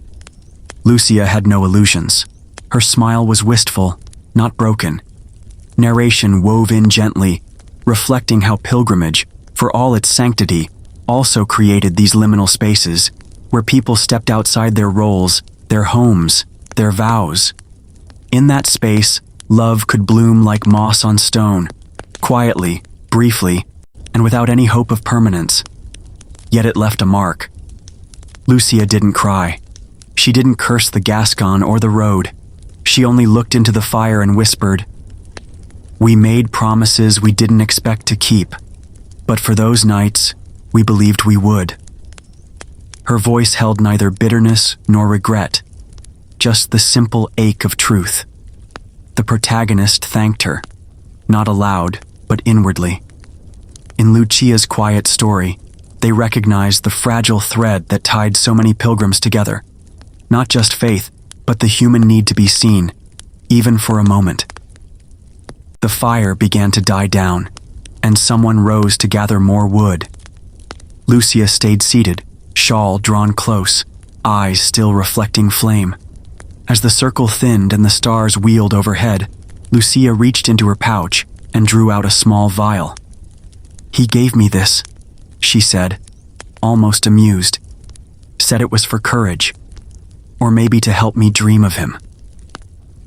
Lucia had no illusions. Her smile was wistful, not broken. Narration wove in gently, reflecting how pilgrimage, for all its sanctity, also created these liminal spaces where people stepped outside their roles, their homes, their vows. In that space, love could bloom like moss on stone, quietly, briefly, and without any hope of permanence. Yet it left a mark. Lucia didn't cry. She didn't curse the Gascon or the road. She only looked into the fire and whispered, "We made promises we didn't expect to keep, but for those nights, we believed we would." Her voice held neither bitterness nor regret, just the simple ache of truth. The protagonist thanked her, not aloud, but inwardly. In Lucia's quiet story, they recognized the fragile thread that tied so many pilgrims together. Not just faith, but the human need to be seen, even for a moment. The fire began to die down, and someone rose to gather more wood. Lucia stayed seated, shawl drawn close, eyes still reflecting flame. As the circle thinned and the stars wheeled overhead, Lucia reached into her pouch and drew out a small vial. "He gave me this," she said, almost amused. "Said it was for courage, or maybe to help me dream of him."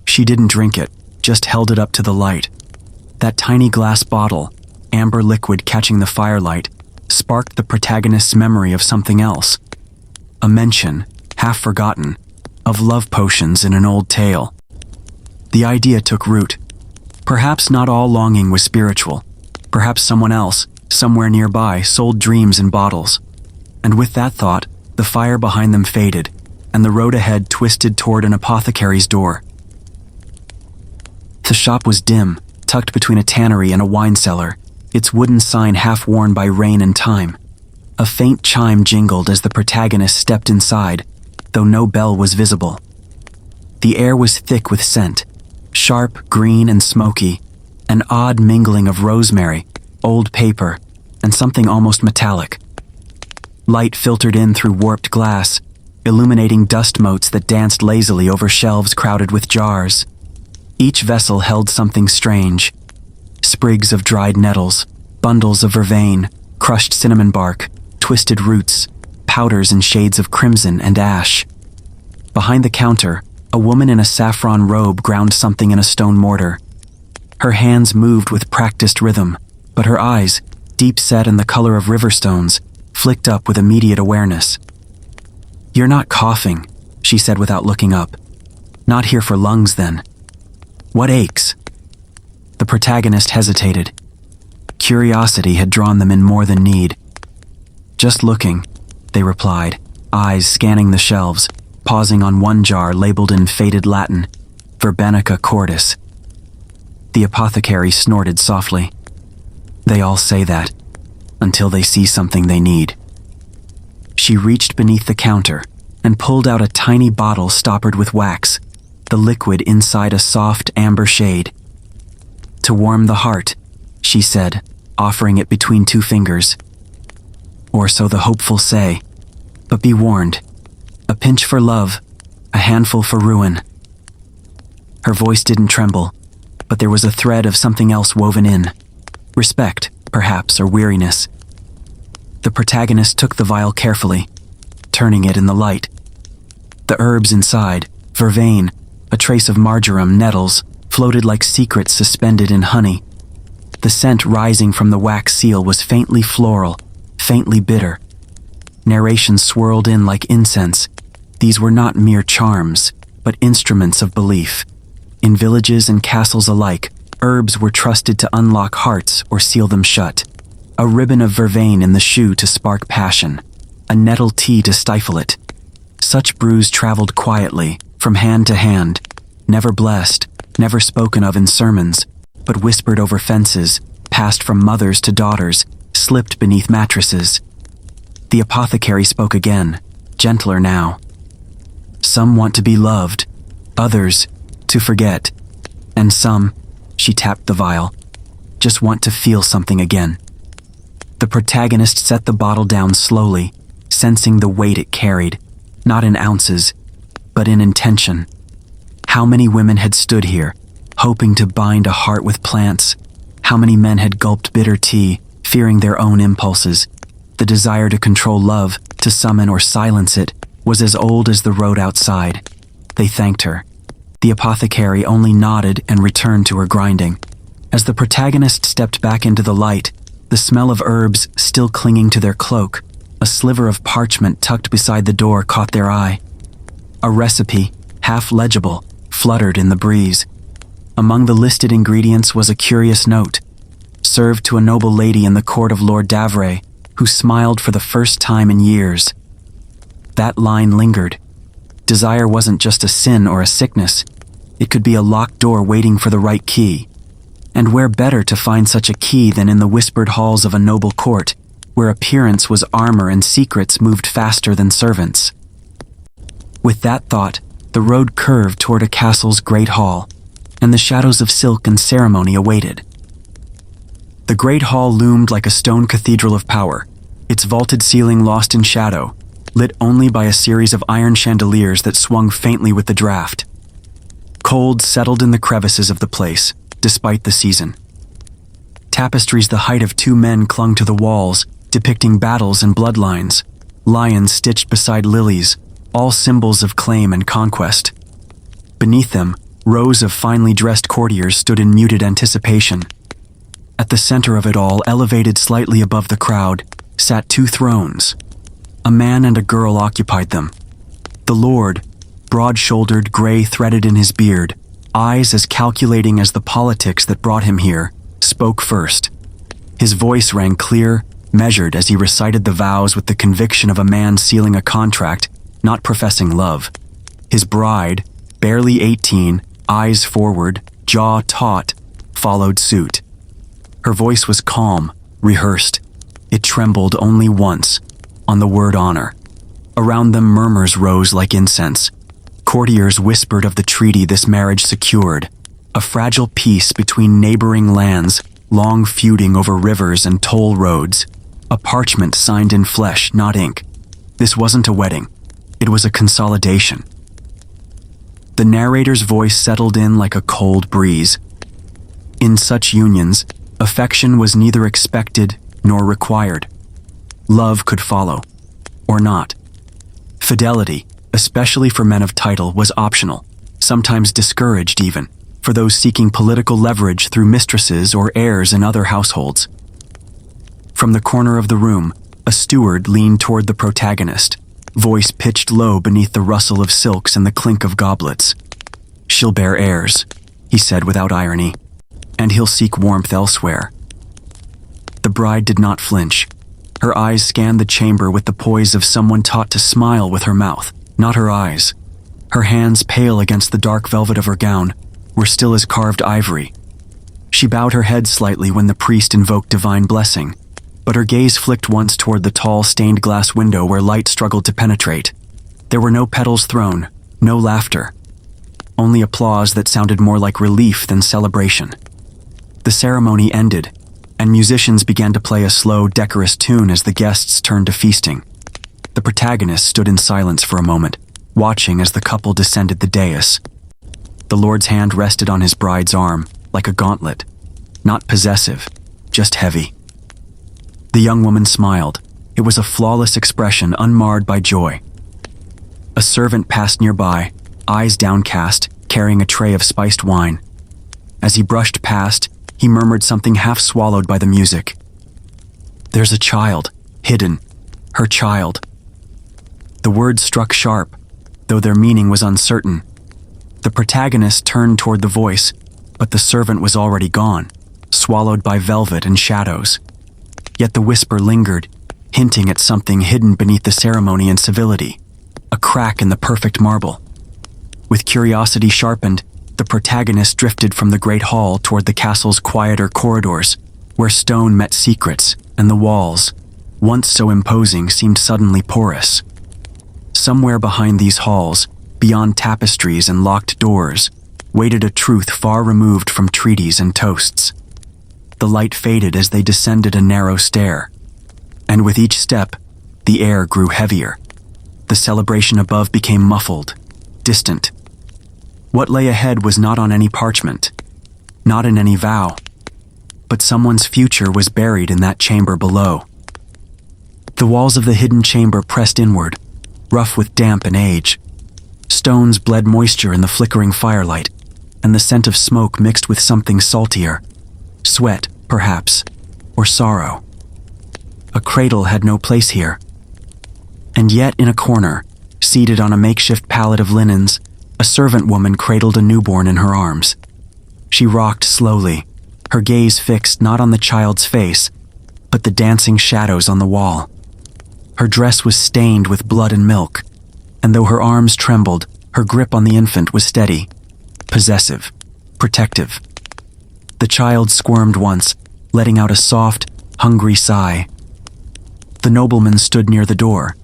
She didn't drink it, just held it up to the light. That tiny glass bottle, amber liquid catching the firelight, sparked the protagonist's memory of something else. A mention, half forgotten, of love potions in an old tale. The idea took root. Perhaps not all longing was spiritual. Perhaps someone else, somewhere nearby, sold dreams in bottles. And with that thought, the fire behind them faded, and the road ahead twisted toward an apothecary's door. The shop was dim, tucked between a tannery and a wine cellar, its wooden sign half worn by rain and time. A faint chime jingled as the protagonist stepped inside, though no bell was visible. The air was thick with scent, sharp, green, and smoky, an odd mingling of rosemary, old paper, and something almost metallic. Light filtered in through warped glass, illuminating dust motes that danced lazily over shelves crowded with jars. Each vessel held something strange: sprigs of dried nettles, bundles of vervain, crushed cinnamon bark, twisted roots, powders in shades of crimson and ash. Behind the counter, a woman in a saffron robe ground something in a stone mortar. Her hands moved with practiced rhythm, but her eyes, deep set and the color of river stones, flicked up with immediate awareness. "You're not coughing," she said without looking up. "Not here for lungs, then. What aches?" The protagonist hesitated. Curiosity had drawn them in more than need. "Just looking," they replied, eyes scanning the shelves, pausing on one jar labeled in faded Latin, Verbenica cordis. The apothecary snorted softly. "They all say that, until they see something they need." She reached beneath the counter and pulled out a tiny bottle stoppered with wax, the liquid inside a soft amber shade. "To warm the heart," she said, offering it between two fingers. "Or so the hopeful say. But be warned. A pinch for love, a handful for ruin." Her voice didn't tremble, but there was a thread of something else woven in. Respect, perhaps, or weariness. The protagonist took the vial carefully, turning it in the light. The herbs inside, vervain, a trace of marjoram, nettles, floated like secrets suspended in honey. The scent rising from the wax seal was faintly floral, faintly bitter. Narration swirled in like incense. These were not mere charms, but instruments of belief. In villages and castles alike, herbs were trusted to unlock hearts or seal them shut. A ribbon of vervain in the shoe to spark passion, a nettle tea to stifle it. Such brews traveled quietly, from hand to hand, never blessed, never spoken of in sermons, but whispered over fences, passed from mothers to daughters, slipped beneath mattresses. The apothecary spoke again, gentler now. "Some want to be loved, others to forget, and some," she tapped the vial, "just want to feel something again." The protagonist set the bottle down slowly, sensing the weight it carried, not in ounces, but in intention. How many women had stood here, hoping to bind a heart with plants? How many men had gulped bitter tea, fearing their own impulses? The desire to control love, to summon or silence it, was as old as the road outside. They thanked her. The apothecary only nodded and returned to her grinding. As the protagonist stepped back into the light, the smell of herbs still clinging to their cloak, a sliver of parchment tucked beside the door caught their eye. A recipe, half legible, fluttered in the breeze. Among the listed ingredients was a curious note, served to a noble lady in the court of Lord Davray, who smiled for the first time in years. That line lingered. Desire wasn't just a sin or a sickness. It could be a locked door waiting for the right key. And where better to find such a key than in the whispered halls of a noble court, where appearance was armor and secrets moved faster than servants. With that thought, the road curved toward a castle's great hall, and the shadows of silk and ceremony awaited. The great hall loomed like a stone cathedral of power, its vaulted ceiling lost in shadow, lit only by a series of iron chandeliers that swung faintly with the draft. Cold settled in the crevices of the place, despite the season. Tapestries the height of 2 men clung to the walls, depicting battles and bloodlines, lions stitched beside lilies, all symbols of claim and conquest. Beneath them, rows of finely dressed courtiers stood in muted anticipation. At the center of it all, elevated slightly above the crowd, sat 2 thrones. A man and a girl occupied them. The lord, broad-shouldered, gray-threaded in his beard, eyes as calculating as the politics that brought him here, spoke first. His voice rang clear, measured as he recited the vows with the conviction of a man sealing a contract, not professing love. His bride, barely 18, eyes forward, jaw taut, followed suit. Her voice was calm, rehearsed. It trembled only once, on the word honor. Around them murmurs rose like incense. Courtiers whispered of the treaty this marriage secured, a fragile peace between neighboring lands, long feuding over rivers and toll roads, a parchment signed in flesh, not ink. This wasn't a wedding. It was a consolidation. The narrator's voice settled in like a cold breeze. In such unions, affection was neither expected nor required. Love could follow, or not. Fidelity, especially for men of title, was optional, sometimes discouraged even, for those seeking political leverage through mistresses or heirs in other households. From the corner of the room, a steward leaned toward the protagonist, voice pitched low beneath the rustle of silks and the clink of goblets. "She'll bear heirs," he said without irony, "and he'll seek warmth elsewhere." The bride did not flinch. Her eyes scanned the chamber with the poise of someone taught to smile with her mouth, not her eyes. Her hands, pale against the dark velvet of her gown, were still as carved ivory. She bowed her head slightly when the priest invoked divine blessing, but her gaze flicked once toward the tall stained glass window where light struggled to penetrate. There were no petals thrown, no laughter. Only applause that sounded more like relief than celebration. The ceremony ended, and musicians began to play a slow, decorous tune as the guests turned to feasting. The protagonist stood in silence for a moment, watching as the couple descended the dais. The Lord's hand rested on his bride's arm, like a gauntlet, not possessive, just heavy. The young woman smiled. It was a flawless expression, unmarred by joy. A servant passed nearby, eyes downcast, carrying a tray of spiced wine. As he brushed past, he murmured something half swallowed by the music. "There's a child, hidden, her child." The words struck sharp, though their meaning was uncertain. The protagonist turned toward the voice, but the servant was already gone, swallowed by velvet and shadows. Yet the whisper lingered, hinting at something hidden beneath the ceremony and civility, a crack in the perfect marble. With curiosity sharpened, the protagonist drifted from the great hall toward the castle's quieter corridors, where stone met secrets, and the walls, once so imposing, seemed suddenly porous. Somewhere behind these halls, beyond tapestries and locked doors, waited a truth far removed from treaties and toasts. The light faded as they descended a narrow stair, and with each step, the air grew heavier. The celebration above became muffled, distant. What lay ahead was not on any parchment, not in any vow, but someone's future was buried in that chamber below. The walls of the hidden chamber pressed inward, rough with damp and age. Stones bled moisture in the flickering firelight, and the scent of smoke mixed with something saltier. Sweat, perhaps, or sorrow. A cradle had no place here. And yet in a corner, seated on a makeshift pallet of linens, a servant woman cradled a newborn in her arms. She rocked slowly, her gaze fixed not on the child's face, but the dancing shadows on the wall. Her dress was stained with blood and milk, and though her arms trembled, her grip on the infant was steady, possessive, protective. The child squirmed once, letting out a soft, hungry sigh. The nobleman stood near the door.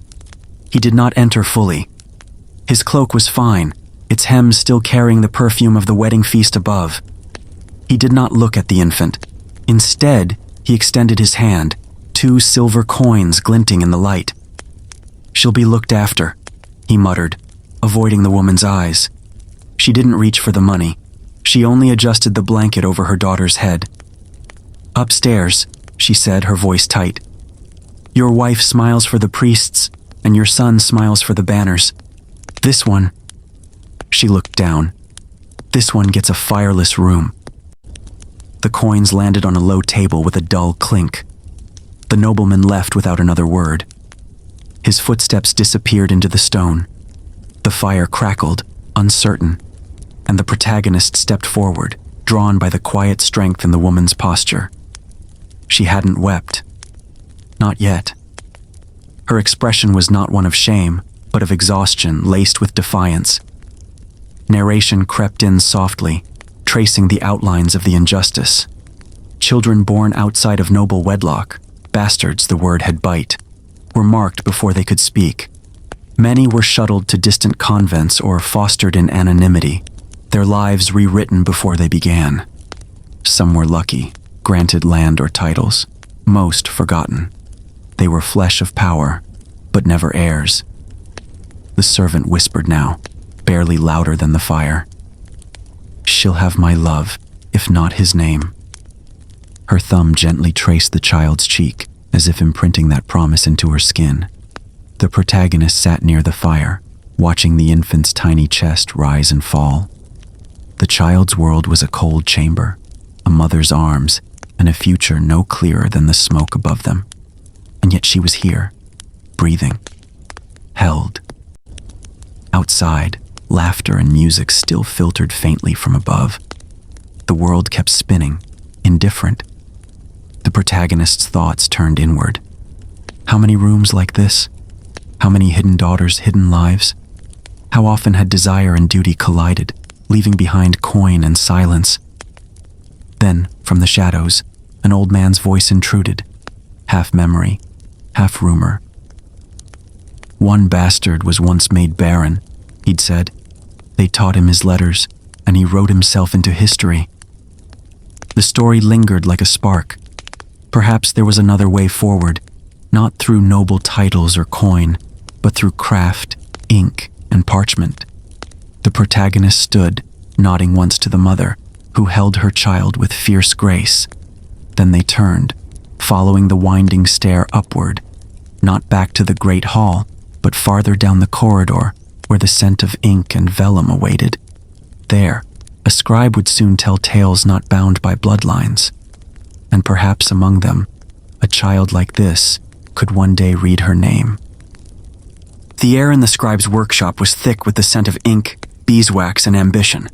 He did not enter fully. His cloak was fine, its hem still carrying the perfume of the wedding feast above. He did not look at the infant. Instead, he extended his hand, 2 silver coins glinting in the light. "She'll be looked after," he muttered, avoiding the woman's eyes. She didn't reach for the money. She only adjusted the blanket over her daughter's head. "Upstairs," she said, her voice tight. "Your wife smiles for the priests, and your son smiles for the banners. This one," she looked down, "this one gets a fireless room." The coins landed on a low table with a dull clink. The nobleman left without another word. His footsteps disappeared into the stone. The fire crackled, uncertain, and the protagonist stepped forward, drawn by the quiet strength in the woman's posture. She hadn't wept. Not yet. Her expression was not one of shame, but of exhaustion laced with defiance. Narration crept in softly, tracing the outlines of the injustice. Children born outside of noble wedlock, bastards the word had bite, were marked before they could speak. Many were shuttled to distant convents or fostered in anonymity, their lives rewritten before they began. Some were lucky, granted land or titles, most forgotten. They were flesh of power, but never heirs. The servant whispered now, barely louder than the fire. "She'll have my love, if not his name." Her thumb gently traced the child's cheek, as if imprinting that promise into her skin. The protagonist sat near the fire, watching the infant's tiny chest rise and fall. The child's world was a cold chamber, a mother's arms, and a future no clearer than the smoke above them. And yet she was here, breathing, held. Outside, laughter and music still filtered faintly from above. The world kept spinning, indifferent. The protagonist's thoughts turned inward. How many rooms like this? How many hidden daughters, hidden lives? How often had desire and duty collided, leaving behind coin and silence? Then, from the shadows, an old man's voice intruded, half memory, half rumor. "One bastard was once made baron," he'd said. "They taught him his letters, and he wrote himself into history." The story lingered like a spark. Perhaps there was another way forward, not through noble titles or coin, but through craft, ink, and parchment. The protagonist stood, nodding once to the mother, who held her child with fierce grace. Then they turned, following the winding stair upward, not back to the great hall, but farther down the corridor, where the scent of ink and vellum awaited. There, a scribe would soon tell tales not bound by bloodlines. And perhaps among them, a child like this could one day read her name. The air in the scribe's workshop was thick with the scent of ink, beeswax, and ambition.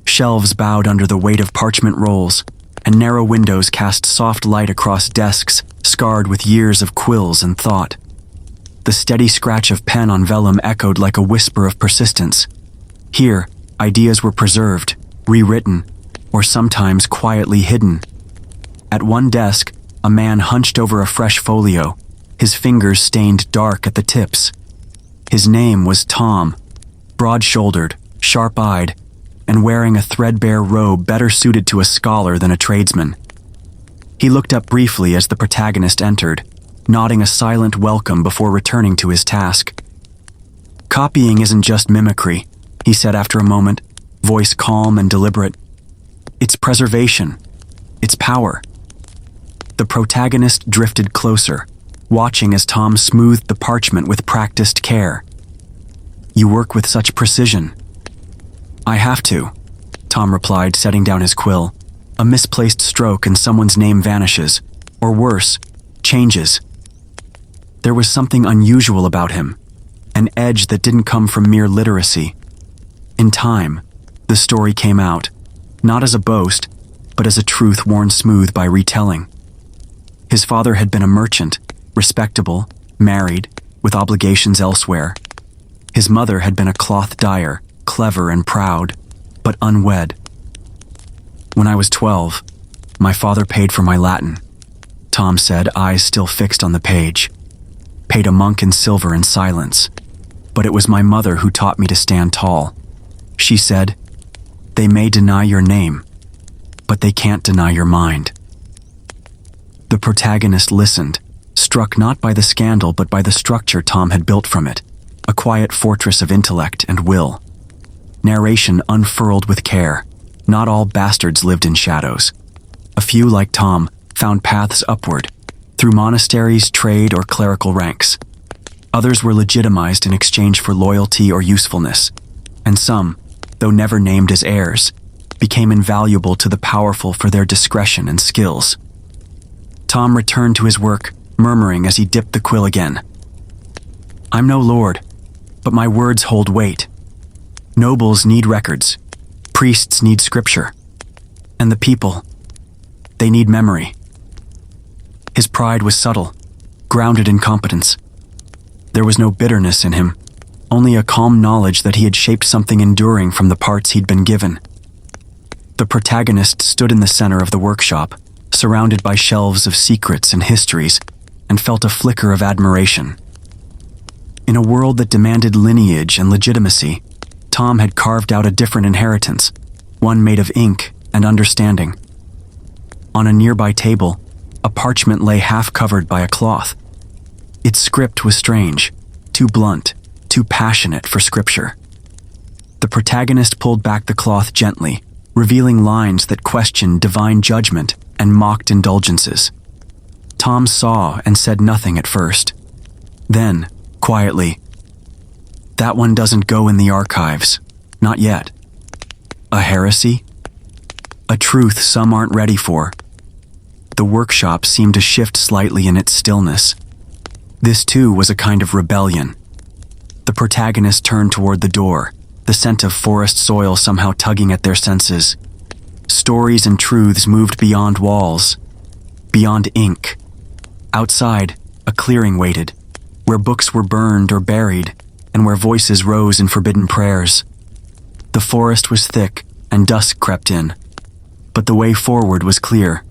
Shelves bowed under the weight of parchment rolls, and narrow windows cast soft light across desks scarred with years of quills and thought. The steady scratch of pen on vellum echoed like a whisper of persistence. Here, ideas were preserved, rewritten, or sometimes quietly hidden. At one desk, a man hunched over a fresh folio, his fingers stained dark at the tips. His name was Tom, broad-shouldered, sharp-eyed, and wearing a threadbare robe better suited to a scholar than a tradesman. He looked up briefly as the protagonist entered, nodding a silent welcome before returning to his task. "Copying isn't just mimicry," he said after a moment, voice calm and deliberate. "It's preservation. It's power." The protagonist drifted closer, watching as Tom smoothed the parchment with practiced care. "You work with such precision." "I have to," Tom replied, setting down his quill. A misplaced stroke and someone's name vanishes, or worse, changes. There was something unusual about him, an edge that didn't come from mere literacy. In time, the story came out, not as a boast, but as a truth worn smooth by retelling. His father had been a merchant, respectable, married, with obligations elsewhere. His mother had been a cloth dyer, clever and proud, but unwed. "When I was 12, my father paid for my Latin," Tom said, eyes still fixed on the page. "Paid a monk in silver in silence. But it was my mother who taught me to stand tall. She said, 'They may deny your name, but they can't deny your mind.'" The protagonist listened, struck not by the scandal but by the structure Tom had built from it, a quiet fortress of intellect and will. Narration unfurled with care. Not all bastards lived in shadows. A few, like Tom, found paths upward, through monasteries, trade, or clerical ranks. Others were legitimized in exchange for loyalty or usefulness, and some, though never named as heirs, became invaluable to the powerful for their discretion and skills. Tom returned to his work, murmuring as he dipped the quill again. "I'm no lord, but my words hold weight. Nobles need records, priests need scripture, and the people, they need memory." His pride was subtle, grounded in competence. There was no bitterness in him, only a calm knowledge that he had shaped something enduring from the parts he'd been given. The protagonist stood in the center of the workshop, surrounded by shelves of secrets and histories, and felt a flicker of admiration. In a world that demanded lineage and legitimacy, Tom had carved out a different inheritance, one made of ink and understanding. On a nearby table, a parchment lay half-covered by a cloth. Its script was strange, too blunt, too passionate for scripture. The protagonist pulled back the cloth gently, revealing lines that questioned divine judgment and mocked indulgences. Tom saw and said nothing at first. Then, quietly, "That one doesn't go in the archives. Not yet." A heresy? A truth some aren't ready for. The workshop seemed to shift slightly in its stillness. This too was a kind of rebellion. The protagonist turned toward the door, the scent of forest soil somehow tugging at their senses. Stories and truths moved beyond walls, beyond ink. Outside, a clearing waited, where books were burned or buried, and where voices rose in forbidden prayers. The forest was thick, and dusk crept in, but the way forward was clear.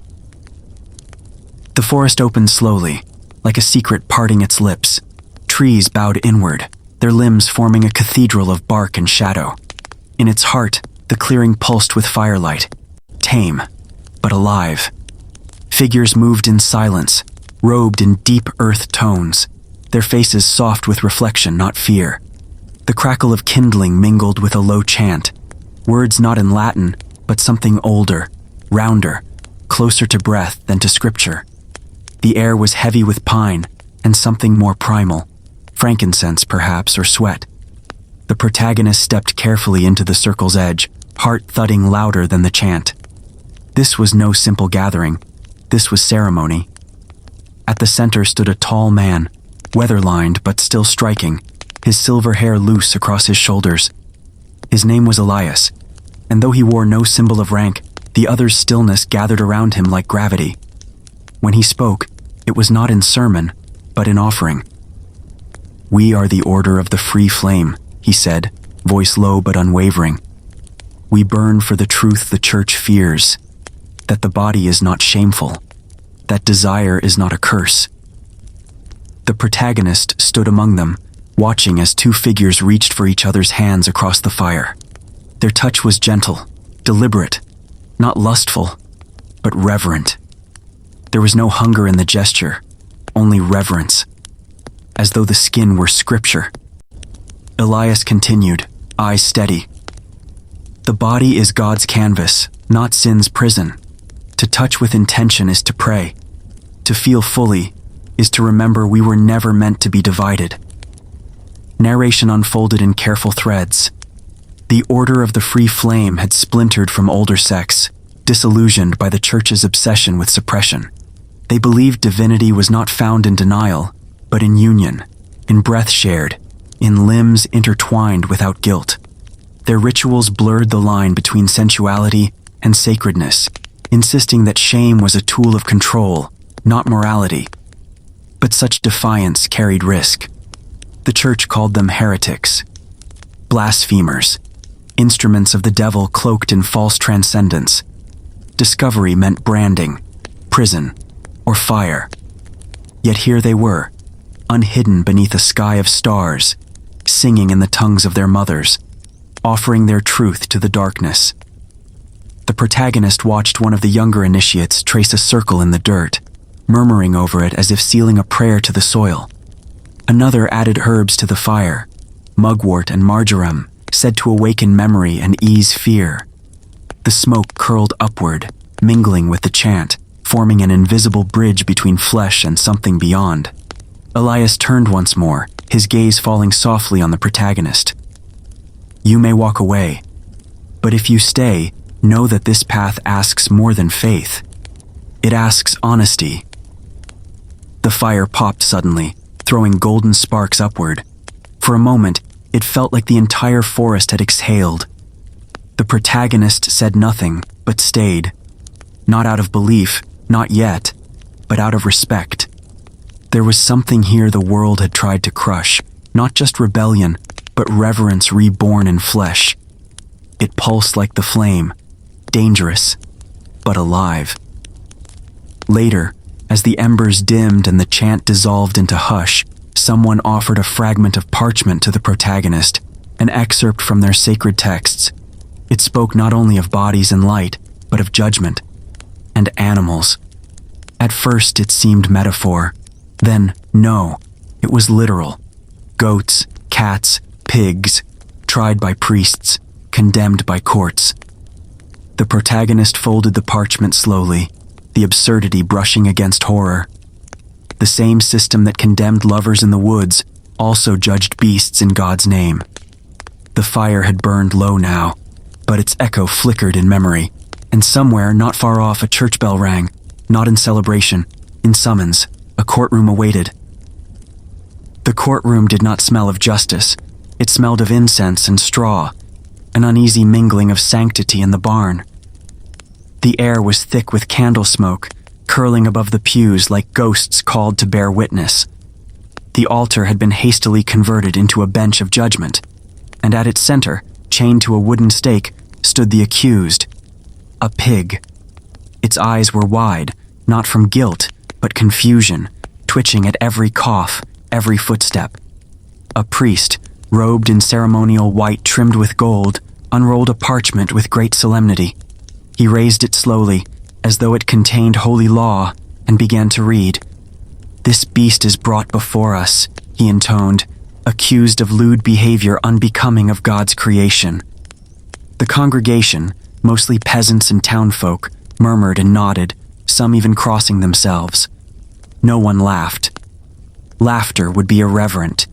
The forest opened slowly, like a secret parting its lips. Trees bowed inward, their limbs forming a cathedral of bark and shadow. In its heart, the clearing pulsed with firelight, tame, but alive. Figures moved in silence, robed in deep earth tones, their faces soft with reflection, not fear. The crackle of kindling mingled with a low chant, words not in Latin, but something older, rounder, closer to breath than to scripture. The air was heavy with pine and something more primal, frankincense perhaps, or sweat. The protagonist stepped carefully into the circle's edge, heart thudding louder than the chant. This was no simple gathering. This was ceremony. At the center stood a tall man, weather-lined but still striking, his silver hair loose across his shoulders. His name was Elias, and though he wore no symbol of rank, the others' stillness gathered around him like gravity. When he spoke, it was not in sermon, but in offering. "We are the Order of the Free Flame," he said, voice low but unwavering. "We burn for the truth the church fears, that the body is not shameful, that desire is not a curse." The protagonist stood among them, watching as two figures reached for each other's hands across the fire. Their touch was gentle, deliberate, not lustful, but reverent. There was no hunger in the gesture, only reverence, as though the skin were scripture. Elias continued, eyes steady. "The body is God's canvas, not sin's prison. To touch with intention is to pray. To feel fully is to remember we were never meant to be divided." Narration unfolded in careful threads. The Order of the Free Flame had splintered from older sects, disillusioned by the church's obsession with suppression. They believed divinity was not found in denial, but in union, in breath shared, in limbs intertwined without guilt. Their rituals blurred the line between sensuality and sacredness, insisting that shame was a tool of control, not morality. But such defiance carried risk. The church called them heretics, blasphemers, instruments of the devil cloaked in false transcendence. Discovery meant branding, prison, or fire. Yet here they were, unhidden beneath a sky of stars, singing in the tongues of their mothers, offering their truth to the darkness. The protagonist watched one of the younger initiates trace a circle in the dirt, murmuring over it as if sealing a prayer to the soil. Another added herbs to the fire, mugwort and marjoram, said to awaken memory and ease fear. The smoke curled upward, mingling with the chant, forming an invisible bridge between flesh and something beyond. Elias turned once more, his gaze falling softly on the protagonist. "You may walk away, but if you stay, know that this path asks more than faith. It asks honesty." The fire popped suddenly, throwing golden sparks upward. For a moment, it felt like the entire forest had exhaled. The protagonist said nothing, but stayed. Not out of belief, not yet, but out of respect. There was something here the world had tried to crush, not just rebellion, but reverence reborn in flesh. It pulsed like the flame, dangerous, but alive. Later, as the embers dimmed and the chant dissolved into hush, someone offered a fragment of parchment to the protagonist, an excerpt from their sacred texts. It spoke not only of bodies and light, but of judgment and animals. At first it seemed metaphor. Then, no, it was literal. Goats, cats, pigs, tried by priests, condemned by courts. The protagonist folded the parchment slowly, the absurdity brushing against horror. The same system that condemned lovers in the woods also judged beasts in God's name. The fire had burned low now, but its echo flickered in memory, and somewhere not far off a church bell rang, not in celebration, in summons. A courtroom awaited. The courtroom did not smell of justice. It smelled of incense and straw, an uneasy mingling of sanctity in the barn. The air was thick with candle smoke, curling above the pews like ghosts called to bear witness. The altar had been hastily converted into a bench of judgment, and at its center, chained to a wooden stake, stood the accused, a pig. Its eyes were wide, not from guilt, but confusion, twitching at every cough, every footstep. A priest, robed in ceremonial white trimmed with gold, unrolled a parchment with great solemnity. He raised it slowly, as though it contained holy law, and began to read. "This beast is brought before us," he intoned, "accused of lewd behavior unbecoming of God's creation." The congregation, mostly peasants and townfolk, murmured and nodded, some even crossing themselves. No one laughed. Laughter would be irreverent.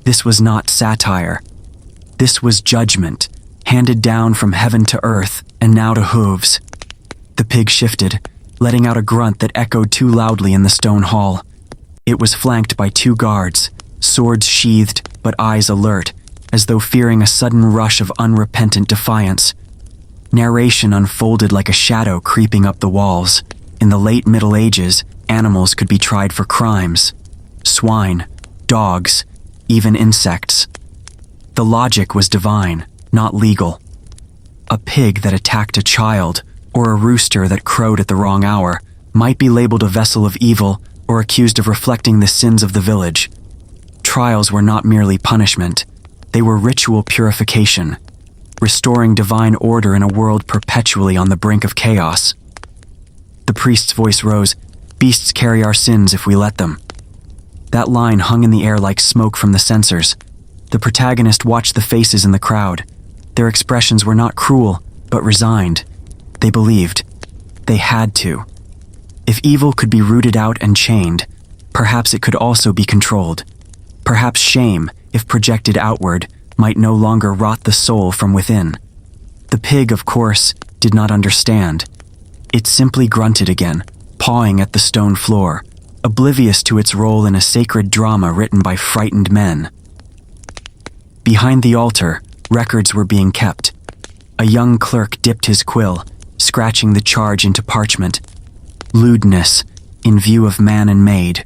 This was not satire. This was judgment, handed down from heaven to earth and now to hooves. The pig shifted, letting out a grunt that echoed too loudly in the stone hall. It was flanked by 2 guards, swords sheathed but eyes alert, as though fearing a sudden rush of unrepentant defiance. Narration unfolded like a shadow creeping up the walls. In the late Middle Ages, animals could be tried for crimes. Swine, dogs, even insects. The logic was divine, not legal. A pig that attacked a child, or a rooster that crowed at the wrong hour, might be labeled a vessel of evil or accused of reflecting the sins of the village. Trials were not merely punishment. They were ritual purification, restoring divine order in a world perpetually on the brink of chaos. The priest's voice rose, "Beasts carry our sins if we let them." That line hung in the air like smoke from the censers. The protagonist watched the faces in the crowd. Their expressions were not cruel, but resigned. They believed. They had to. If evil could be rooted out and chained, perhaps it could also be controlled. Perhaps shame, if projected outward, might no longer rot the soul from within. The pig, of course, did not understand. It simply grunted again, pawing at the stone floor, oblivious to its role in a sacred drama written by frightened men. Behind the altar, records were being kept. A young clerk dipped his quill, scratching the charge into parchment. Lewdness, in view of man and maid.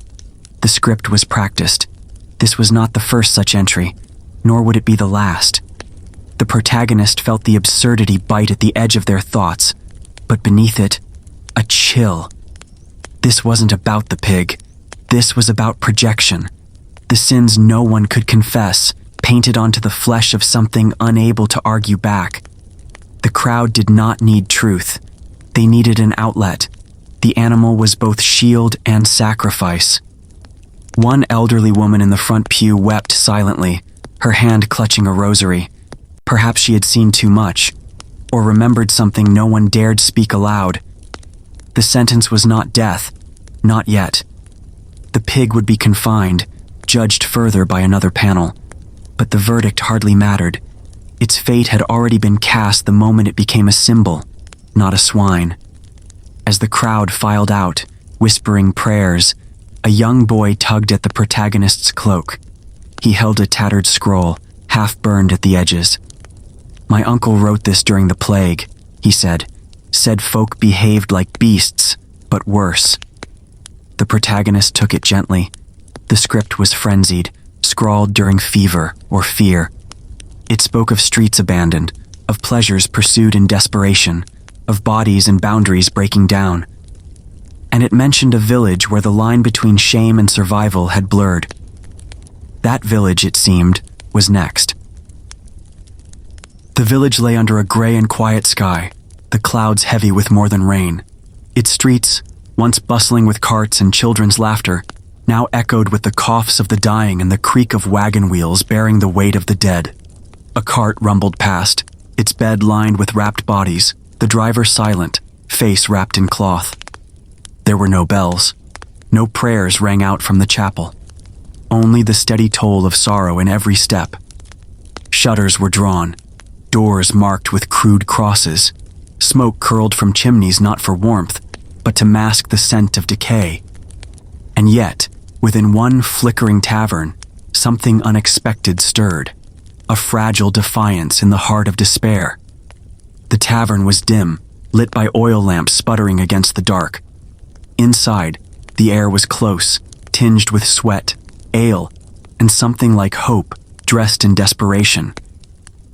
The script was practiced. This was not the first such entry, nor would it be the last. The protagonist felt the absurdity bite at the edge of their thoughts, but beneath it, a chill. This wasn't about the pig. This was about projection. The sins no one could confess, painted onto the flesh of something unable to argue back. The crowd did not need truth. They needed an outlet. The animal was both shield and sacrifice. One elderly woman in the front pew wept silently, her hand clutching a rosary. Perhaps she had seen too much, or remembered something no one dared speak aloud. The sentence was not death, not yet. The pig would be confined, judged further by another panel. But the verdict hardly mattered. Its fate had already been cast the moment it became a symbol, not a swine. As the crowd filed out, whispering prayers, a young boy tugged at the protagonist's cloak. He held a tattered scroll, half burned at the edges. "My uncle wrote this during the plague," he said. "Said folk behaved like beasts, but worse." The protagonist took it gently. The script was frenzied, scrawled during fever or fear. It spoke of streets abandoned, of pleasures pursued in desperation, of bodies and boundaries breaking down. And it mentioned a village where the line between shame and survival had blurred. That village, it seemed, was next. The village lay under a gray and quiet sky, the clouds heavy with more than rain. Its streets, once bustling with carts and children's laughter, now echoed with the coughs of the dying and the creak of wagon wheels bearing the weight of the dead. A cart rumbled past, its bed lined with wrapped bodies, the driver silent, face wrapped in cloth. There were no bells. No prayers rang out from the chapel. Only the steady toll of sorrow in every step. Shutters were drawn, doors marked with crude crosses. Smoke curled from chimneys not for warmth, but to mask the scent of decay. And yet, within one flickering tavern, something unexpected stirred. A fragile defiance in the heart of despair. The tavern was dim, lit by oil lamps sputtering against the dark. Inside, the air was close, tinged with sweat, ale, and something like hope, dressed in desperation.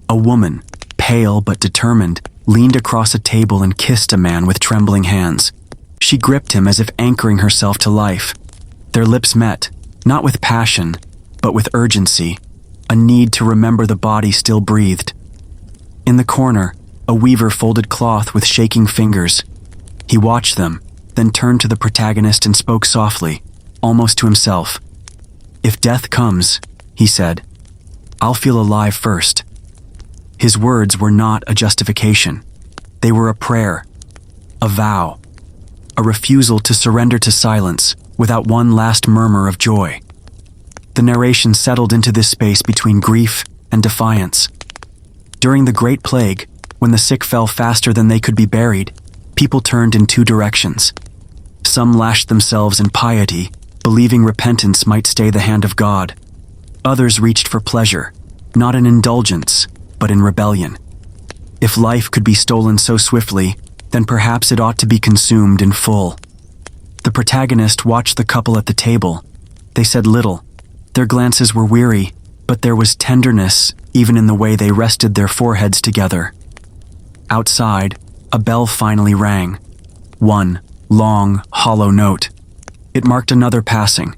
A woman, pale but determined, leaned across a table and kissed a man with trembling hands. She gripped him as if anchoring herself to life. Their lips met, not with passion, but with urgency, a need to remember the body still breathed. In the corner, a weaver folded cloth with shaking fingers. He watched them, then turned to the protagonist and spoke softly, almost to himself. "If death comes," he said, "I'll feel alive first." His words were not a justification. They were a prayer, a vow, a refusal to surrender to silence without one last murmur of joy. The narration settled into this space between grief and defiance. During the Great Plague, when the sick fell faster than they could be buried, people turned in two directions. Some lashed themselves in piety, believing repentance might stay the hand of God. Others reached for pleasure, not in indulgence, but in rebellion. If life could be stolen so swiftly, then perhaps it ought to be consumed in full. The protagonist watched the couple at the table. They said little. Their glances were weary, but there was tenderness even in the way they rested their foreheads together. Outside, a bell finally rang. One long, hollow note. It marked another passing.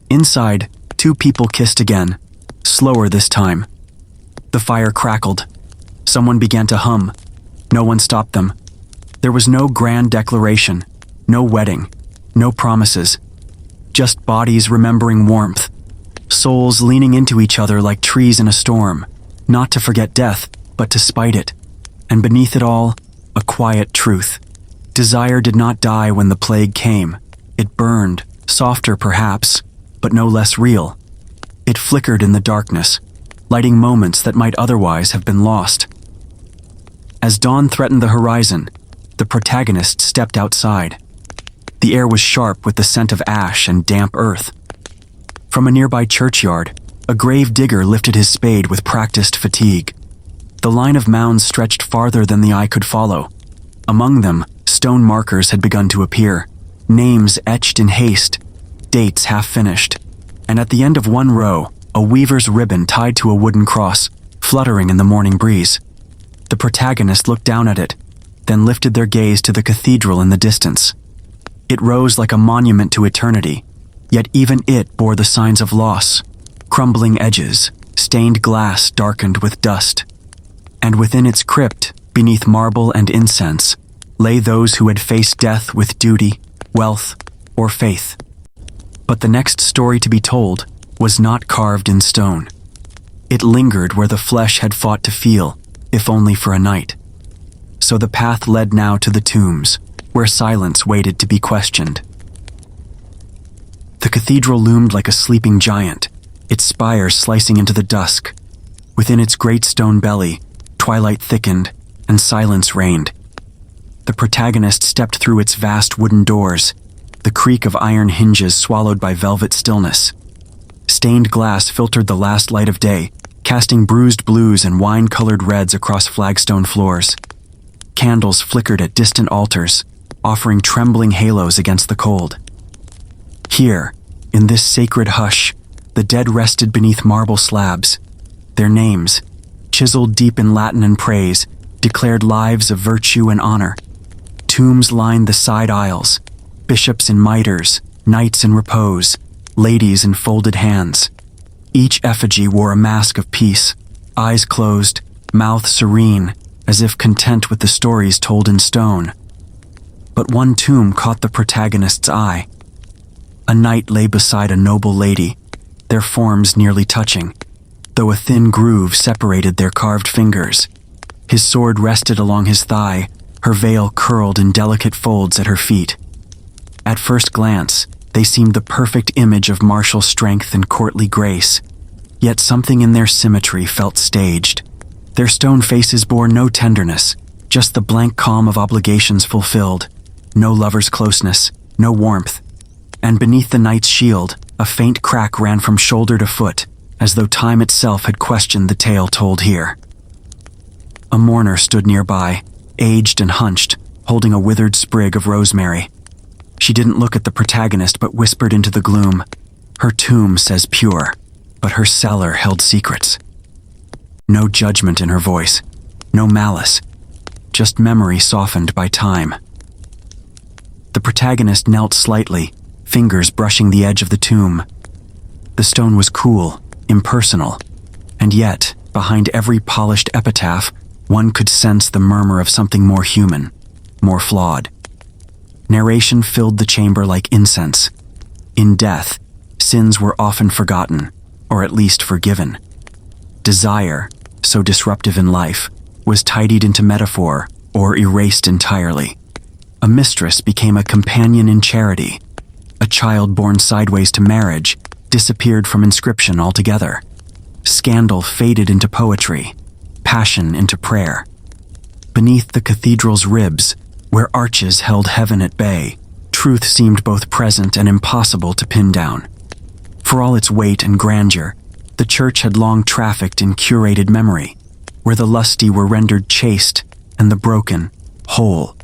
Inside, two people kissed again, slower this time. The fire crackled. Someone began to hum. No one stopped them. There was no grand declaration, no wedding, no promises. Just bodies remembering warmth, souls leaning into each other like trees in a storm, not to forget death, but to spite it. And beneath it all, a quiet truth. Desire did not die when the plague came. It burned, softer perhaps, but no less real. It flickered in the darkness, lighting moments that might otherwise have been lost. As dawn threatened the horizon, the protagonist stepped outside. The air was sharp with the scent of ash and damp earth. From a nearby churchyard, a grave digger lifted his spade with practiced fatigue. The line of mounds stretched farther than the eye could follow. Among them, stone markers had begun to appear, names etched in haste, dates half-finished, and at the end of one row, a weaver's ribbon tied to a wooden cross, fluttering in the morning breeze. The protagonist looked down at it, then lifted their gaze to the cathedral in the distance. It rose like a monument to eternity, yet even it bore the signs of loss, crumbling edges, stained glass darkened with dust. And within its crypt, beneath marble and incense, lay those who had faced death with duty, wealth, or faith. But the next story to be told was not carved in stone. It lingered where the flesh had fought to feel, if only for a night. So the path led now to the tombs, where silence waited to be questioned. The cathedral loomed like a sleeping giant, its spires slicing into the dusk. Within its great stone belly, twilight thickened and silence reigned. The protagonist stepped through its vast wooden doors, the creak of iron hinges swallowed by velvet stillness. Stained glass filtered the last light of day, casting bruised blues and wine-colored reds across flagstone floors. Candles flickered at distant altars, offering trembling halos against the cold. Here, in this sacred hush, The dead rested beneath marble slabs. Their names, chiseled deep in Latin and praise, declared lives of virtue and honor. Tombs lined the side aisles, bishops in mitres, knights in repose, ladies in folded hands. Each effigy wore a mask of peace, eyes closed, mouth serene, as if content with the stories told in stone. But one tomb caught the protagonist's eye. A knight lay beside a noble lady, their forms nearly touching, though a thin groove separated their carved fingers. His sword rested along his thigh, her veil curled in delicate folds at her feet. At first glance, they seemed the perfect image of martial strength and courtly grace, yet something in their symmetry felt staged. Their stone faces bore no tenderness, just the blank calm of obligations fulfilled, no lover's closeness, no warmth. And beneath the knight's shield, a faint crack ran from shoulder to foot, as though time itself had questioned the tale told here. A mourner stood nearby, aged and hunched, holding a withered sprig of rosemary. She didn't look at the protagonist but whispered into the gloom, "Her tomb says pure, but her cellar held secrets." No judgment in her voice, no malice, just memory softened by time. The protagonist knelt slightly, fingers brushing the edge of the tomb. The stone was cool, impersonal, and yet, behind every polished epitaph, one could sense the murmur of something more human, more flawed. Narration filled the chamber like incense. In death, sins were often forgotten, or at least forgiven. Desire, so disruptive in life, was tidied into metaphor or erased entirely. A mistress became a companion in charity. A child born sideways to marriage disappeared from inscription altogether. Scandal faded into poetry, passion into prayer. Beneath the cathedral's ribs, where arches held heaven at bay, truth seemed both present and impossible to pin down. For all its weight and grandeur, the church had long trafficked in curated memory, where the lusty were rendered chaste and the broken whole.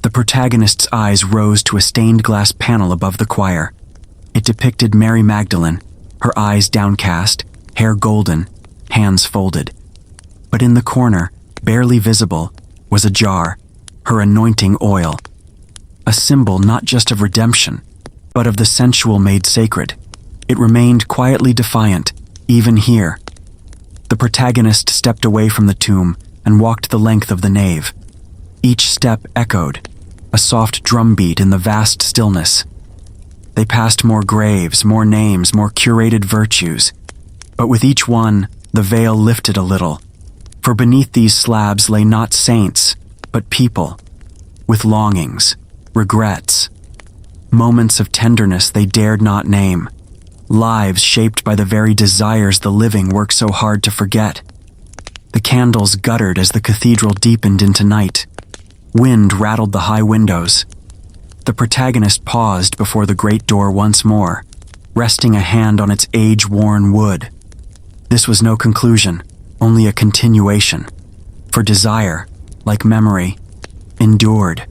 The protagonist's eyes rose to a stained glass panel above the choir. It depicted Mary Magdalene, her eyes downcast, hair golden, hands folded. But in the corner, barely visible, was a jar, her anointing oil. A symbol not just of redemption, but of the sensual made sacred. It remained quietly defiant, even here. The protagonist stepped away from the tomb and walked the length of the nave. Each step echoed, a soft drumbeat in the vast stillness. They passed more graves, more names, more curated virtues. But with each one, the veil lifted a little. For beneath these slabs lay not saints, but people, with longings, regrets, moments of tenderness they dared not name, lives shaped by the very desires the living work so hard to forget. The candles guttered as the cathedral deepened into night. Wind rattled the high windows. The protagonist paused before the great door once more, resting a hand on its age-worn wood. This was no conclusion, only a continuation. For desire, like memory, endured.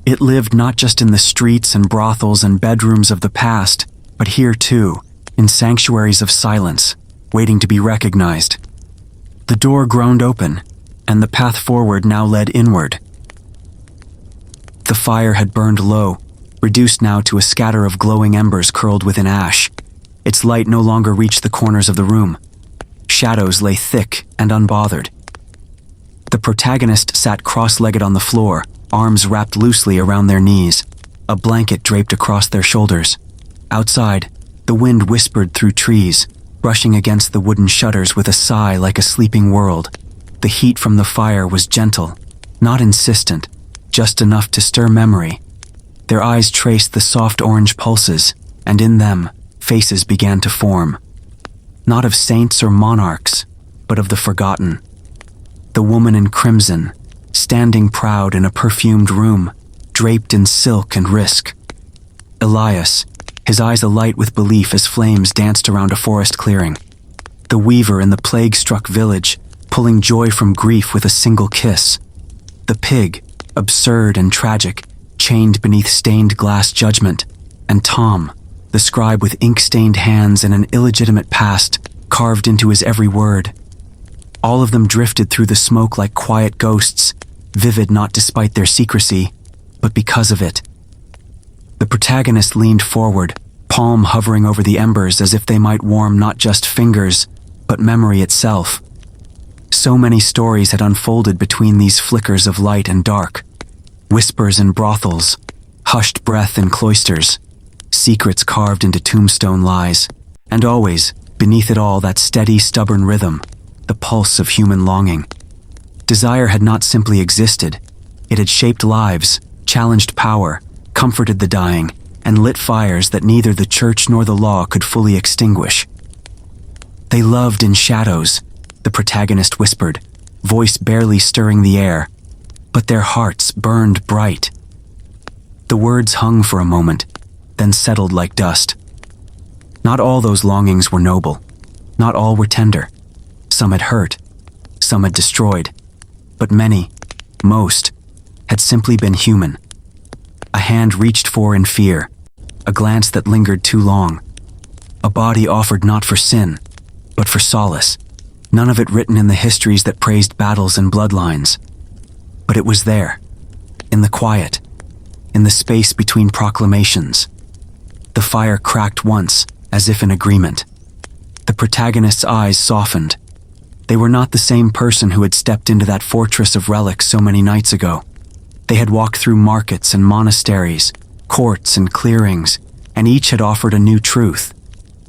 It lived not just in the streets and brothels and bedrooms of the past, but here too, in sanctuaries of silence, waiting to be recognized. The door groaned open, and the path forward now led inward. The fire had burned low, reduced now to a scatter of glowing embers curled within ash. Its light no longer reached the corners of the room. Shadows lay thick and unbothered. The protagonist sat cross-legged on the floor, arms wrapped loosely around their knees, a blanket draped across their shoulders. Outside, the wind whispered through trees, brushing against the wooden shutters with a sigh like a sleeping world. The heat from the fire was gentle, not insistent, just enough to stir memory. Their eyes traced the soft orange pulses, and in them, faces began to form. Not of saints or monarchs, but of the forgotten. The woman in crimson, standing proud in a perfumed room, draped in silk and risk. Elias, his eyes alight with belief as flames danced around a forest clearing. The weaver in the plague-struck village, pulling joy from grief with a single kiss. The pig, absurd and tragic, chained beneath stained glass judgment. And Tom, the scribe with ink-stained hands and an illegitimate past carved into his every word. All of them drifted through the smoke like quiet ghosts, vivid not despite their secrecy, but because of it. The protagonist leaned forward, palm hovering over the embers as if they might warm not just fingers, but memory itself. So many stories had unfolded between these flickers of light and dark. Whispers in brothels, hushed breath in cloisters, secrets carved into tombstone lies, and always, beneath it all, that steady, stubborn rhythm, the pulse of human longing. Desire had not simply existed. It had shaped lives, challenged power, comforted the dying, and lit fires that neither the church nor the law could fully extinguish. They loved in shadows, the protagonist whispered, voice barely stirring the air, but their hearts burned bright. The words hung for a moment, then settled like dust. Not all those longings were noble. Not all were tender. Some had hurt. Some had destroyed. But many, most, had simply been human. A hand reached for in fear, a glance that lingered too long, a body offered not for sin, but for solace, none of it written in the histories that praised battles and bloodlines. But it was there, in the quiet, in the space between proclamations. The fire cracked once, as if in agreement. The protagonist's eyes softened. They were not the same person who had stepped into that fortress of relics so many nights ago. They had walked through markets and monasteries, courts and clearings, and each had offered a new truth.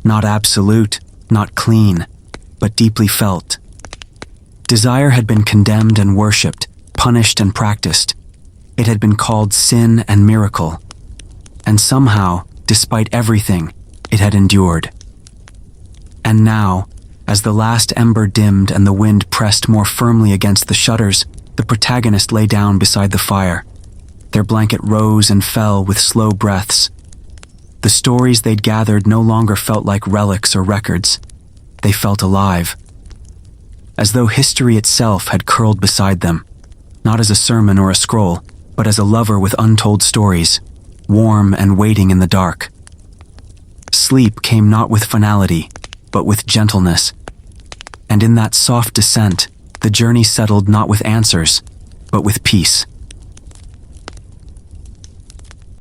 Not absolute, not clean, but deeply felt. Desire had been condemned and worshipped, punished and practiced. It had been called sin and miracle. And somehow, despite everything, it had endured. And now, as the last ember dimmed and the wind pressed more firmly against the shutters, the protagonist lay down beside the fire. Their blanket rose and fell with slow breaths. The stories they'd gathered no longer felt like relics or records. They felt alive. As though history itself had curled beside them, not as a sermon or a scroll, but as a lover with untold stories, warm and waiting in the dark. Sleep came not with finality, but with gentleness. And in that soft descent, the journey settled not with answers, but with peace.